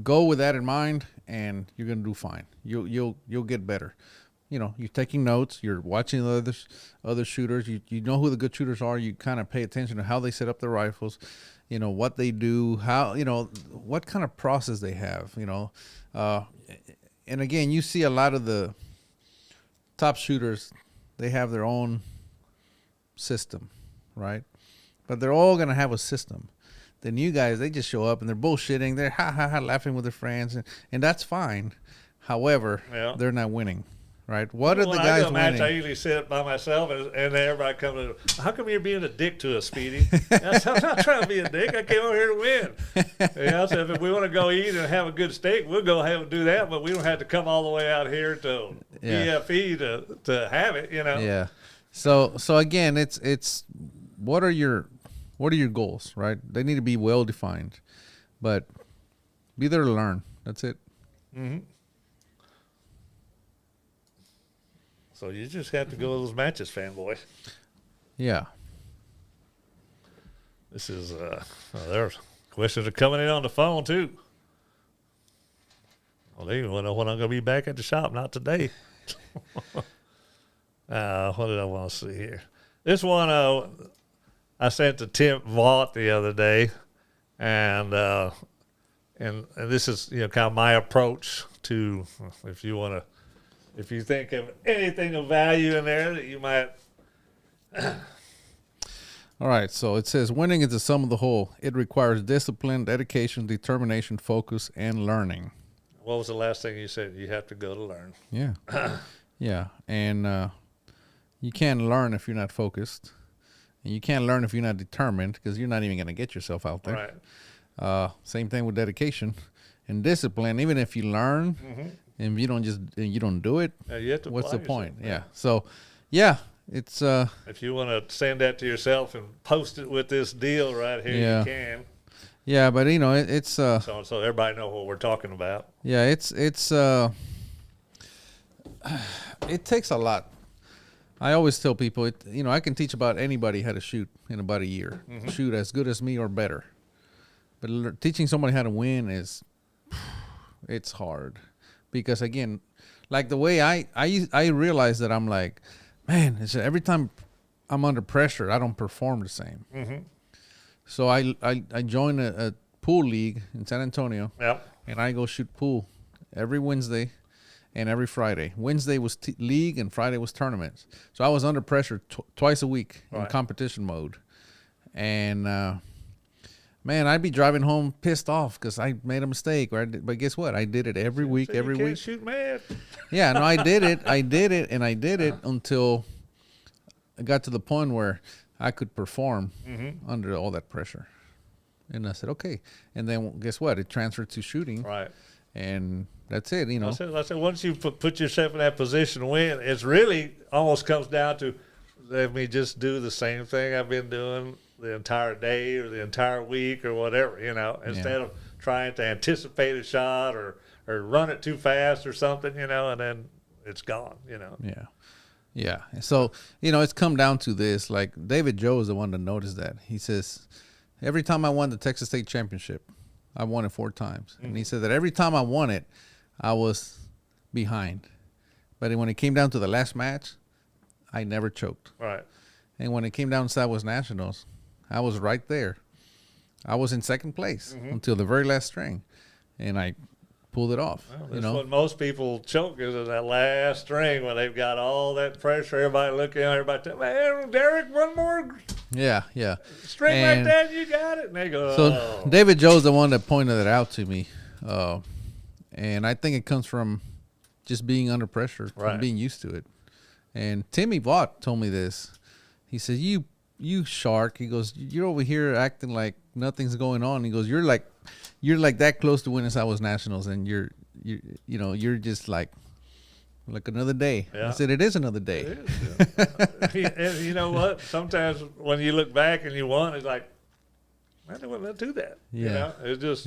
go with that in mind, and you're gonna do fine. You'll get better. You're taking notes. You're watching the other shooters. You know who the good shooters are. You kind of pay attention to how they set up their rifles. What they do, how, what kind of process they have, and again, you see a lot of the top shooters, they have their own system, right? But they're all going to have a system. The new guys, they just show up and they're bullshitting. They're laughing with their friends, and that's fine. However, they're not winning. Right? What are the guys winning? I usually sit by myself, and everybody comes in. How come you're being a dick to us, Speedy? I said, I'm not trying to be a dick. I came over here to win. I said, if we want to go eat and have a good steak, we'll go ahead and do that, but we don't have to come all the way out here to BFE to have it, Yeah. So again, it's what are your goals, right? They need to be well defined, but be there to learn. That's it. Mm-hmm. So you just have to go to those matches, Fanboy. Yeah. This is, there's questions are coming in on the phone, too. Well, they even want to know when I'm going to be back at the shop. Not today. What did I want to see here? This one I sent to Tim Vaught the other day, and this is, kind of my approach to, if you think of anything of value in there that you might. All right, so it says winning is the sum of the whole. It requires discipline, dedication, determination, focus, and learning. What was the last thing you said? You have to go to learn. Yeah. Yeah, and you can't learn if you're not focused. And you can't learn if you're not determined, because you're not even going to get yourself out there. Right. Same thing with dedication and discipline. Even if you learn, and you don't do it, you have to what's the yourself, point? Yeah. So, yeah, it's if you want to send that to yourself and post it with this deal right here, you can. Yeah, but it's so everybody know what we're talking about. Yeah, it's it takes a lot. I always tell people, I can teach about anybody how to shoot in about a year. Shoot as good as me or better. But teaching somebody how to win it's hard. Because, again, like the way I realize that I'm like, man, it's every time I'm under pressure, I don't perform the same. Mm-hmm. So I joined a pool league in San Antonio. Yep. And I go shoot pool every Wednesday. and every Friday. Wednesday was league, and Friday was tournaments. So I was under pressure twice a week in competition mode. And man, I'd be driving home pissed off because I made a mistake. But guess what? I did it every week, every week. Shoot mad. Yeah, no, I did it. I did it until I got to the point where I could perform under all that pressure. And I said, okay. And then guess what? It transferred to shooting. Right. And that's it, you know. I said once you put yourself in that position to win, it's really almost comes down to let me just do the same thing I've been doing the entire day or the entire week or whatever, you know, instead of trying to anticipate a shot or run it too fast or something, you know, and then it's gone, you know. Yeah. Yeah. So, you know, it's come down to this. Like, David Joe is the one that noticed that. He says, every time I won the Texas State Championship, I won it 4 times. And he said that every time I won it, I was behind. But when it came down to the last match, I never choked. Right. And when it came down to Southwest Nationals, I was right there. I was in second place until the very last string. And I pulled it off. Well, that's what most people choke is in that last string when they've got all that pressure. Everybody looking at everybody tell, man, Derek, one more string like that, you got it. And they go, So David Joe's the one that pointed it out to me. And I think it comes from just being under pressure, from being used to it. And Timmy Vaught told me this. He says, you shark. He goes, you're over here acting like nothing's going on. He goes, you're like that close to winning Southwest Nationals, and you're just like another day. Yeah. I said, it is another day. It is, and you know what? Sometimes when you look back and you won, it's like, man, they wouldn't do that. Yeah. You know? It's just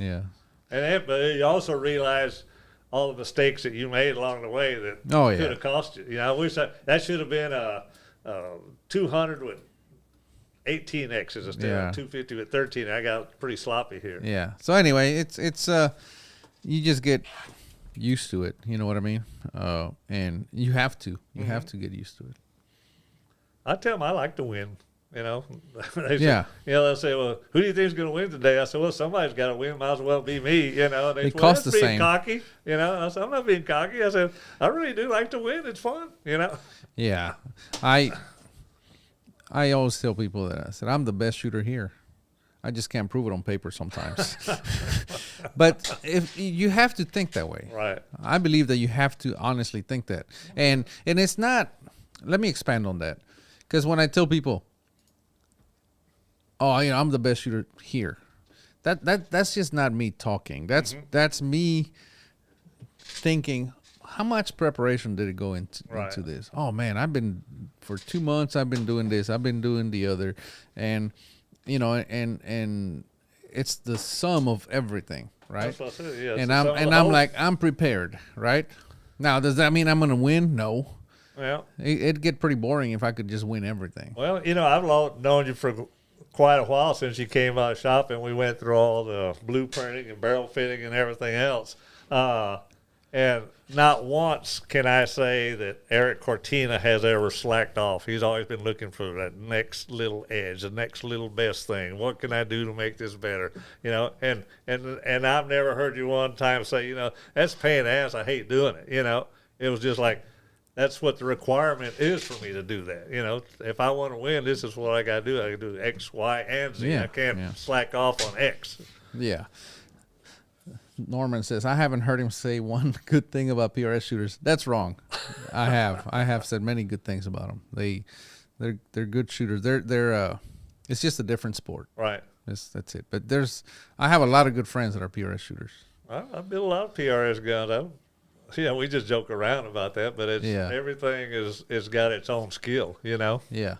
but you also realize all the mistakes that you made along the way that could have cost you. You know, I wish that should have been a 200 with 18 X's instead of 250 with 13. I got pretty sloppy here. Yeah. So anyway, it's you just get used to it. You know what I mean? And you have to. You have to get used to it. I tell them I like to win. You know, they say, well, who do you think is going to win today? I said, well, somebody's got to win. Might as well be me. You know, and they said, well, that's being cocky. You know, I said, I'm not being cocky. I said, I really do like to win. It's fun. You know. Yeah, I always tell people that. I said, I'm the best shooter here. I just can't prove it on paper sometimes. But if you have to think that way. Right. I believe that you have to honestly think that. And it's not, let me expand on that. Because when I tell people, oh, you know, I'm the best shooter here. That's just not me talking. That's me thinking, how much preparation did it go into this? Oh man, I've been for 2 months. I've been doing this. I've been doing the other, and you know, and it's the sum of everything, right? That's what I said. Yeah, and I'm like, I'm prepared, right? Now, does that mean I'm going to win? No. Well, it'd get pretty boring if I could just win everything. Well, you know, I've known you for quite a while since you came out shopping. We went through all the blueprinting and barrel fitting and everything else. And not once can I say that Erik Cortina has ever slacked off. He's always been looking for that next little edge, the next little best thing. What can I do to make this better? You know, and I've never heard you one time say, you know, that's paying ass. I hate doing it. You know, it was just like, that's what the requirement is for me to do that. You know, if I want to win, this is what I got to do. I got to do X, Y, and Z. I can't slack off on X. Yeah. Norman says, I haven't heard him say one good thing about PRS shooters. That's wrong. I have said many good things about them. They're good shooters. They're it's just a different sport. Right. That's it. But I have a lot of good friends that are PRS shooters. I built a lot of PRS guns. Yeah, we just joke around about that, but everything is got its own skill, you know? Yeah.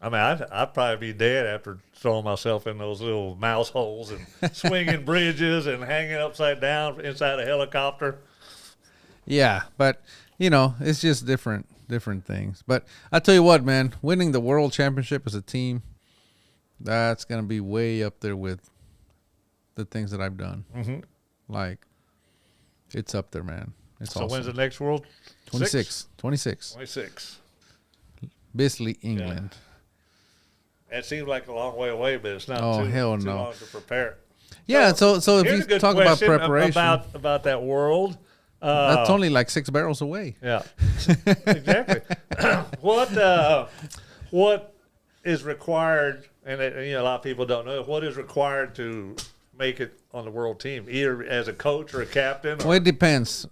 I mean, I'd probably be dead after throwing myself in those little mouse holes and swinging bridges and hanging upside down inside a helicopter. Yeah, but, you know, it's just different things. But I tell you what, man, winning the world championship as a team, that's going to be way up there with the things that I've done. Mm-hmm. Like, it's up there, man. It's awesome. When's the next World? 26. 26. Bisley, England. Yeah. It seems like a long way away, but it's not too long to prepare. Yeah, so if you talk about preparation. About that World, That's only like 6 barrels away. Yeah, exactly. What is required, and a lot of people don't know, what is required to make it on the world team, either as a coach or a captain? Well, it depends.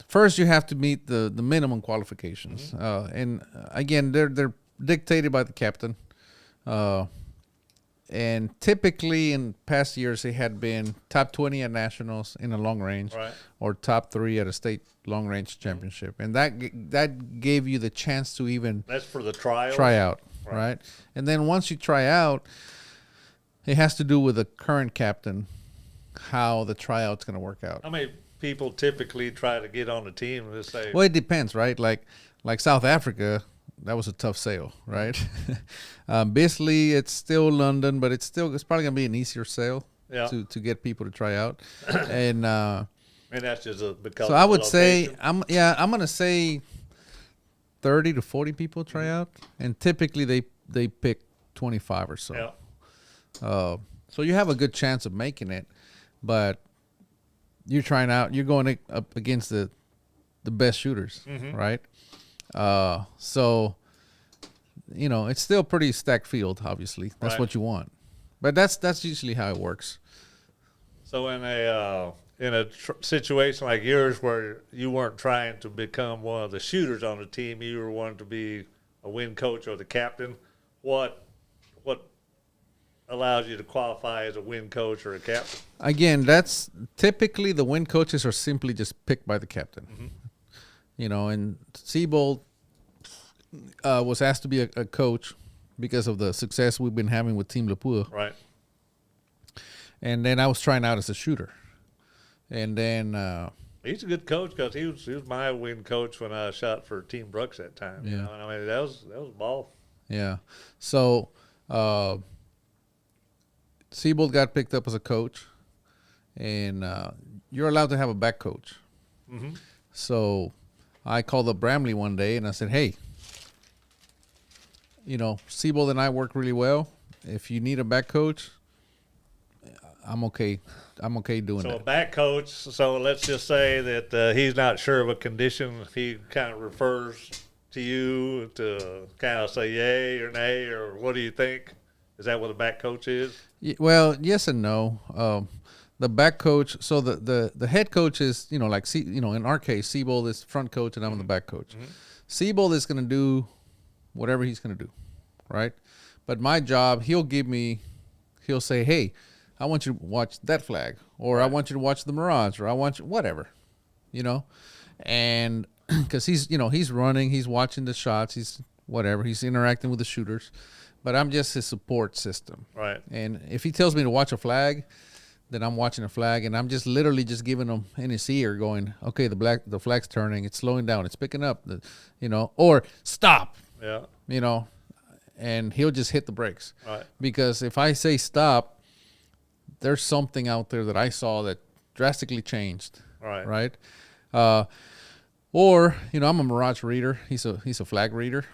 First, you have to meet the minimum qualifications, and again, they're dictated by the captain. And typically in past years, they had been top 20 at nationals in a long range, Right. or top 3 at a state long range championship, and that gave you the chance to even That's for the trials. try out, right? And then once you try out, it has to do with the current captain, how the tryout's going to work out. How many people typically try to get on the team? Let's say, Well, it depends, right? Like South Africa, that was a tough sale, right? Bisley, it's still London, but it's probably gonna be an easier sale Yeah. to get people to try out. And and that's just because. so of I the would say location. I'm gonna say 30 to 40 people try out, and typically they pick 25 or so. Yeah. So you have a good chance of making it, but you're trying out. You're going up against the best shooters, right? So, it's still pretty stacked field. Obviously, that's Right. what you want, but that's usually how it works. So in a situation like yours where you weren't trying to become one of the shooters on the team, you were wanting to be a win coach or the captain. What allows you to qualify as a win coach or a captain? Again, that's typically the win coaches are simply just picked by the captain. And Siebold was asked to be a coach because of the success we've been having with Team Lepua. Right. And then I was trying out as a shooter. And then He's a good coach because he was my win coach when I shot for Team Brooks that time. Yeah. And I mean that was a ball. yeah. So Siebold got picked up as a coach, and you're allowed to have a back coach. So I called up Bramley one day and I said, hey, Siebold and I work really well. If you need a back coach, I'm okay. I'm okay doing So a that. back coach. So let's just say that he's not sure of a condition. He kind of refers to you to kind of say yay or nay or what do you think? Is that what a back coach is? Well, yes and no. The back coach, so the head coach is, in our case, Siebold is front coach and I'm the back coach. Siebold is going to do whatever he's going to do, right? But my job, he'll say, hey, I want you to watch that flag, or I want you to watch the mirage, or I want you, whatever, and because he's running, he's watching the shots, he's interacting with the shooters, but I'm just his support system. Right. And if he tells me to watch a flag, then I'm watching a flag, and I'm just literally just giving him in his ear going, okay, the flag's turning, it's slowing down, it's picking up, or stop, Yeah. and he'll just hit the brakes. Right. Because if I say stop, there's something out there that I saw that drastically changed. Right. Right. Or I'm a mirage reader. He's a flag reader.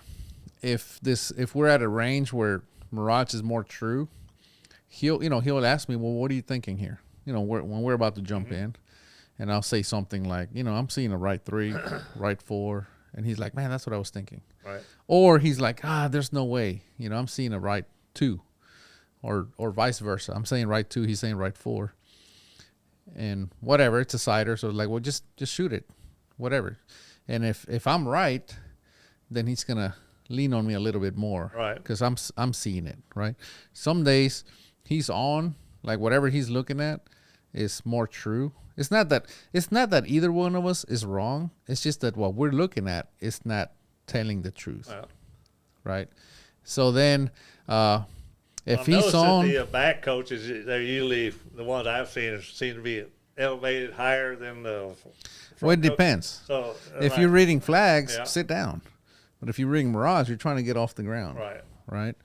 If we're at a range where mirage is more true, he'll ask me, well, what are you thinking here? When we're about to jump in, and I'll say something like, I'm seeing a right 3, right 4, and he's like, man, that's what I was thinking. Right. Or he's like, there's no way. I'm seeing a right 2. Or vice versa. I'm saying right 2, he's saying right 4. And whatever, it's a sider, so like, well, just shoot it. Whatever. And if I'm right, then he's going to lean on me a little bit more. Right. Cuz I'm seeing it, right? Some days he's on, like whatever he's looking at is more true. It's not that either one of us is wrong. It's just that what we're looking at is not telling the truth. Yeah. Right? So then if I've he's noticed on, that the back coaches, they're usually the ones I've seen seem to be elevated higher than the. well, it coach. depends. So If you're reading flags, Yeah. sit down. But if you're reading mirage, you're trying to get off the ground. Right. Right.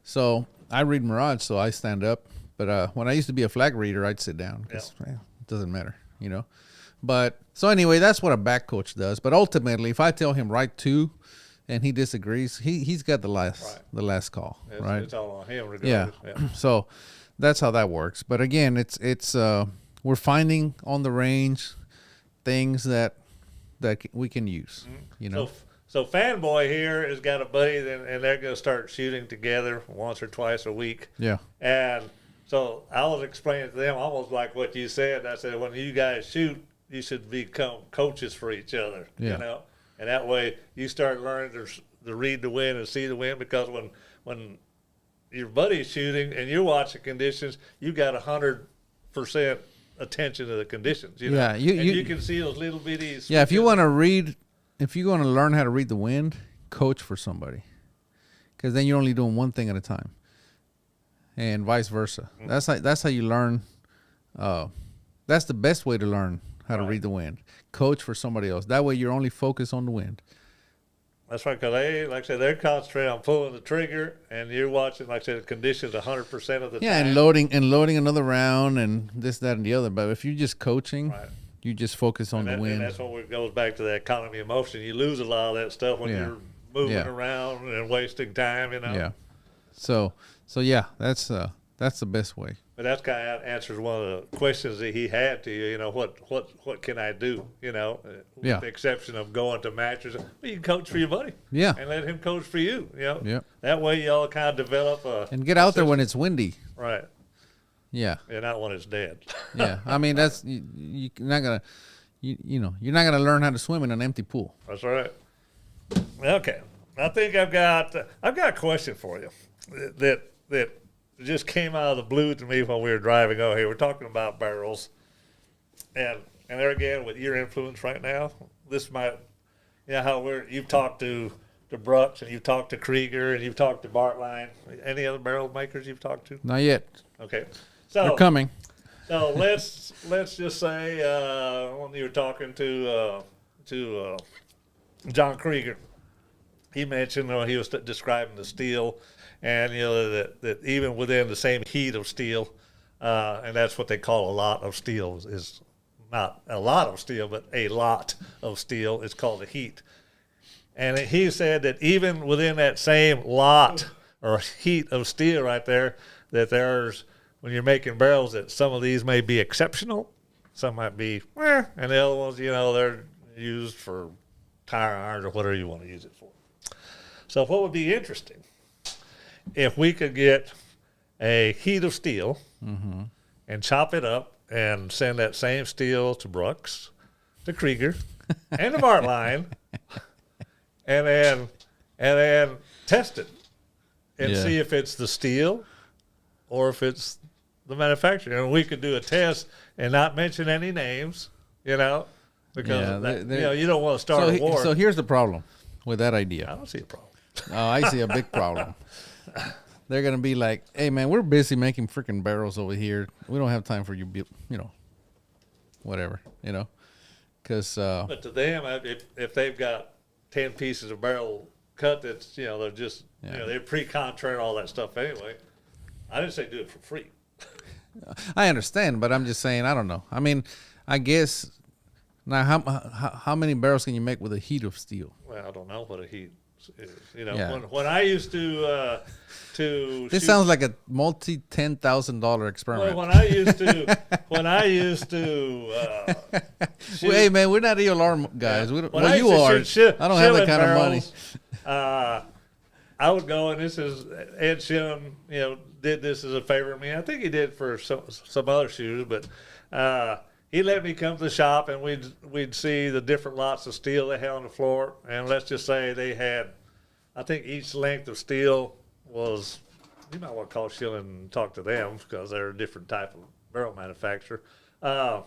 So I read mirage, so I stand up. But when I used to be a flag reader, I'd sit down because it doesn't matter, But so anyway, that's what a back coach does. But ultimately, if I tell him right 2, and he disagrees, he's got the last call, right? It's all on him, Yeah. regardless. So that's how that works. But again, it's we're finding on the range things that we can use. You know. So Fanboy here has got a buddy, and they're going to start shooting together once or twice a week. Yeah. And so I was explaining to them almost like what you said. I said, when you guys shoot, you should become coaches for each other. Yeah. You know, and that way you start learning to read the wind and see the wind, because when your buddy's shooting and you're watching conditions, you got 100% attention to the conditions. You know? Yeah, you can see those little bitty. Yeah, if you want to learn how to read the wind, coach for somebody, because then you're only doing one thing at a time, and vice versa. That's how you learn. That's the best way to learn how to read the wind. Coach for somebody else. That way you're only focused on the wind. That's right, because like I said, they're concentrating on pulling the trigger, and you're watching, like I said, the conditions 100% of the time. Yeah, and loading another round and this, that, and the other. But if you're just coaching, you just focus on the wind. And that's what it goes back to the economy of motion. You lose a lot of that stuff when you're moving around and wasting time, you know. Yeah. So yeah, that's the best way. But that's kind of answers one of the questions that he had to you. You know, what can I do? You know, with the exception of going to matches. Well, you can coach for your buddy. Yeah. And let him coach for you. You know. Yeah. That way, y'all kind of develop and get out there when it's windy. Right. Yeah. And not when it's dead. Yeah. I mean, that's you're not gonna, you're not gonna learn how to swim in an empty pool. That's right. Okay. I think I've got a question for you that just came out of the blue to me when we were driving over here. We're talking about barrels, and there again, with your influence right now, this might, you know, how you've talked to Brooks, and you've talked to Krieger, and you've talked to Bartline. Any other barrel makers you've talked to? Not yet. Okay, so they're coming. So let's just say when you were talking to John Krieger, he mentioned he was describing the steel. And, you know, that even within the same heat of steel, and that's what they call a lot of steel, is not a lot of steel, but a lot of steel. It's called the heat. And he said that even within that same lot or heat of steel right there, that there's, when you're making barrels, that some of these may be exceptional, some might be, and the other ones, you know, they're used for tire irons or whatever you want to use it for. So what would be interesting, if we could get a heat of steel and chop it up and send that same steel to Brooks, to Krieger, and to Bartline, and then test it and see if it's the steel or if it's the manufacturer. And we could do a test and not mention any names, you know, because you know, you don't want to start a war. So here's the problem with that idea. I don't see a problem. Oh, I see a big problem. They're going to be like, hey, man, we're busy making freaking barrels over here. We don't have time for you, you know, whatever, you know. Because but to them, if they've got 10 pieces of barrel cut, that's, you know, they're just, you know, they're pre-contract all that stuff anyway. I didn't say do it for free. I understand, but I'm just saying, I don't know. I mean, I guess, now how many barrels can you make with a heat of steel? Well, I don't know what a heat is. You know, when I used to this sounds like a $10,000 experiment. Well, when I used to well, hey man, we're not ELR guys. Yeah. Well, you are. I don't have that kind of money. I would go, and this is Ed Shillen, you know, did this as a favor to me. I think he did for some other shoes, but he let me come to the shop, and we'd see the different lots of steel they had on the floor. And let's just say they had, I think each length of steel was, you might want to call Shillen and talk to them because they're a different type of barrel manufacturer. I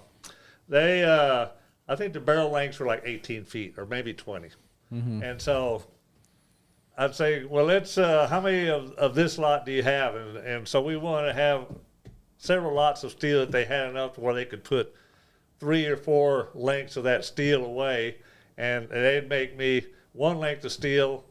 think the barrel lengths were like 18 feet or maybe 20. Mm-hmm. And so I'd say, well, let's, how many of this lot do you have? And so we want to have several lots of steel that they had enough to where they could put 3 or 4 lengths of that steel away, and they'd make me one length of steel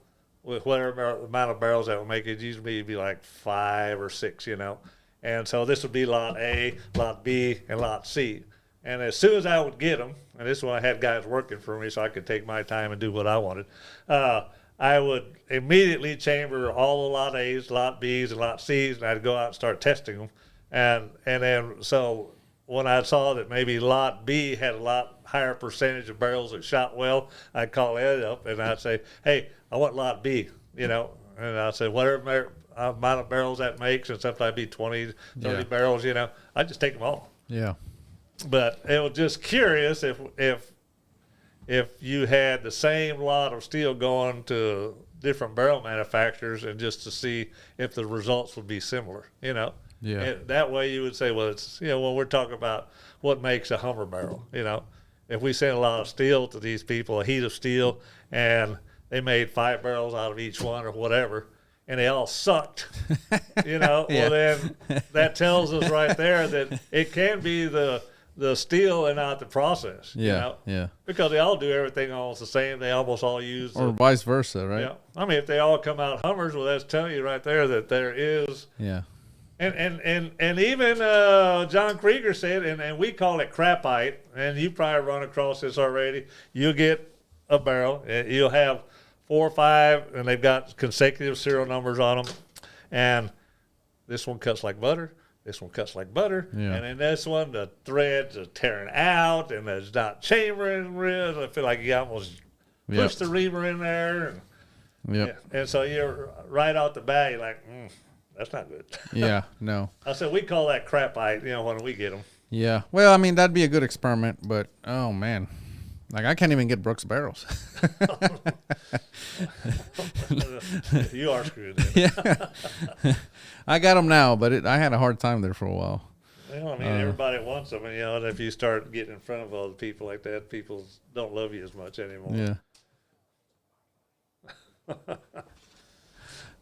with whatever amount of barrels that would make. It usually be like 5 or 6, you know. And so this would be lot A, lot B, and lot C. And as soon as I would get them, and this is when I had guys working for me so I could take my time and do what I wanted, I would immediately chamber all the lot A's, lot B's, and lot C's, and I'd go out and start testing them. And then so when I saw that maybe lot B had a lot higher percentage of barrels that shot well, I'd call Ed up and I'd say, hey, I want lot B, and I'd say, whatever amount of barrels that makes, and sometimes it'd be 20, 30 barrels, I'd just take them all. Yeah. But it was just curious if you had the same lot of steel going to different barrel manufacturers, and just to see if the results would be similar, Yeah. And that way you would say, well, it's, when we're talking about what makes a Hummer barrel, if we sent a lot of steel to these people, a heat of steel, and they made 5 barrels out of each one or whatever, and they all sucked, well, then that tells us right there that it can be the steel and not the process, Yeah. because they all do everything almost the same. They almost all use, or vice versa, right? Yeah. I mean, if they all come out Hummers, well, that's telling you right there that there is. Yeah. And even John Krieger said, and we call it crapite, and you probably run across this already. You'll get a barrel, you'll have 4 or 5, and they've got consecutive serial numbers on them, and this one cuts like butter. This one cuts like butter, and then this one, the threads are tearing out, and there's not chambering ribs. I feel like you almost pushed the reamer in there. And so you're right out the bat, you're like, that's not good. Yeah, no. I said, we call that crapite, when we get them. Yeah. Well, I mean, that'd be a good experiment, but, oh, man. Like, I can't even get Brooks barrels. You are screwed then. Yeah. I got them now, but I had a hard time there for a while. Well, I mean, everybody wants them, and if you start getting in front of other people like that, people don't love you as much anymore. Yeah.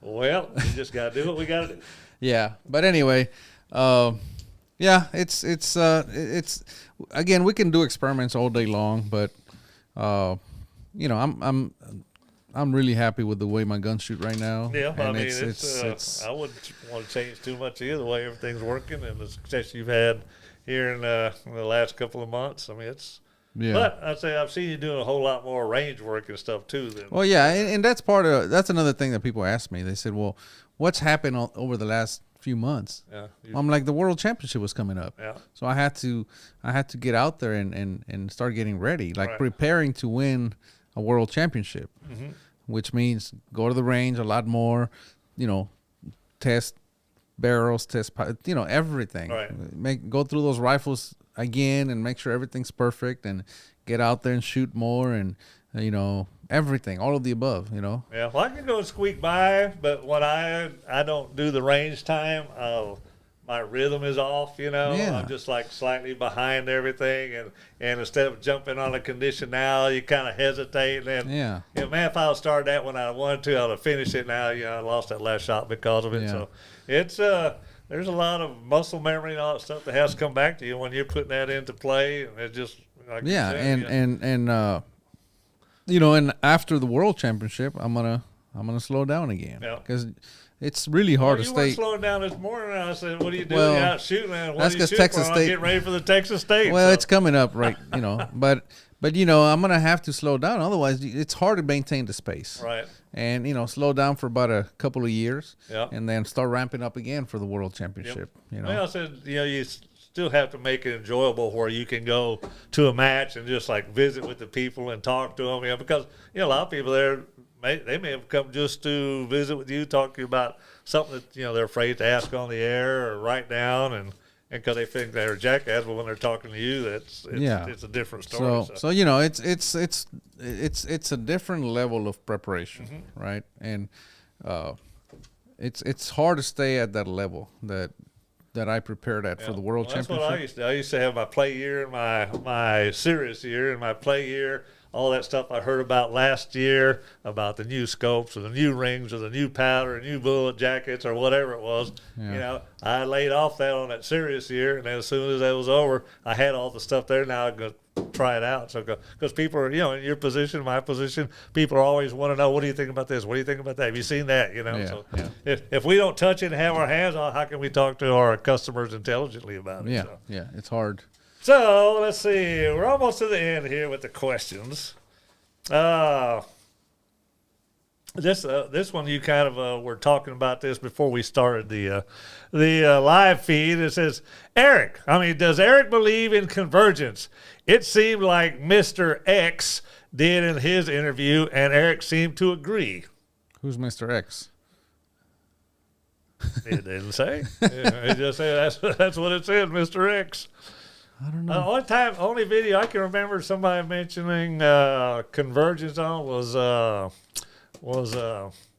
Well, we just got to do what we got to do. Yeah. But anyway, it's again, we can do experiments all day long, but I'm really happy with the way my guns shoot right now. Yeah, I mean, it's I wouldn't want to change too much either way everything's working, and the success you've had here in the last couple of months. I mean, it's. Yeah. But I'd say I've seen you doing a whole lot more range work and stuff too. Well, yeah, and that's that's another thing that people ask me. They said, "Well, what's happened over the last few months?" Yeah, I'm like, the World Championship was coming up. Yeah. So I had to get out there and start getting ready, like preparing to win a World Championship, which means go to the range a lot more, test barrels, test everything. Right. Go through those rifles again and make sure everything's perfect, and get out there and shoot more, and everything, all of the above. Yeah, well, I can go squeak by, but when I don't do the range time, my rhythm is off. I'm just like slightly behind everything, and instead of jumping on a condition now, you kind of hesitate. And man, if I started that when I wanted to, I'd have finished it now. I lost that last shot because of it. So it's there's a lot of muscle memory and all that stuff that has to come back to you when you're putting that into play. And it just like and after the World Championship, I'm gonna slow down again because it's really hard to stay. You weren't slowing down this morning. I said, "What are you doing? You're out shooting, man. That's because Texas State. Get ready for the Texas State." Well, it's coming up, right? But I'm gonna have to slow down. Otherwise, it's hard to maintain the space. Right. And slow down for about a couple of years, and then start ramping up again for the World Championship. Well, I said, you still have to make it enjoyable where you can go to a match and just like visit with the people and talk to them. Because a lot of people there, they may have come just to visit with you, talk to you about something that they're afraid to ask on the air or write down, and because they think they're jackass, but when they're talking to you, it's a different story. So it's a different level of preparation, right? And it's hard to stay at that level that I prepared at for the World Championship. That's what I used to. I used to have my play year and my serious year, and my play year, all that stuff I heard about last year, about the new scopes or the new rings or the new powder, new bullet jackets or whatever it was. I laid off that on that serious year, and then as soon as that was over, I had all the stuff there. Now I'm going to try it out. So because people are, in your position, my position, people always want to know, what do you think about this? What do you think about that? Have you seen that? If we don't touch it and have our hands on, how can we talk to our customers intelligently about it? Yeah, it's hard. So let's see. We're almost to the end here with the questions. This one you kind of were talking about this before we started the live feed. It says, does Erik believe in convergence? It seemed like Mr. X did in his interview, and Erik seemed to agree. Who's Mr. X? It didn't say. It just said that's what it said, Mr. X. I don't know. Only video I can remember somebody mentioning convergence on was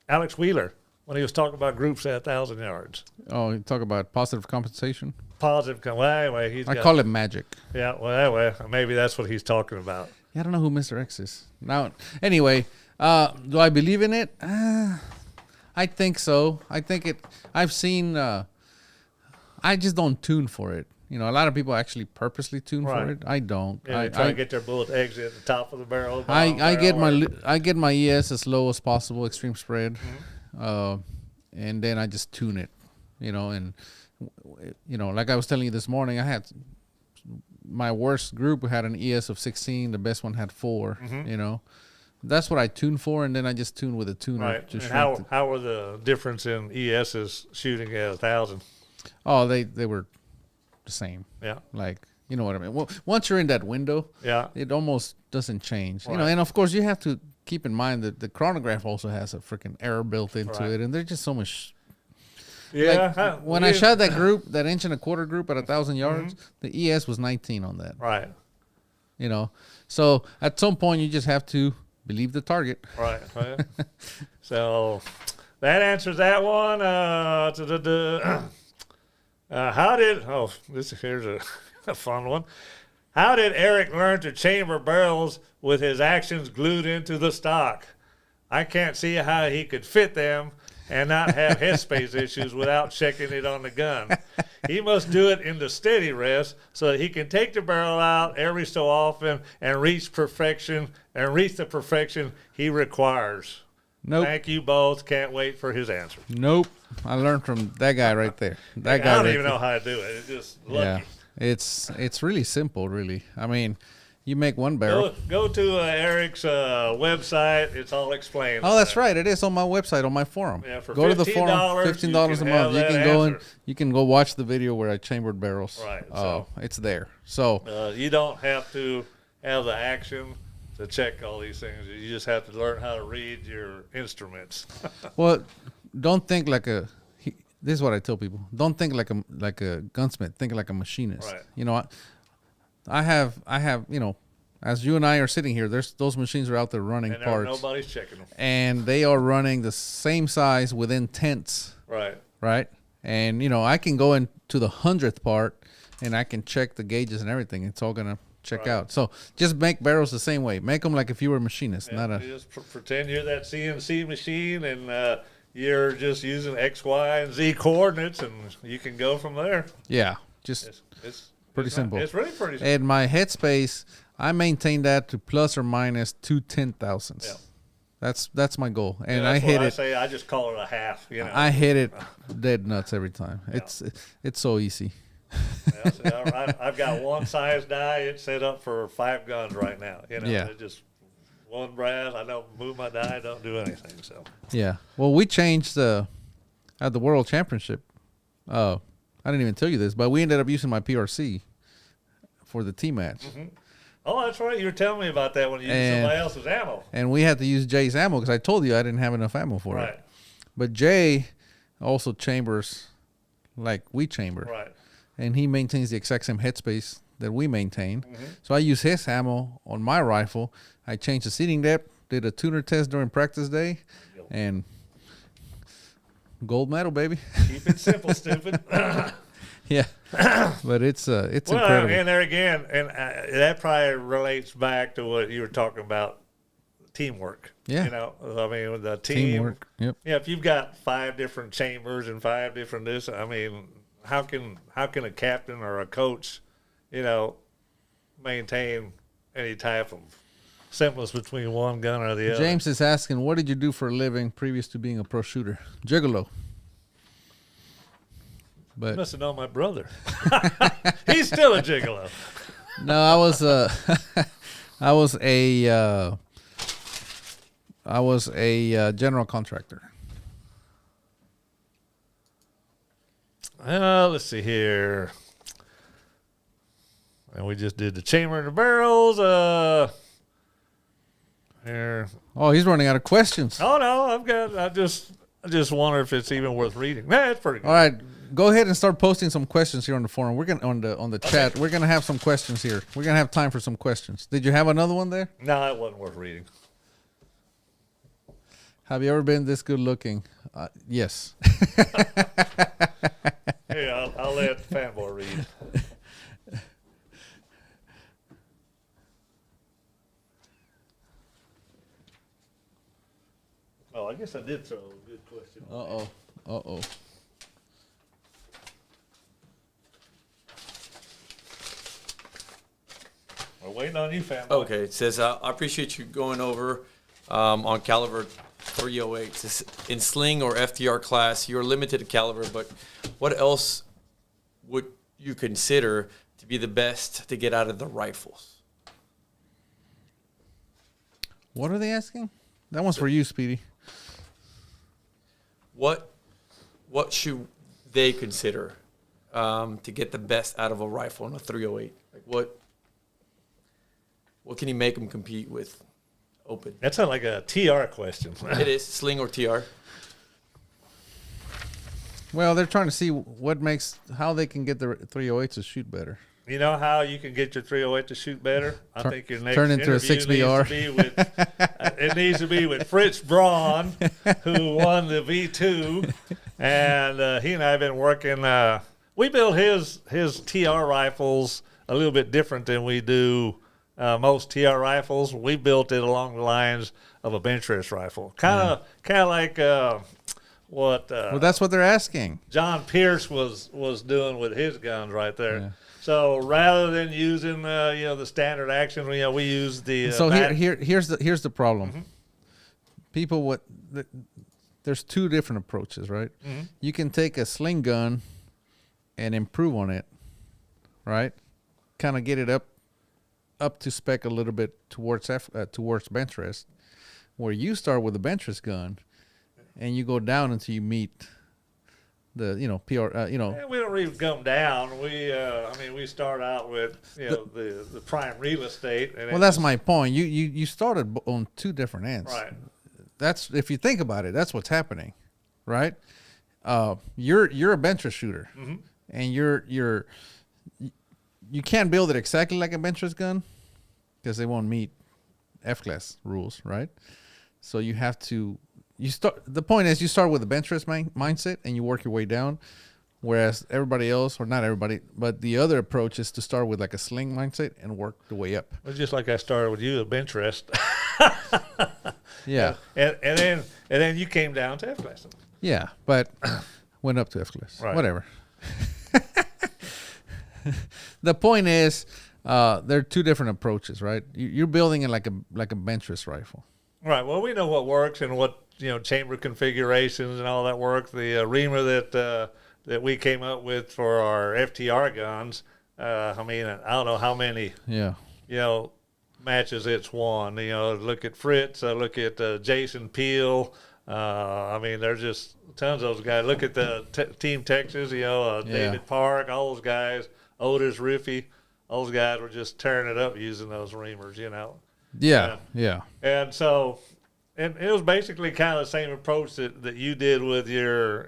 Alex Wheeler when he was talking about groups at 1,000 yards. Oh, you talk about positive compensation? Well, anyway, I call it magic. Yeah, well, anyway, maybe that's what he's talking about. Yeah, I don't know who Mr. X is. Now, anyway, do I believe in it? I think so. I think it. I've seen. I just don't tune for it. You know, a lot of people actually purposely tune for it. I don't. Yeah, they try to get their bullet exit at the top of the barrel. I get my ES as low as possible, extreme spread, and then I just tune it. You know, and like I was telling you this morning, I had my worst group had an ES of 16. The best one had 4. You know, that's what I tune for, and then I just tune with a tuner. Right. And how were the difference in ESs shooting at 1,000? Oh, they were the same. Yeah. Like, you know what I mean? Well, once you're in that window, it almost doesn't change. Right. You know, and of course you have to keep in mind that the chronograph also has a freaking error built into it, and there's just so much. Yeah. Like, when I shot that group, that 1.25" group at 1,000 yards, the ES was 19 on that. Right. You know, so at some point you just have to believe the target. Right. So that answers that one. Here's a fun one. How did Erik learn to chamber barrels with his actions glued into the stock? I can't see how he could fit them and not have headspace issues without checking it on the gun. He must do it in the steady rest so that he can take the barrel out every so often and reach the perfection he requires. Nope. Thank you both. Can't wait for his answer. Nope. I learned from that guy right there. I don't even know how to do it. It's just lucky. Yeah. It's really simple, really. I mean, you make one barrel. Go to Erik's website. It's all explained. Oh, that's right. It is on my website, on my forum. Yeah, for go to the forum. $15 a month. You can go you can go watch the video where I chambered barrels. Right. Oh, it's there. So you don't have to have the action to check all these things. You just have to learn how to read your instruments. Well, don't think like this is what I tell people. Don't think like a gunsmith. Think like a machinist. Right. You know, I have you know, as you and I are sitting here, those machines are out there running and parts. Nobody's checking them. And they are running the same size within tenths. Right. Right. And you know, I can go into the 100th part, and I can check the gauges and everything. It's all gonna check out. So just make barrels the same way. Make them like if you were a machinist, you just pretend you're that CNC machine, and you're just using X, Y, and Z coordinates, and you can go from there. Yeah, just it's pretty simple. It's really pretty simple. And my headspace, I maintain that to plus or minus 2 10,000ths. Yeah. That's my goal, and I hit it. I just call it a half. You know, I hit it dead nuts every time. Yeah. It's so easy. I've got one size die. It's set up for 5 guns right now. You know, it's just one brass. I don't move my die. Don't do anything. So yeah. Well, we changed at the World Championship. I didn't even tell you this, but we ended up using my PRC for the team match. Mm-hmm. Oh, that's right. You were telling me about that when you used somebody else's ammo. And we had to use Jay's ammo because I told you I didn't have enough ammo for it. But Jay also chambers like we chamber. Right. And he maintains the exact same headspace that we maintain. Mm-hmm. So I use his ammo on my rifle. I changed the seating depth, did a tuner test during practice day, and gold medal, baby. Keep it simple, stupid. Yeah, but it's incredible. And there again, and that probably relates back to what you were talking about, teamwork. Yeah. You know, I mean, the teamwork. Yep. Yeah, if you've got 5 different chambers and 5 different this, I mean, how can a captain or a coach, you know, maintain any type of semblance between one gun or the other? James is asking, what did you do for a living previous to being a pro shooter? Gigolo. But you must have known my brother. He's still a gigolo. No, I was I was a general contractor. Let's see here. And we just did the chamber and the barrels. Here. Oh, he's running out of questions. Oh no, I just wonder if it's even worth reading. Nah, it's pretty good. All right, go ahead and start posting some questions here on the forum. We're gonna on the chat. We're gonna have some questions here. We're gonna have time for some questions. Did you have another one there? No, it wasn't worth reading. Have you ever been this good looking? Yes. Here, I'll let the fanboy read. Oh, I guess I did throw a good question. Uh-oh. We're waiting on you, fanboy. Okay, it says, I appreciate you going over on caliber 308. It says, in sling or FTR class, you're limited to caliber, but what else would you consider to be the best to get out of the rifles? What are they asking? That one's for you, Speedy. What should they consider to get the best out of a rifle in a 308? Like what can you make them compete with open? That sounds like a TR question. It is sling or TR. Well, they're trying to see how they can get the 308 to shoot better. You know how you can get your 308 to shoot better? I think your next turn into a interview 6VR. It needs to be with Fritz Braun, who won the V2, and he and I have been working. We built his TR rifles a little bit different than we do most TR rifles. We built it along the lines of a bench rest rifle, kind of like what. Well, that's what they're asking. John Pierce was doing with his guns right there. Yeah. So rather than using the standard action, we use the. So here's the problem. Mm-hmm. People there's two different approaches, right? Mm-hmm. You can take a sling gun and improve on it, right? Kind of get it up to spec a little bit towards bench rest, where you start with a bench rest gun, and you go down until you meet the PR. Yeah, we don't really come down. We start out with the prime real estate. And that's my point. You started on two different ends. Right. That's, if you think about it, that's what's happening, right? You're a bench rest shooter, mm-hmm. and you can't build it exactly like a bench rest gun because they won't meet F-class rules, right? So you have to. The point is, you start with a bench rest mindset and you work your way down, whereas everybody else, or not everybody, but the other approach is to start with like a sling mindset and work the way up. It's just like I started with you, a bench rest. Yeah. And then you came down to F-class. Yeah, but went up to F-class. Right. Whatever. The point is, there are two different approaches, right? You're building it like a bench rest rifle. Right. Well, we know what works and what chamber configurations and all that work. The reamer that we came up with for our FTR guns. I don't know how many. Yeah. Matches it's won. Look at Fritz. Look at Jason Peel. There's just tons of those guys. Look at the Team Texas. David Park. All those guys. Otis Riffey. Those guys were just tearing it up using those reamers. Yeah. And so, and it was basically kind of the same approach that you did with your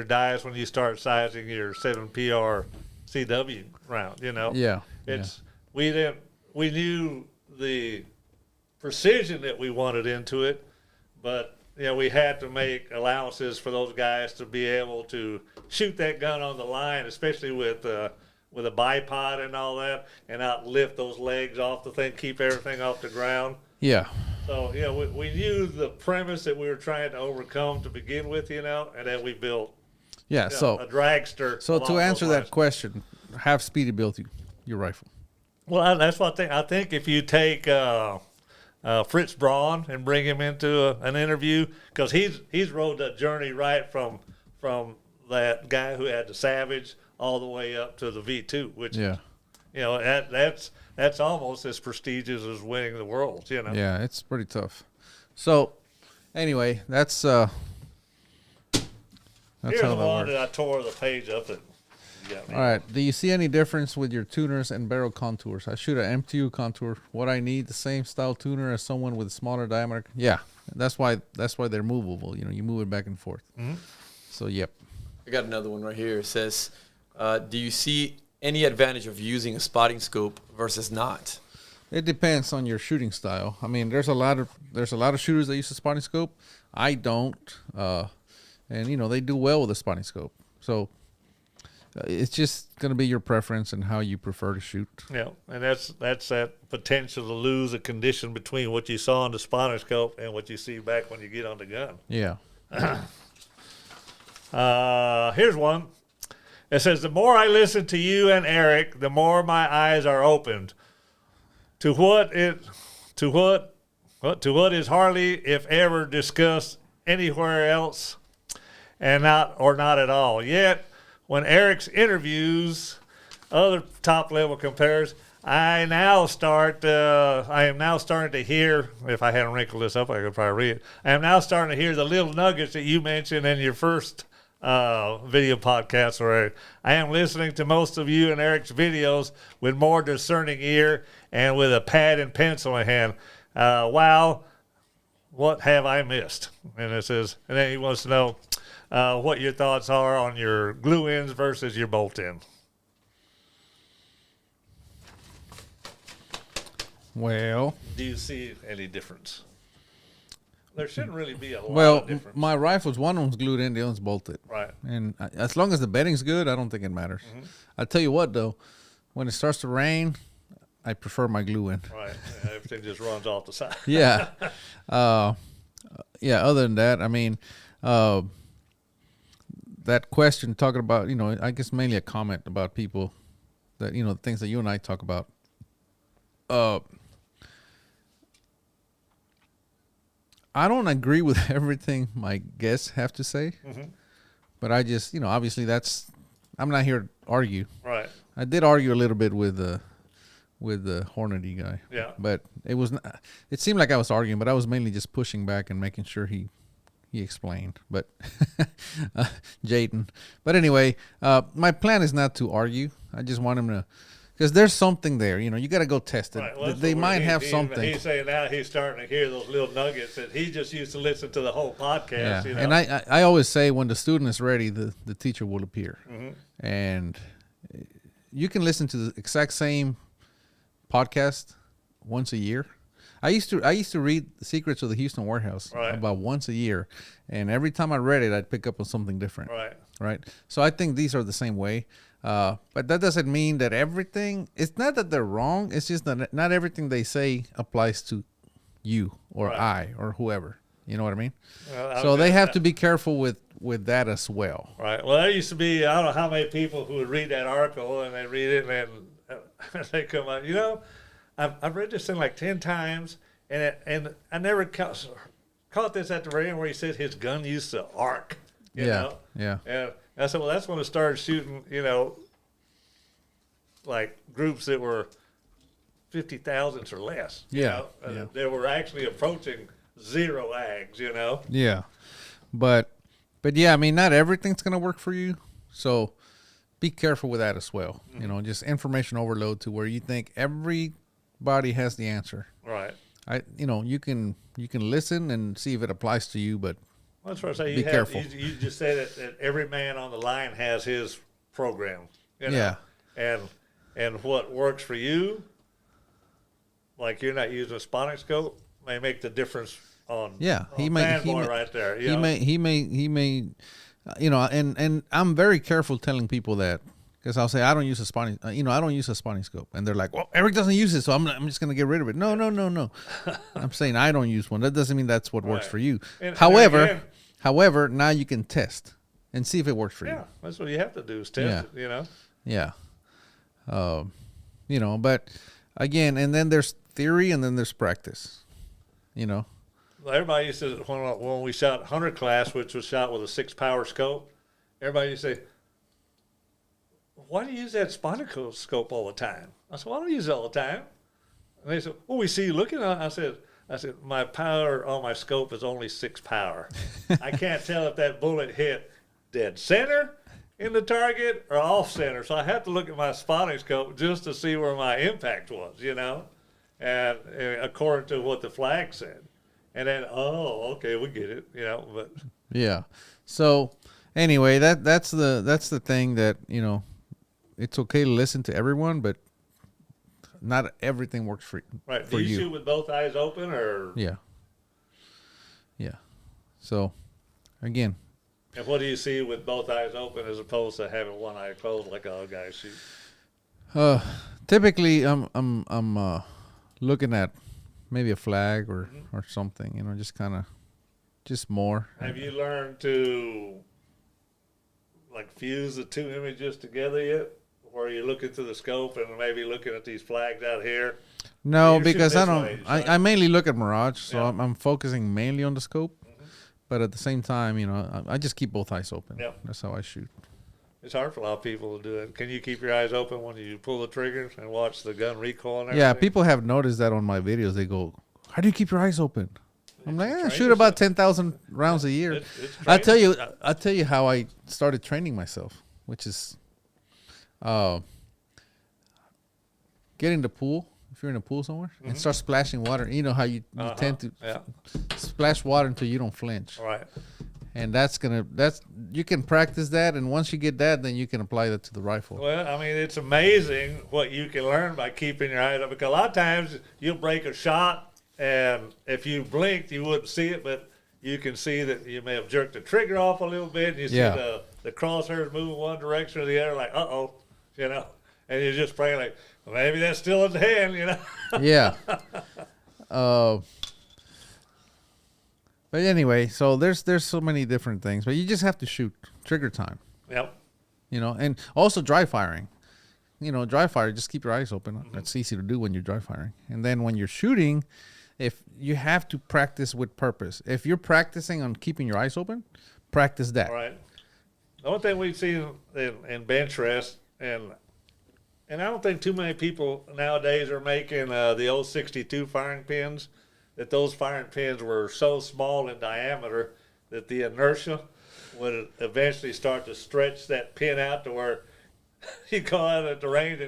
dice when you start sizing your 7PR CW round. Yeah. We knew the precision that we wanted into it, but we had to make allowances for those guys to be able to shoot that gun on the line, especially with a bipod and all that, and not lift those legs off the thing, keep everything off the ground. Yeah. So, we knew the premise that we were trying to overcome to begin with, and then we built a dragster. So to answer that question, have Speedy built your rifle? Well, that's what I think if you take Fritz Braun and bring him into an interview, because he's rode that journey right from that guy who had the Savage all the way up to the V2, which that's almost as prestigious as winning the world. Yeah, it's pretty tough. So, anyway, that's Here's how the that one works. that I tore the page up and you got me. All right. Do you see any difference with your tuners and barrel contours? I shoot an MTU contour. What I need, the same style tuner as someone with a smaller diameter. Yeah, that's why they're movable. You know, you move it back and forth. Mm-hmm. So, yep. I got another one right here. It says, do you see any advantage of using a spotting scope versus not? It depends on your shooting style. I mean, there's a lot of shooters that use a spotting scope. I don't, and you know they do well with a spotting scope. So it's just going to be your preference and how you prefer to shoot. Yeah, and that's that potential to lose a condition between what you saw on the spotting scope and what you see back when you get on the gun. Yeah. Here's one. It says, the more I listen to you and Erik, the more my eyes are opened to what is hardly, if ever, discussed anywhere else, and not at all. Yet, when Erik's interviews other top-level compares, I am now starting to hear, if I hadn't wrinkled this up, I could probably read it. I am now starting to hear the little nuggets that you mentioned in your first video podcast, where I am listening to most of you and Erik's videos with more discerning ear and with a pad and pencil in hand. Wow, what have I missed? And it says, and then he wants to know what your thoughts are on your glue ends versus your bolt end. Well, Do you see any difference? There shouldn't really be a lot of difference. my rifles, one of them's glued in, the other one's bolted. Right. And as long as the bedding's good, I don't think it matters. Mm-hmm. I'll tell you what, though, when it starts to rain, I prefer my glue in. Right. Yeah, everything just runs off the side. Yeah. Yeah, other than that, I mean, that question talking about, you know, I guess mainly a comment about people that, you know, things that you and I talk about. I don't agree with everything my guests have to say, but I just, you know, obviously I'm not here to argue. Right. I did argue a little bit with the Hornady guy. Yeah. But it seemed like I was arguing, but I was mainly just pushing back and making sure he explained. But Jaden. But anyway, my plan is not to argue. I just want him to, because there's something there. You know, you got to go test it. Right. Well, They might have something. He's saying now he's starting to hear those little nuggets that he just used to listen to the whole podcast. Yeah. You know? And I always say when the student is ready, the teacher will appear. And you can listen to the exact same podcast once a year. I used to read The Secrets of the Houston Warehouse about once a year, and every time I read it, I'd pick up on something different. Right. So I think these are the same way. But that doesn't mean that everything. It's not that they're wrong. It's just that not everything they say applies to you or I or whoever. You know what I mean? Well, so they have to be careful with that as well. Right. Well, there used to be, I don't know how many people who would read that article and they read it and then they come out, you know, I've read this thing like 10 times and I never caught this at the very end where he said his gun used to arc. You know? Yeah. And I said, well, that's when I started shooting, you know, like groups that were 50,000s or less. You know? They were actually approaching zero ags, you know? Yeah. But yeah, I mean, not everything's going to work for you. So be careful with that as well. You know, just information overload to where you think everybody has the answer. Right. You can listen and see if it applies to you, but well, that's what I say. Be careful. You just said that every man on the line has his program. You know? Yeah. And what works for you, like you're not using a spotting scope, may make the difference on fanboy right there. He may, you know, and I'm very careful telling people that, because I'll say I don't use a spotting, I don't use a spotting scope, and they're like, well, Erik doesn't use it, so I'm just gonna get rid of it. No. I'm saying I don't use one. That doesn't mean that's what works for you. And however, now you can test and see if it works for you. Yeah, that's what you have to do is test it. You know. Yeah. You know, but again, and then there's theory, and then there's practice. You know. Everybody used to, when we shot hunter class, which was shot with a 6-power scope, everybody used to say, why do you use that spotting scope all the time? I said, well, I don't use it all the time. And they said, well, we see you looking at it. I said, I said, my power on my scope is only 6 power. I can't tell if that bullet hit dead center in the target or off center. So I have to look at my spotting scope just to see where my impact was, and according to what the flag said. And then, okay, we get it, but. Yeah. So anyway, that's the thing that, it's okay to listen to everyone, but not everything works for Right. For Do you shoot with both eyes open or? Yeah. Yeah. So again. And what do you see with both eyes open as opposed to having one eye closed like all guys shoot? Typically I'm looking at maybe a flag or something, just more. Have you learned to fuse the two images together yet? Where you're looking through the scope and maybe looking at these flags out here? No, because I mainly look at mirage, so Yeah. I'm focusing mainly on the scope. But at the same time, I just keep both eyes open. Yeah. That's how I shoot. It's hard for a lot of people to do it. Can you keep your eyes open when you pull the trigger and watch the gun recoil and everything? Yeah, people have noticed that on my videos. They go, "How do you keep your eyes open?" I'm like, train shoot about 10,000 rounds a year. It's I'll tell training. you how I started training myself, which is get in the pool. If you're in a pool somewhere and start splashing water, you know how you tend to splash water until you don't flinch. All right. And you can practice that, and once you get that, then you can apply that to the rifle. Well, I mean, it's amazing what you can learn by keeping your eyes open. Because a lot of times you'll break a shot, and if you blinked, you wouldn't see it, but you can see that you may have jerked the trigger off a little bit, and you see the crosshairs moving one direction or the other, like, uh-oh, and you're just praying like, well, maybe that's still in the hand, Yeah. But anyway, so there's so many different things, but you just have to shoot trigger time. Yep. And also dry firing. Dry fire, just keep your eyes open. That's easy to do when you're dry firing. And then when you're shooting, if you have to practice with purpose. If you're practicing on keeping your eyes open, practice that. All right. The only thing we've seen in bench rest, and I don't think too many people nowadays are making the old 62 firing pins, that those firing pins were so small in diameter that the inertia would eventually start to stretch that pin out to where you go out at the range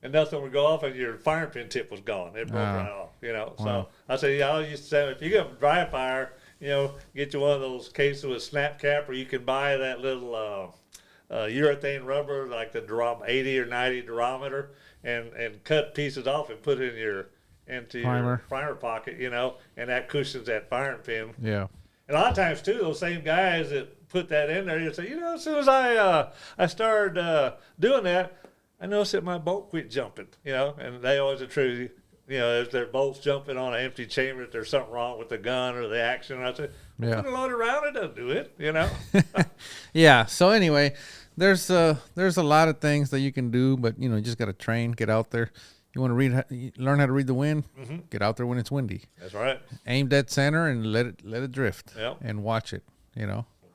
and nothing would go off and your firing pin tip was gone. It broke right off, Wow. So I say, I used to say, if you get dry fire, get you one of those cases with snap cap, or you can buy that little urethane rubber, like the 80 or 90 durometer, and cut pieces off and put it into your primer pocket, and that cushions that firing pin. Yeah. And a lot of times too, those same guys that put that in there, you say, as soon as I started doing that, I noticed that my bolt quit jumping, and they always are true. If their bolt's jumping on an empty chamber, if there's something wrong with the gun or the action, and I say, put a load around it, doesn't do it, Yeah. So anyway, there's a lot of things that you can do, but you just got to train, get out there. You want to learn how to read the wind? Get out there when it's windy. That's right. Aim dead center and let it drift. Yep. And watch it.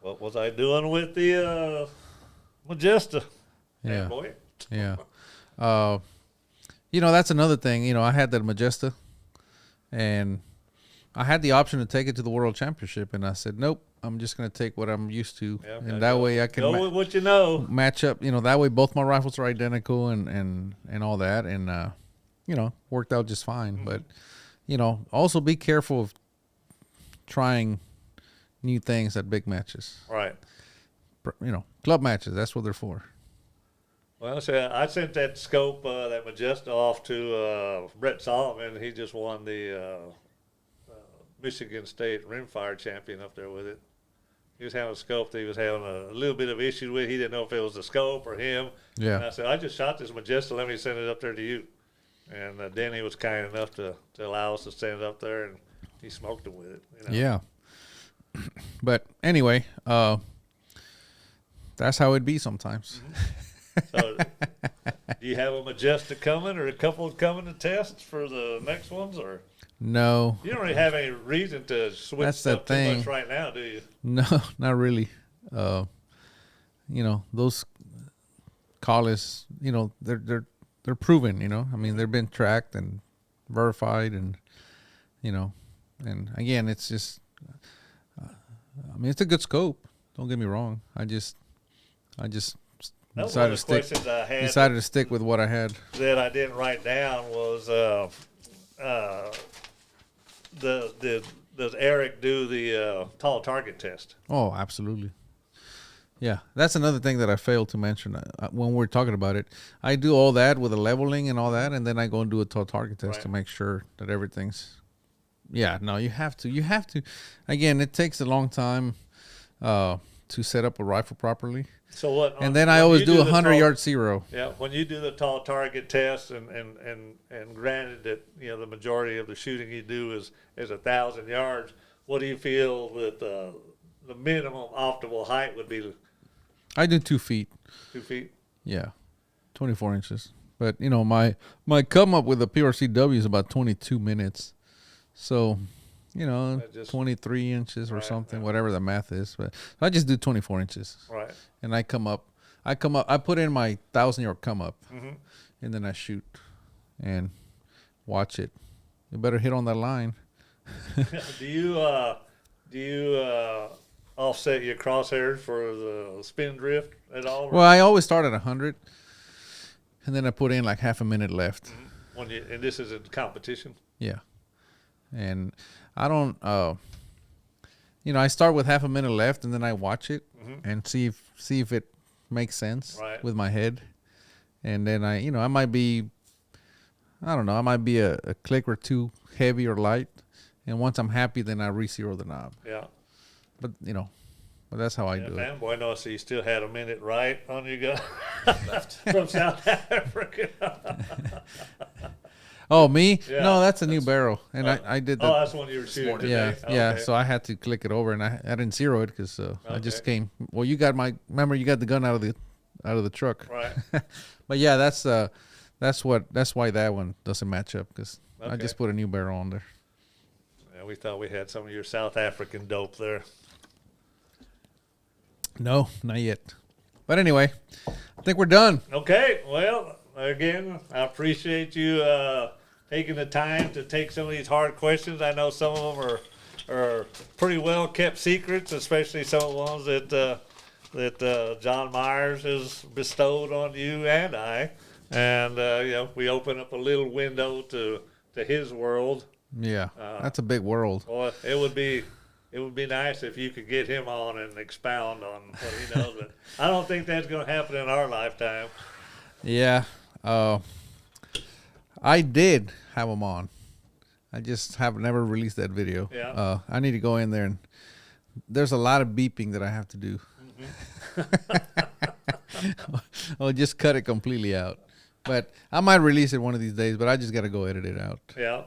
What was I doing with the Majesta? Yeah. Boy. Yeah. That's another thing. I had that Majesta, and I had the option to take it to the World Championship, and I said, nope, I'm just going to take what I'm used to, and that way I can go with what you know. Match up. That way both my rifles are identical and all that, and worked out just fine. But also be careful of trying new things at big matches. Right. Club matches. That's what they're for. Well, I sent that scope, that Majesta, off to Brett Solomon. He just won the Michigan State rimfire champion up there with it. He was having a scope that he was having a little bit of issue with. He didn't know if it was the scope or him. Yeah. And I said, I just shot this Majesta. Let me send it up there to you. And Denny was kind enough to allow us to send it up there, and he smoked him with it. Yeah. But anyway, that's how it'd be sometimes. So, do you have a Majesta coming or a couple coming to test for the next ones, or? No. You don't really have any reason to switch That's stuff the too thing. much right now, do you? No, not really. Those collars, they're proven. I mean, they've been tracked and verified, and you know, and again, it's just, I mean, it's a good scope. Don't get me wrong. I just decided to stick with what I had. That I didn't write down was does Erik do the tall target test? Oh, absolutely. Yeah, that's another thing that I failed to mention when we're talking about it. I do all that with the leveling and all that, and then I go and do a tall target test to make sure that everything's. Yeah, no, you have to. You have to. Again, it takes a long time to set up a rifle properly. So what? And then I always do a 100-yard zero. Yeah, when you do the tall target test, and granted that the majority of the shooting you do is 1,000 yards, what do you feel that the minimum optimal height would be? I do 2 feet. 2 feet. Yeah, 24 inches. But my come up with the PRCW is about 22 minutes. So, 23 inches or something, whatever the math is. But I just do 24 inches. Right. And I put in my 1,000-yard come up, and then I shoot and watch it. You better hit on that line. Do you offset your crosshairs for the spin drift at all? Well, I always start at 100, and then I put in like half a minute left. And this is a competition? Yeah. And I don't, I start with half a minute left, and then I watch it and see if it makes sense with my head. And then I might be, I don't know, I might be a click or two heavy or light. And once I'm happy, then I re-zero the knob. Yeah. But that's how I do it. Boy, no, so you still had a minute right on your gun from South Africa. Oh, me? Yeah. No, that's a new barrel, and I did that. Oh, that's one you were shooting today. Yeah. Okay. So I had to click it over, and I didn't zero it because I just came. Well, you got remember you got the gun out of the truck. Right. But yeah, that's why that one doesn't match up because I just put a new barrel on there. Yeah, we thought we had some of your South African dope there. No, not yet. But anyway, I think we're done. Okay. Well, again, I appreciate you taking the time to take some of these hard questions. I know some of them are pretty well kept secrets, especially some of the ones that John Myers has bestowed on you and I. And we open up a little window to his world. Yeah, that's a big world. Well, it would be nice if you could get him on and expound on what he knows. But I don't think that's going to happen in our lifetime. Yeah. I did have him on. I just have never released that video. Yeah. I need to go in there, and there's a lot of beeping that I have to do. I'll just cut it completely out. But I might release it one of these days, but I just got to go edit it out. Yeah.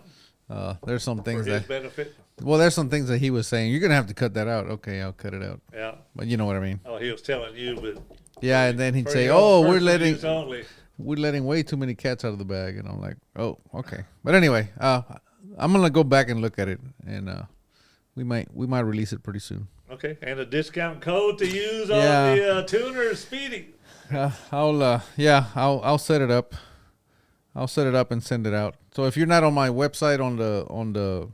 There's some things For his benefit. Well, there's some things that he was saying. You're going to have to cut that out. Okay, I'll cut it out. Yeah. But you know what I mean. Oh, he was telling you, but. Yeah, and then he'd say, we're letting way too many cats out of the bag. And I'm like, oh, okay. But anyway, I'm going to go back and look at it, and we might release it pretty soon. Okay, and a discount code to use on the tuner Speedy. I'll set it up. I'll set it up and send it out. So if you're not on my website on the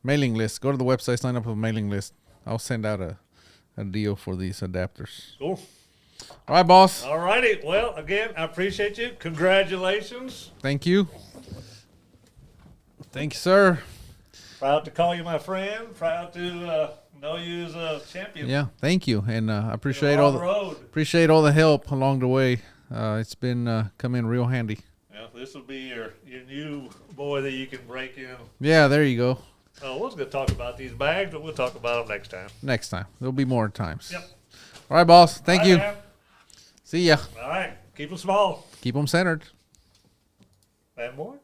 mailing list, go to the website, sign up for the mailing list. I'll send out a deal for these adapters. Cool. All right, boss. All righty. Well, again, I appreciate you. Congratulations. Thank you. Thank you, sir. Proud to call you my friend. Proud to know you as a champion. Yeah, thank you, and I appreciate all the help along the way. It's been come in real handy. Yeah, this will be your new boy that you can break in. Yeah, there you go. Oh, we're going to talk about these bags, but we'll talk about them next time. Next time. There'll be more times. Yep. All right, boss. Thank you. Man. See ya. All right. Keep them small. Keep them centered. And more.